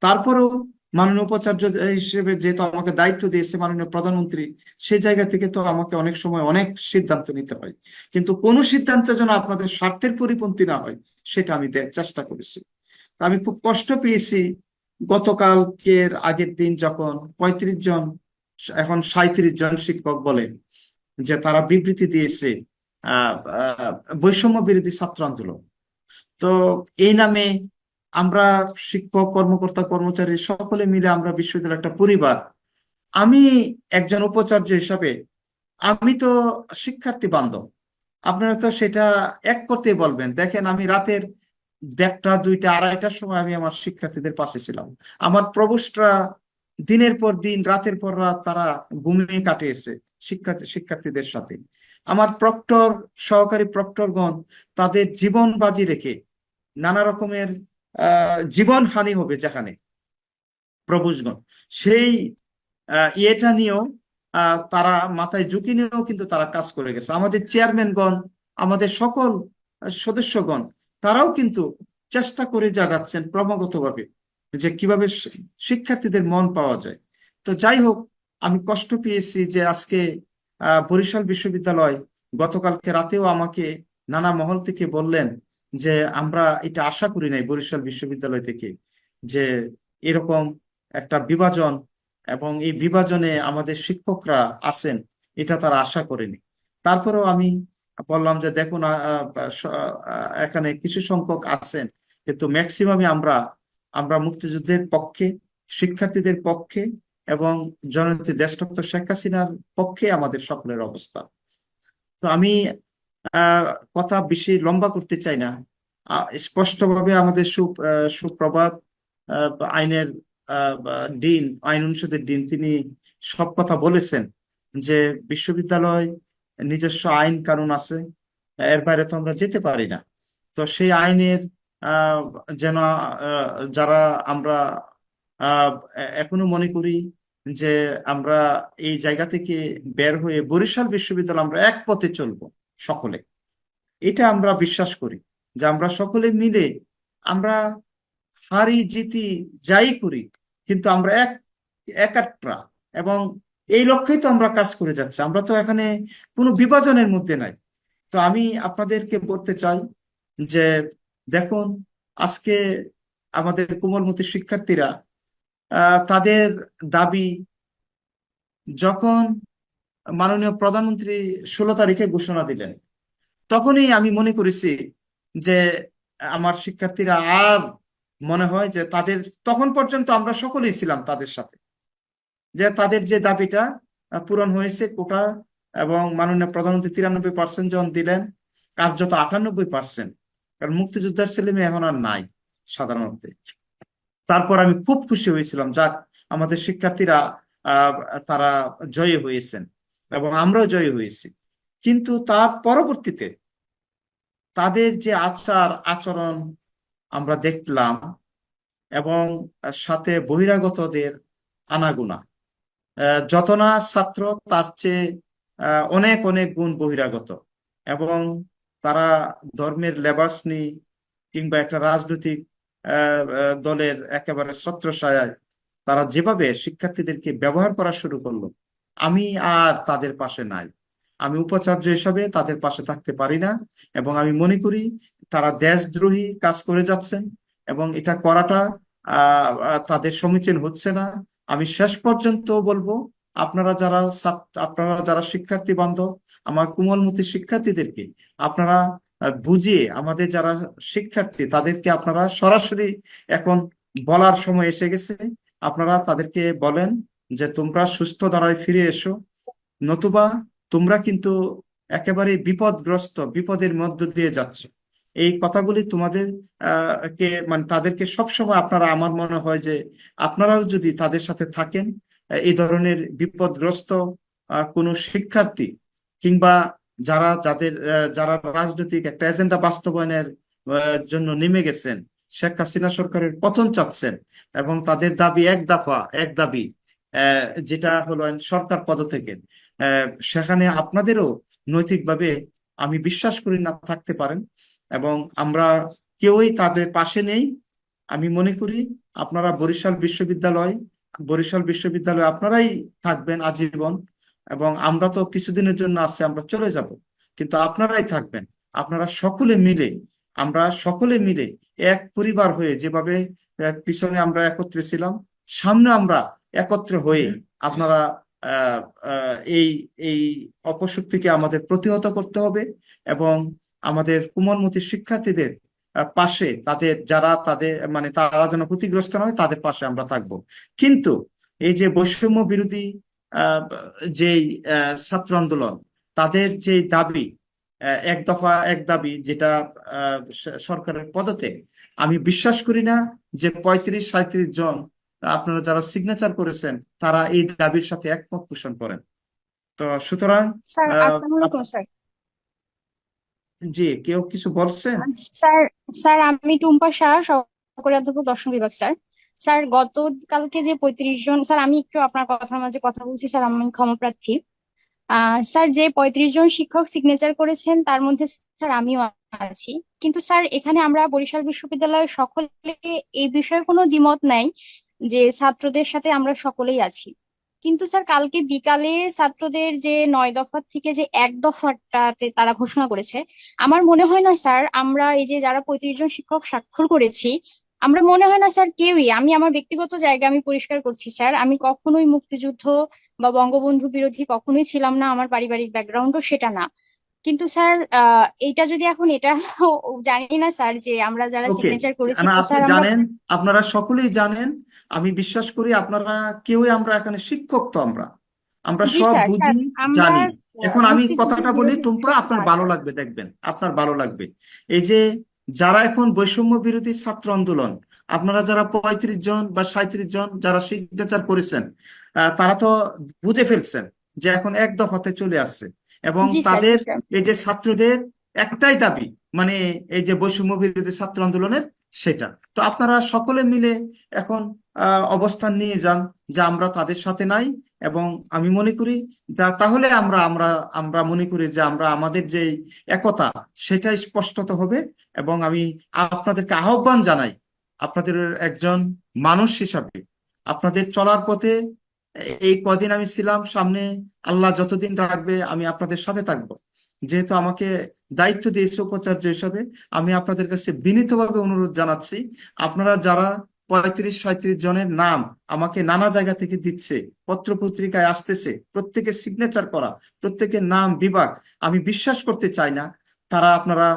তারপরেও মাননীয় উপাচার্য হিসেবে যেহেতু আমাকে দায়িত্ব দিয়েছে মাননীয় প্রধানমন্ত্রী, সেই জায়গা থেকে তো আমাকে অনেক সময় অনেক সিদ্ধান্ত নিতে হয়, কিন্তু কোনো সিদ্ধান্ত যেন আপনাদের স্বার্থের পরিপন্থী না হয় সেটা আমি চেষ্টা করেছি। তা আমি খুব কষ্ট পেয়েছি গতকালকের আগের দিন যখন 35 জন, এখন 37 জন শিক্ষক বলে যে তারা বিবৃতি দিয়েছে বৈষম্য বিরোধী ছাত্র আন্দোলন। তো এই নামে আমরা শিক্ষক কর্মকর্তা কর্মচারী সকলে মিলে আমরা বিশ্ববিদ্যালয়ের একটা পরিবার। আমি একজন উপাচার্য হিসাবে আমি তো শিক্ষার্থী বান্ধব, আপনারা তো সেটা এক করতে বলবেন। দেখেন, আমি রাতের 1টা 2টা 2:30টার সময় আমি আমার শিক্ষার্থীদের পাশে ছিলাম। আমার প্রভোস্টরা দিনের পর দিন রাতের পর রাত তারা ঘুমিয়ে কাটিয়েছে শিক্ষার্থীদের সাথে। আমার প্রক্টর, সহকারী প্রক্টরগণ তাদের জীবন বাজি রেখে নানা রকমের জীবন হানি হবে যেখানে প্রভুজগণ, সেই ইয়েটা নিয়েও তারা মাথায় ঝুঁকি নিয়েও কিন্তু তারা কাজ করে গেছে। আমাদের চেয়ারম্যানগণ, আমাদের সকল সদস্যগণ, তারাও কিন্তু চেষ্টা করে যাচ্ছেন ক্রমাগতভাবে যে কিভাবে শিক্ষার্থীদের মন পাওয়া যায়। তো যাই হোক, আমি কষ্ট পেয়েছি যে আজকে বরিশাল বিশ্ববিদ্যালয় গতকালকে রাতেও আমাকে নানা মহল থেকে বললেন যে আমরা এটা আশা করি নাই বরিশাল বিশ্ববিদ্যালয় থেকে, যে এরকম একটা বিভাজন এবং এই বিভাজনে আমাদের শিক্ষকরা আছেন, এটা তারা আশা করেনি। তারপরেও আমি বললাম যে দেখুন, এখানে কিছু সংখ্যক আছেন, কিন্তু ম্যাক্সিমামই আমরা মুক্তিযুদ্ধের পক্ষে, শিক্ষার্থীদের পক্ষে এবং জননেত্রী দেশরত্ন শেখ হাসিনার পক্ষে আমাদের সকলের অবস্থা। তো আমি কথা বেশি লম্বা করতে চাই না। স্পষ্টভাবে আমাদের সুপ্রভাত আইনের ডিন, আইন অনুষদের ডিন, তিনি সব কথা বলেছেন যে বিশ্ববিদ্যালয় নিজস্ব আইন কানুন আছে, এর বাইরে তো আমরা যেতে পারি না। তো সেই আইনের যেন যারা আমরা এখনো মনে করি যে আমরা এই জায়গা থেকে বের হয়ে বরিশাল বিশ্ববিদ্যালয় আমরা এক পথে চলবো সকলে, এটা আমরা বিশ্বাস করি যে আমরা সকলে মিলে আমরা হারি জিতি যাই করি, কিন্তু আমরা একাত্রা, এবং এই লক্ষ্যেই তো আমরা কাজ করে যাচ্ছি। আমরা তো এখানে কোনো বিভাজনের মধ্যে নাই। তো আমি আপনাদেরকে বলতে চাই যে দেখুন, আজকে আমাদের কোমলমতি শিক্ষার্থীরা তাদের দাবি যখন মাননীয় প্রধানমন্ত্রী 16 তারিখে ঘোষণা দিলেন, তখনই আমি মনে করেছি যে আমার শিক্ষার্থীরা আর মনে হয় যে তাদের, তখন পর্যন্ত আমরা সকলেই ছিলাম তাদের সাথে, যে তাদের যে দাবিটা পূরণ হয়েছে কোটা, এবং মাননীয় প্রধানমন্ত্রী 93% জন দিলেন, কার্যত 98%, কারণ মুক্তিযোদ্ধার ছেলে মেয়ে এখন আর নাই সাধারণত। তারপর আমি খুব খুশি হয়েছিলাম, যাক আমাদের শিক্ষার্থীরা তারা জয়ী হয়েছেন এবং আমরাও জয়ী হয়েছি। কিন্তু তার পরবর্তীতে তাদের যে আচার আচরণ আমরা দেখলাম, এবং সাথে বহিরাগতদের আনাগোনা, যত না ছাত্র তার চেয়ে অনেক অনেক গুণ বহিরাগত, এবং তারা ধর্মের লেবাস নিয়ে কিংবা একটা রাজনৈতিক দলের একেবারে ছত্রছায়ায় তারা যেভাবে শিক্ষার্থীদেরকে ব্যবহার করা শুরু করলো, আমি আর তাদের পাশে নাই। আমি উপাচার্য হিসাবে তাদের পাশে থাকতে পারি না, এবং আমি মনে করি তারা দেশদ্রোহী কাজ করে যাচ্ছেন এবং এটা করাটা তাদের সমীচীন হচ্ছে না। আমি শেষ পর্যন্ত বলবো, আপনারা যারা শিক্ষার্থী বান্ধব, আমার কোমলমতি শিক্ষার্থীদেরকে আপনারা বুঝিয়ে, আমাদের যারা শিক্ষার্থী তাদেরকে আপনারা সরাসরি এখন বলার সময় এসে গেছে। আপনারা তাদেরকে বলেন যে তোমরা সুস্থ ধারায় ফিরে এসো, নতুবা তোমরা কিন্তু একেবারে বিপদের মধ্য দিয়ে যাচ্ছ। এই কথাগুলি তোমাদের মানে তাদেরকে সবসময় আপনারা, আমার মনে হয় যে আপনারাও যদি তাদের সাথে থাকেন, এই ধরনের বিপদগ্রস্ত কোনো শিক্ষার্থী কিংবা যারা রাজনৈতিক একটা এজেন্ডা বাস্তবায়নের জন্য নেমে গেছেন, শেখ হাসিনা সরকারের পতন চাচ্ছেন এবং তাদের দাবি এক দাবি যেটা হলো সরকার পদত্যাগের, সেখানে আপনাদেরও নৈতিকভাবে আমি বিশ্বাস করি না থাকতে পারেন, এবং আমরা কেউই তাদের পাশে নেই। আমি মনে করি আপনারা বরিশাল বিশ্ববিদ্যালয়ে আপনারাই থাকবেন আজীবন, এবং আমরা তো কিছুদিনের জন্য আছি, আমরা চলে যাব, কিন্তু আপনারাই থাকবেন। আমরা সকলে মিলে এক পরিবার হয়ে যেভাবে পিছনে আমরা একত্রে ছিলাম, সামনে আমরা একত্রে হয়ে আপনারা এই এই অপশক্তিকে আমাদের প্রতিহত করতে হবে, এবং আমাদের কোমলমতি শিক্ষার্থীদের পাশে তারা যেন ক্ষতিগ্রস্ত নয়, তাদের পাশে আমরা থাকব। কিন্তু এই যে বৈষম্য বিরোধী যেই ছাত্র আন্দোলন, তাদের যে দাবি, এক দাবি যেটা সরকারের পদত্যাগ, আমি বিশ্বাস করি না যে 35-37 জন আপনারা যারা সিগনেচার করেছেন তারা এই দাবির সাথে একমত পোষণ করেন। তো সুতরাং স্যার আসসালামু আলাইকুম স্যার। জি, কেউ কিছু বলছেন? স্যার স্যার আমি টুম্পা শাহ, সহকারী অধ্যাপক দর্শন বিভাগ স্যার। স্যার গতকালকে যে 35 জন, স্যার আমি একটু আপনার কথার মাঝে কথা বলছি স্যার, আমি ক্ষমাপ্রার্থী। স্যার যে 35 জন শিক্ষক সিগনেচার করেছেন তার মধ্যে স্যার আমিও আছি, কিন্তু স্যার এখানে আমরা বরিশাল বিশ্ববিদ্যালয়ের সকলে এই বিষয়ে কোনো দ্বিমত নাই যে ছাত্রদের সাথে আমরা সকলেই আছি। কিন্তু স্যার কালকে বিকালে ছাত্রদের যে 9 দফা থেকে যে 1 দফাটাতে তারা ঘোষণা করেছে, আমার মনে হয় না স্যার আমরা এই যে যারা 35 জন শিক্ষক স্বাক্ষর করেছি, আমরা মনে হয় না স্যার কেউই, আমি আমার ব্যক্তিগত জায়গা আমি পরিষ্কার করছি স্যার, আমি কখনোই মুক্তিযুদ্ধ বা বঙ্গবন্ধু বিরোধী কখনোই ছিলাম না, আমার পারিবারিক ব্যাকগ্রাউন্ডও সেটা না। কিন্তু স্যার এইটা যদি এখন এটা জানি না স্যার যে আমরা যারা ওকে, সিগনেচার করেছি, তো আপনি স্যার আমরা জানেন, আপনারা সকলেই জানেন, আমি বিশ্বাস করি আপনারা কেউই, আমরা এখানে শিক্ষক, তো আমরা জি সব স্যার, বুঝি, আমরা জানি। এখন আমি কথাটা বলি বিরোধী টুম্পা, শিক্ষক আপনার না ভালো স্যার। লাগবে, দেখবেন আপনার ভালো লাগবে। এই যে যারা এখন বৈষম্য বিরোধী ছাত্র আন্দোলন, আপনারা যারা 35 জন বা 37 জন যারা সিগনেচার করেছেন, তারা তো বুঝে ফেলছেন যে এখন এক দফাতে চলে আসছে, এবং জি স্যার, জি তাদের স্যার। এই যে ছাত্রদের একটাই দাবি, মানে এই যে বৈষম্য বিরোধী ছাত্র আন্দোলনের, সেটা তো আপনারা সকলে মিলে এখন অবস্থান নিয়ে যান যে আমরা তাদের সাথে নাই। এবং আমি মনে করি তাহলে আমরা আমরা আমরা মনে করি যে আমরা আমাদের যে একতা, সেটা স্পষ্টত হবে। এবং আমি আপনাদেরকে আহ্বান জানাই, আপনাদের একজন মানুষ হিসাবে আপনাদের চলার পথে এই কদিন আমি ছিলাম, সামনে আল্লাহ যতদিন রাখবে আমি আপনাদের সাথে থাকবো। যেহেতু আমাকে দায়িত্ব দিয়েছে উপাচার্য হিসাবে, আমি আপনাদের কাছে বিনীতভাবে অনুরোধ জানাচ্ছি, আপনারা যারা 35-37 জনের নাম আমাকে নানা জায়গা থেকে দিচ্ছে, পত্র পত্রিকায় আসতেছে, প্রত্যেকের সিগনেচার করা, প্রত্যেকের নাম বিভাগ, আমি বিশ্বাস করতে চাই না তারা আপনারা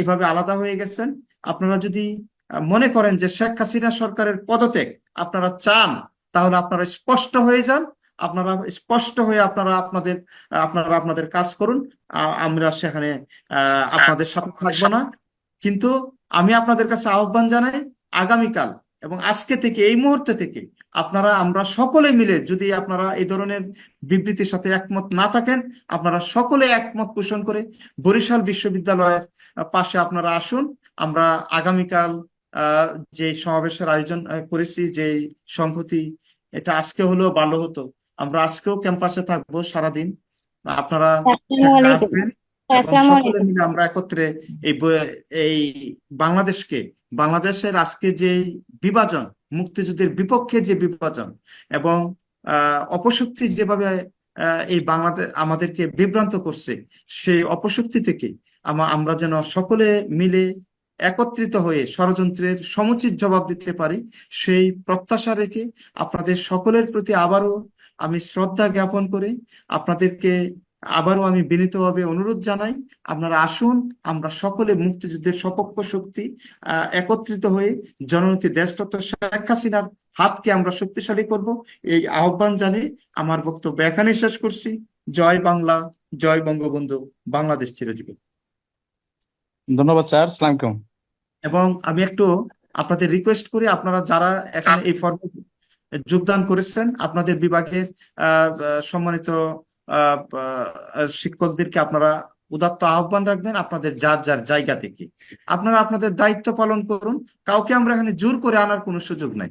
এভাবে আলাদা হয়ে গেছেন। আপনারা যদি মনে করেন যে শেখ হাসিনা সরকারের পদত্যাগ আপনারা চান, তাহলে আপনারা স্পষ্ট হয়ে যান, আপনারা স্পষ্ট হয়ে আপনাদের কাজ করুন। আমরা সেখানে আপনাদের সাথে থাকবো না। কিন্তু আমি আপনাদের কাছে আহ্বান জানাই, আগামীকাল এবং আজকে থেকে, এই মুহূর্তে থেকে আমরা সকলে মিলে, যদি আপনারা এই ধরনের বিবৃতির সাথে একমত না থাকেন, আপনারা সকলে একমত পোষণ করে বরিশাল বিশ্ববিদ্যালয়ের পাশে আপনারা আসুন। আমরা আগামীকাল যে সমাবেশের আয়োজন করেছি, যে সংহতি, এটা আজকে হলেও ভালো হতো, আমরা আজকেও ক্যাম্পাসে থাকবো সারাদিন, আপনারা আসসালামু আলাইকুম। আসবেন। এবং আসসালামু সকলে আলাইকুম। মিলে আমরা একত্রে এই বাংলাদেশের আজকে যে বিভাজন, মুক্তিযুদ্ধের বিপক্ষে যে বিভাজন এবং অপশক্তি যেভাবে এই আমাদেরকে বিভ্রান্ত করছে, সেই অপশক্তি থেকে আমরা যেন সকলে মিলে একত্রিত হয়ে ষড়যন্ত্রের সমুচিত জবাব দিতে পারি, সেই প্রত্যাশা রেখে আপনাদের সকলের প্রতি আবারও আমি শ্রদ্ধা জ্ঞাপন করে আপনাদেরকে আবারও আমি বিনীতভাবে অনুরোধ জানাই, আপনারা আসুন, আমরা সকলে মুক্তিযুদ্ধের সপক্ষ শক্তি একত্রিত হয়ে জননেত্রী দেশরত্ন শেখ হাসিনার হাতকে আমরা শক্তিশালী করব, এই আহ্বান জানিয়ে আমার বক্তব্য এখানে শেষ করছি। জয় বাংলা, জয় বঙ্গবন্ধু, বাংলাদেশ চিরজীবী। ধন্যবাদ স্যার। আসসালামু আলাইকুম। এবং আমি একটু আপনাদের রিকোয়েস্ট করি, আপনারা যারা এখানে এই ফর্মে যোগদান করেছেন, আপনাদের বিভাগের সম্মানিত শিক্ষকদেরকে আপনারা উদাত্ত আহ্বান রাখবেন, আপনাদের যার যার জায়গা থেকে আপনারা আপনাদের দায়িত্ব পালন করুন। কাউকে আমরা এখানে জোর করে আনার কোনো সুযোগ নাই।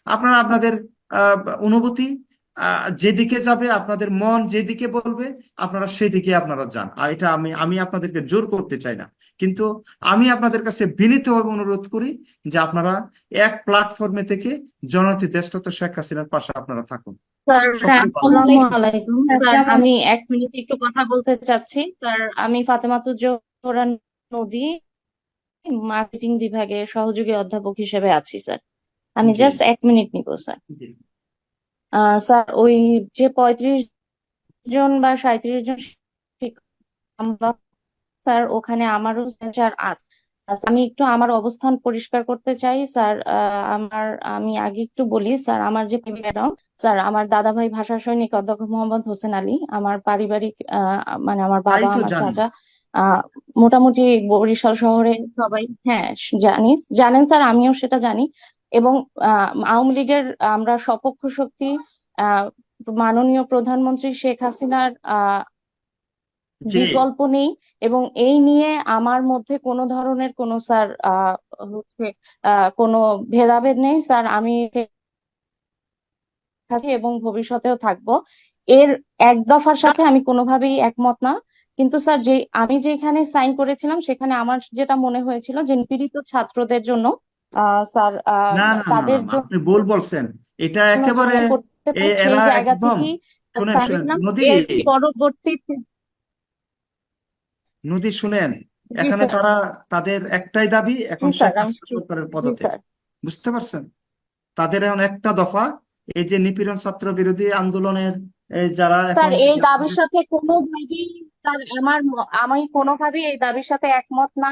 আপনারা আপনাদের অনুভূতি যেদিকে যাবে, আপনাদের মন যেদিকে বলবে, আপনারা সেদিকে আপনারা যান। আর এটা আমি আপনাদেরকে জোর করতে চাই না, কিন্তু আমি আপনাদের কাছে বিনীতভাবে অনুরোধ করি যে আপনারা এক প্ল্যাটফর্মে থেকে জননেত্রী দেশরত্ন শেখ হাসিনার পাশে আপনারা থাকুন। স্যার আসসালামু আলাইকুম। স্যার আসসালামু আমি 1 মিনিট একটু কথা বলতে চাচ্ছি। স্যার আমি ফাতেমাতুজ জোহরা নদী, মার্কেটিং বিভাগের সহযোগী অধ্যাপক হিসেবে আছি স্যার। আমি জি জাস্ট 1 মিনিট নিব স্যার। জি স্যার ওই যে 35 জন বা 37 জন আমরা স্যার ওখানে আমারও স্যার আছে। আমি একটু আমার অবস্থান পরিষ্কার করতে চাই স্যার। আমি আগে একটু বলি স্যার, আমার যে ব্যাকগ্রাউন্ড স্যার, আমার দাদা ভাই ভাষা সৈনিক অধ্যক্ষ মোহাম্মদ হোসেন আলী, আমার পারিবারিক মানে আমার তাই বাবা তো আমার জানি। চাচা মোটামুটি বরিশাল শহরে সবাই হ্যাঁ জানেন স্যার, আমিও সেটা জানি। এবং আওয়ামী লীগের আমরা সপক্ষ শক্তি, মাননীয় প্রধানমন্ত্রী শেখ হাসিনার জি বিকল্প নেই। এবং এই নিয়ে আমার মধ্যে কোনো ধরনের কোনো স্যার হচ্ছে কোনো ভেদাভেদ নেই স্যার। আমি আছি এবং ভবিষ্যতেও থাকবো। এর এক দফার সাথে আমি কোনোভাবেই একমত না। কিন্তু স্যার আমি যেখানে সাইন করেছিলাম সেখানে আমার যেটা মনে হয়েছিল যে নিপীড়িত ছাত্রদের জন্য স্যার না না না তাদের না, আপনি ভুল বলছেন। এটা একেবারে করতে পারে সেই এরা জায়গা একদম, থেকেই শুনেন সাইন শুনেন করলাম। নদী এর পরবর্তী নদী শুনেন, জি এখানে স্যার, তাদের একটাই দাবি এখন জি স্যার, শেখ হাসিনা সরকারের জি পদত্যাগ। স্যার। বুঝতে পারছেন? তাদের এখন একটা দফা, এই যে নিপীড়ন ছাত্র বিরোধী আন্দোলনের যারা স্যার এখন এই দাবির সাথে কোনোভাবেই স্যার আমি কোনোভাবেই এই দাবির সাথে একমত না।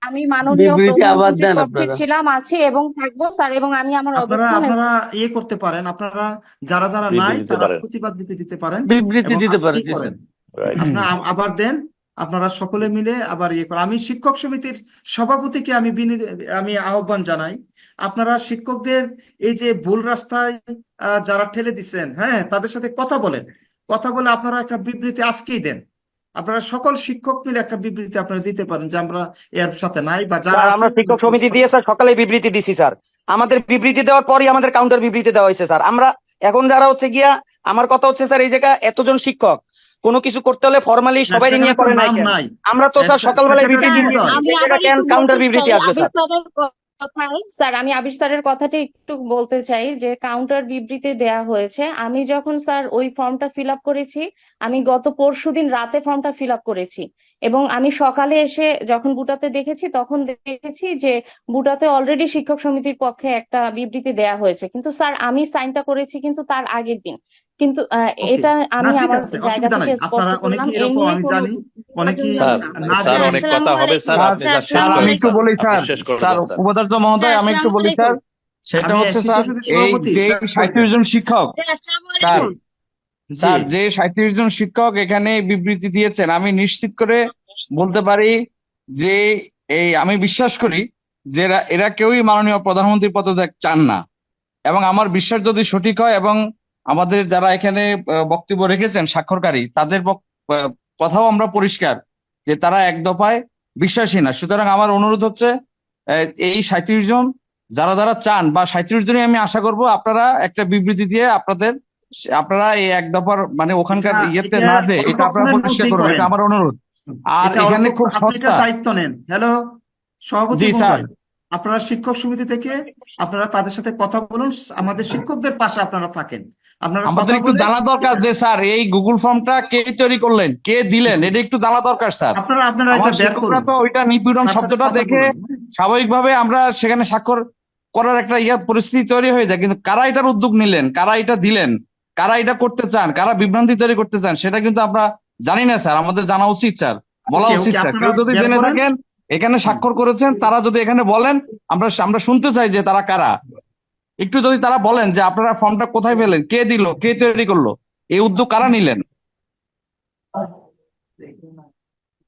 আমি মাননীয় বিবৃতি আবার প্রধানমন্ত্রীর দেন পক্ষে আপনারা। ছিলাম, আছি এবং থাকবো স্যার। এবং আমি আমার আপনারা অবস্থান আপনারা ইয়ে করতে পারেন, আপনারা যারা যারা বিবৃতি নাই দিতে তারা পারেন। প্রতিবাদ দিতে পারেন বিবৃতি এবং দিতে পারে, আজকেই জি করেন। স্যার। রাইট। আপনারা আবার দেন, আপনারা সকলে মিলে আবার ইয়ে করেন। আমি শিক্ষক সমিতির সভাপতিকে আমি আহ্বান জানাই, আপনারা শিক্ষকদের এই যে ভুল রাস্তায় যারা ঠেলে দিচ্ছেন, হ্যাঁ, তাদের সাথে কথা বলে আপনারা একটা বিবৃতি আজকেই দেন। আপনারা সকল শিক্ষক মিলে একটা বিবৃতি আপনারা দিতে পারেন যে আমরা এর সাথে নাই, বা যারা স্যার আছে আমরা শিক্ষক সমিতি দিয়ে স্যার সকালে বিবৃতি দিছি স্যার। আমাদের বিবৃতি দেওয়ার পরই আমাদের কাউন্টার বিবৃতি দেওয়া হয়েছে স্যার। আমরা এখন যারা হচ্ছে গিয়া, আমার কথা হচ্ছে স্যার, এই জায়গা এতজন শিক্ষক কোনো কিছু করতে হলে ফরমালি সবাই সেখানে নিয়ে তো করে নাই নাম কেন? নাই, আমরা তো স্যার সকালবেলায় সেক্রেটারি বিবৃতি মহোদয়। দিয়েছি, আমি সেই আবার জায়গা কেন একটু কাউন্টার বলতে বিবৃতি চাই আসবে আবির স্যার? স্যারের কথায় স্যার, আমি আবির স্যারের কথাটা একটু বলতে চাই যে কাউন্টার বিবৃতি দেয়া হয়েছে। আমি যখন স্যার ওই ফর্মটা ফিল আপ করেছি, আমি গত পরশুদিন রাতে ফর্মটা ফিল আপ করেছি এবং আমি সকালে এসে যখন বুটাতে দেখেছি তখন দেখেছি যে বুটাতে অলরেডি শিক্ষক সমিতির পক্ষে একটা বিবৃতি দেয়া হয়েছে। কিন্তু স্যার আমি সাইনটা করেছি কিন্তু তার আগের দিন। কিন্তু ওকে, এটা না আমি ঠিক আমার আছে, জায়গা অসুবিধা নাই। থেকে স্পষ্ট আপনারা করলাম, অনেকেই এই এরকম, নিয়ে আমি কোনো জানি অনেকেই স্যার না স্যার জানেন। অনেক কথা হবে স্যার, আপনি যা শেষ স্যার করে আমি দেন একটু স্যার, বলি আপনি স্যার। শেষ করে স্যার দেন স্যার। উপাচার্য স্যার মহোদয়, আমি একটু আসসালামু বলি আলাইকুম। স্যার। সেটা আমি হচ্ছে শিক্ষক স্যার, সমিতির এই সভাপতি, যে শেষ করে 37 দেন। জন শিক্ষক স্যার আসসালামু স্যার, আলাইকুম। জি স্যার যে 37 জন শিক্ষক এখানে বিবৃতি দিয়েছেন, আমি নিশ্চিত করে বলতে পারি যে আমি বিশ্বাস করি যে এরা কেউই মাননীয় প্রধানমন্ত্রীর পদত্যাগ চান না। এবং আমার বিশ্বাস যদি সঠিক হয়, এবং আমাদের যারা এখানে বক্তব্য রেখেছেন স্বাক্ষরকারী, তাদের কথাও আমরা পরিষ্কার যে তারা এক দফায় বিশ্বাসী না। সুতরাং আমার অনুরোধ হচ্ছে এই 37 জন যারা যারা চান, বা 37 জনই আমি আশা করব আপনারা একটা বিবৃতি দিয়ে আপনারা এই এক দফার মানে ওখানকার ইয়েতে এটা না যে এটা আপনারা কতক্ষণের পরিষ্কার মধ্যেই করুন, করেন, এটা আমার অনুরোধ। আর এটা এখানে অল্প খুব আপনি এটা সস্তা। দায়িত্ব নেন। হ্যালো সভাপতি জি স্যার। মহোদয়, আপনারা শিক্ষক সমিতি থেকে আপনারা তাদের সাথে কথা বলুন, আমাদের শিক্ষকদের পাশে আপনারা থাকেন, আপনারা আমাদের কথা একটু বলে জানা দরকার যে স্যার এই গুগল ফর্মটা কে তৈরি করলেন, কে দিলেন, এটা একটু জানা দরকার স্যার। আপনারা এটা আমার বের শিক্ষকরা করুন, তো ওইটা নিপীড়ন তার সাথে শব্দটা কথা দেখে বলুন। স্বাভাবিকভাবে আমরা সেখানে স্বাক্ষর করার একটা পরিস্থিতি তৈরি হয়ে যায়, কিন্তু কারা এটার উদ্যোগ নিলেন, কারা এটা দিলেন, কারা এটা করতে চান, কারা বিভ্রান্তি তৈরি করতে চান, সেটা কিন্তু আমরা জানি না স্যার। আমাদের জানা উচিত স্যার, বলা ওকে উচিত ওকে, স্যার। আপনারা কেউ যদি বের জেনে করেন। থাকেন এখানে স্বাক্ষর করেছেন, তারা যদি এখানে বলেন, আমরা শুনতে চাই যে তারা কারা। একটু যদি তারা বলেন যে আপনারা ফর্মটা কোথায় পেলেন, কে দিল, কে তৈরি করলো, এই উদ্যোগ কারা নিলেন।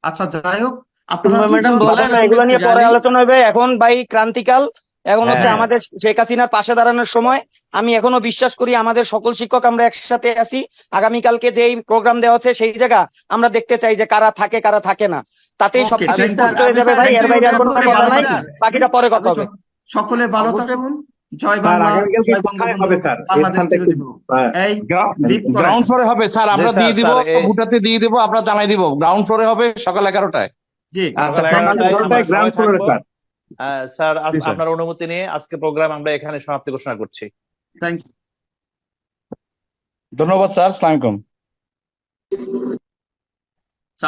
আচ্ছা যাই হোক, আপনারা ম্যাডাম দুজন বলেন, এগুলো নিয়ে পরে জানি। আলোচনা হবে। এখন ভাই ক্রান্তিকাল, এখন হচ্ছে হ্যাঁ। আমাদের শেখ হাসিনার পাশে দাঁড়ানোর সময়। আমি এখনো বিশ্বাস করি আমাদের সকল শিক্ষক আমরা একসাথে আছি। আগামীকালকে যে প্রোগ্রাম দেওয়া হচ্ছে সেই জায়গা আমরা দেখতে চাই যে কারা থাকে কারা থাকে না, তাতেই ওকে, সবকিছু থ্যাংক ইউ, স্পষ্ট হয়ে যাবে ভাই। এর বাইরে আর কোনো সকলে কথা ভালো নাই, থাকুন, বাকিটা পরে কথা হবে। সকলে ভালো থাকুন। জয় স্যার বাংলা, আগামীকালকে জয় কোথায় বঙ্গবন্ধু, হবে স্যার? বাংলাদেশ স্থানটা একটু চিরজীবী হোক। এই লিভ করেন। গ্রাউন্ড ফ্লোরে হবে স্যার, আমরা জি, দিয়ে দিব, স্যার, ভুটাতে দিয়ে দিব, আমরা জানাই দিব। গ্রাউন্ড ফ্লোরে হবে সকাল 11টায়। জি সকাল থ্যাংক 11টায় ইউ। আমরা সবাই থাকবো। স্যার। স্যার জি স্যার। আপনার অনুমতি নিয়ে আজকে প্রোগ্রাম আমরা এখানে সমাপ্তি ঘোষণা করছি। Thank you. ধন্যবাদ স্যার, আসসালামু আলাইকুম।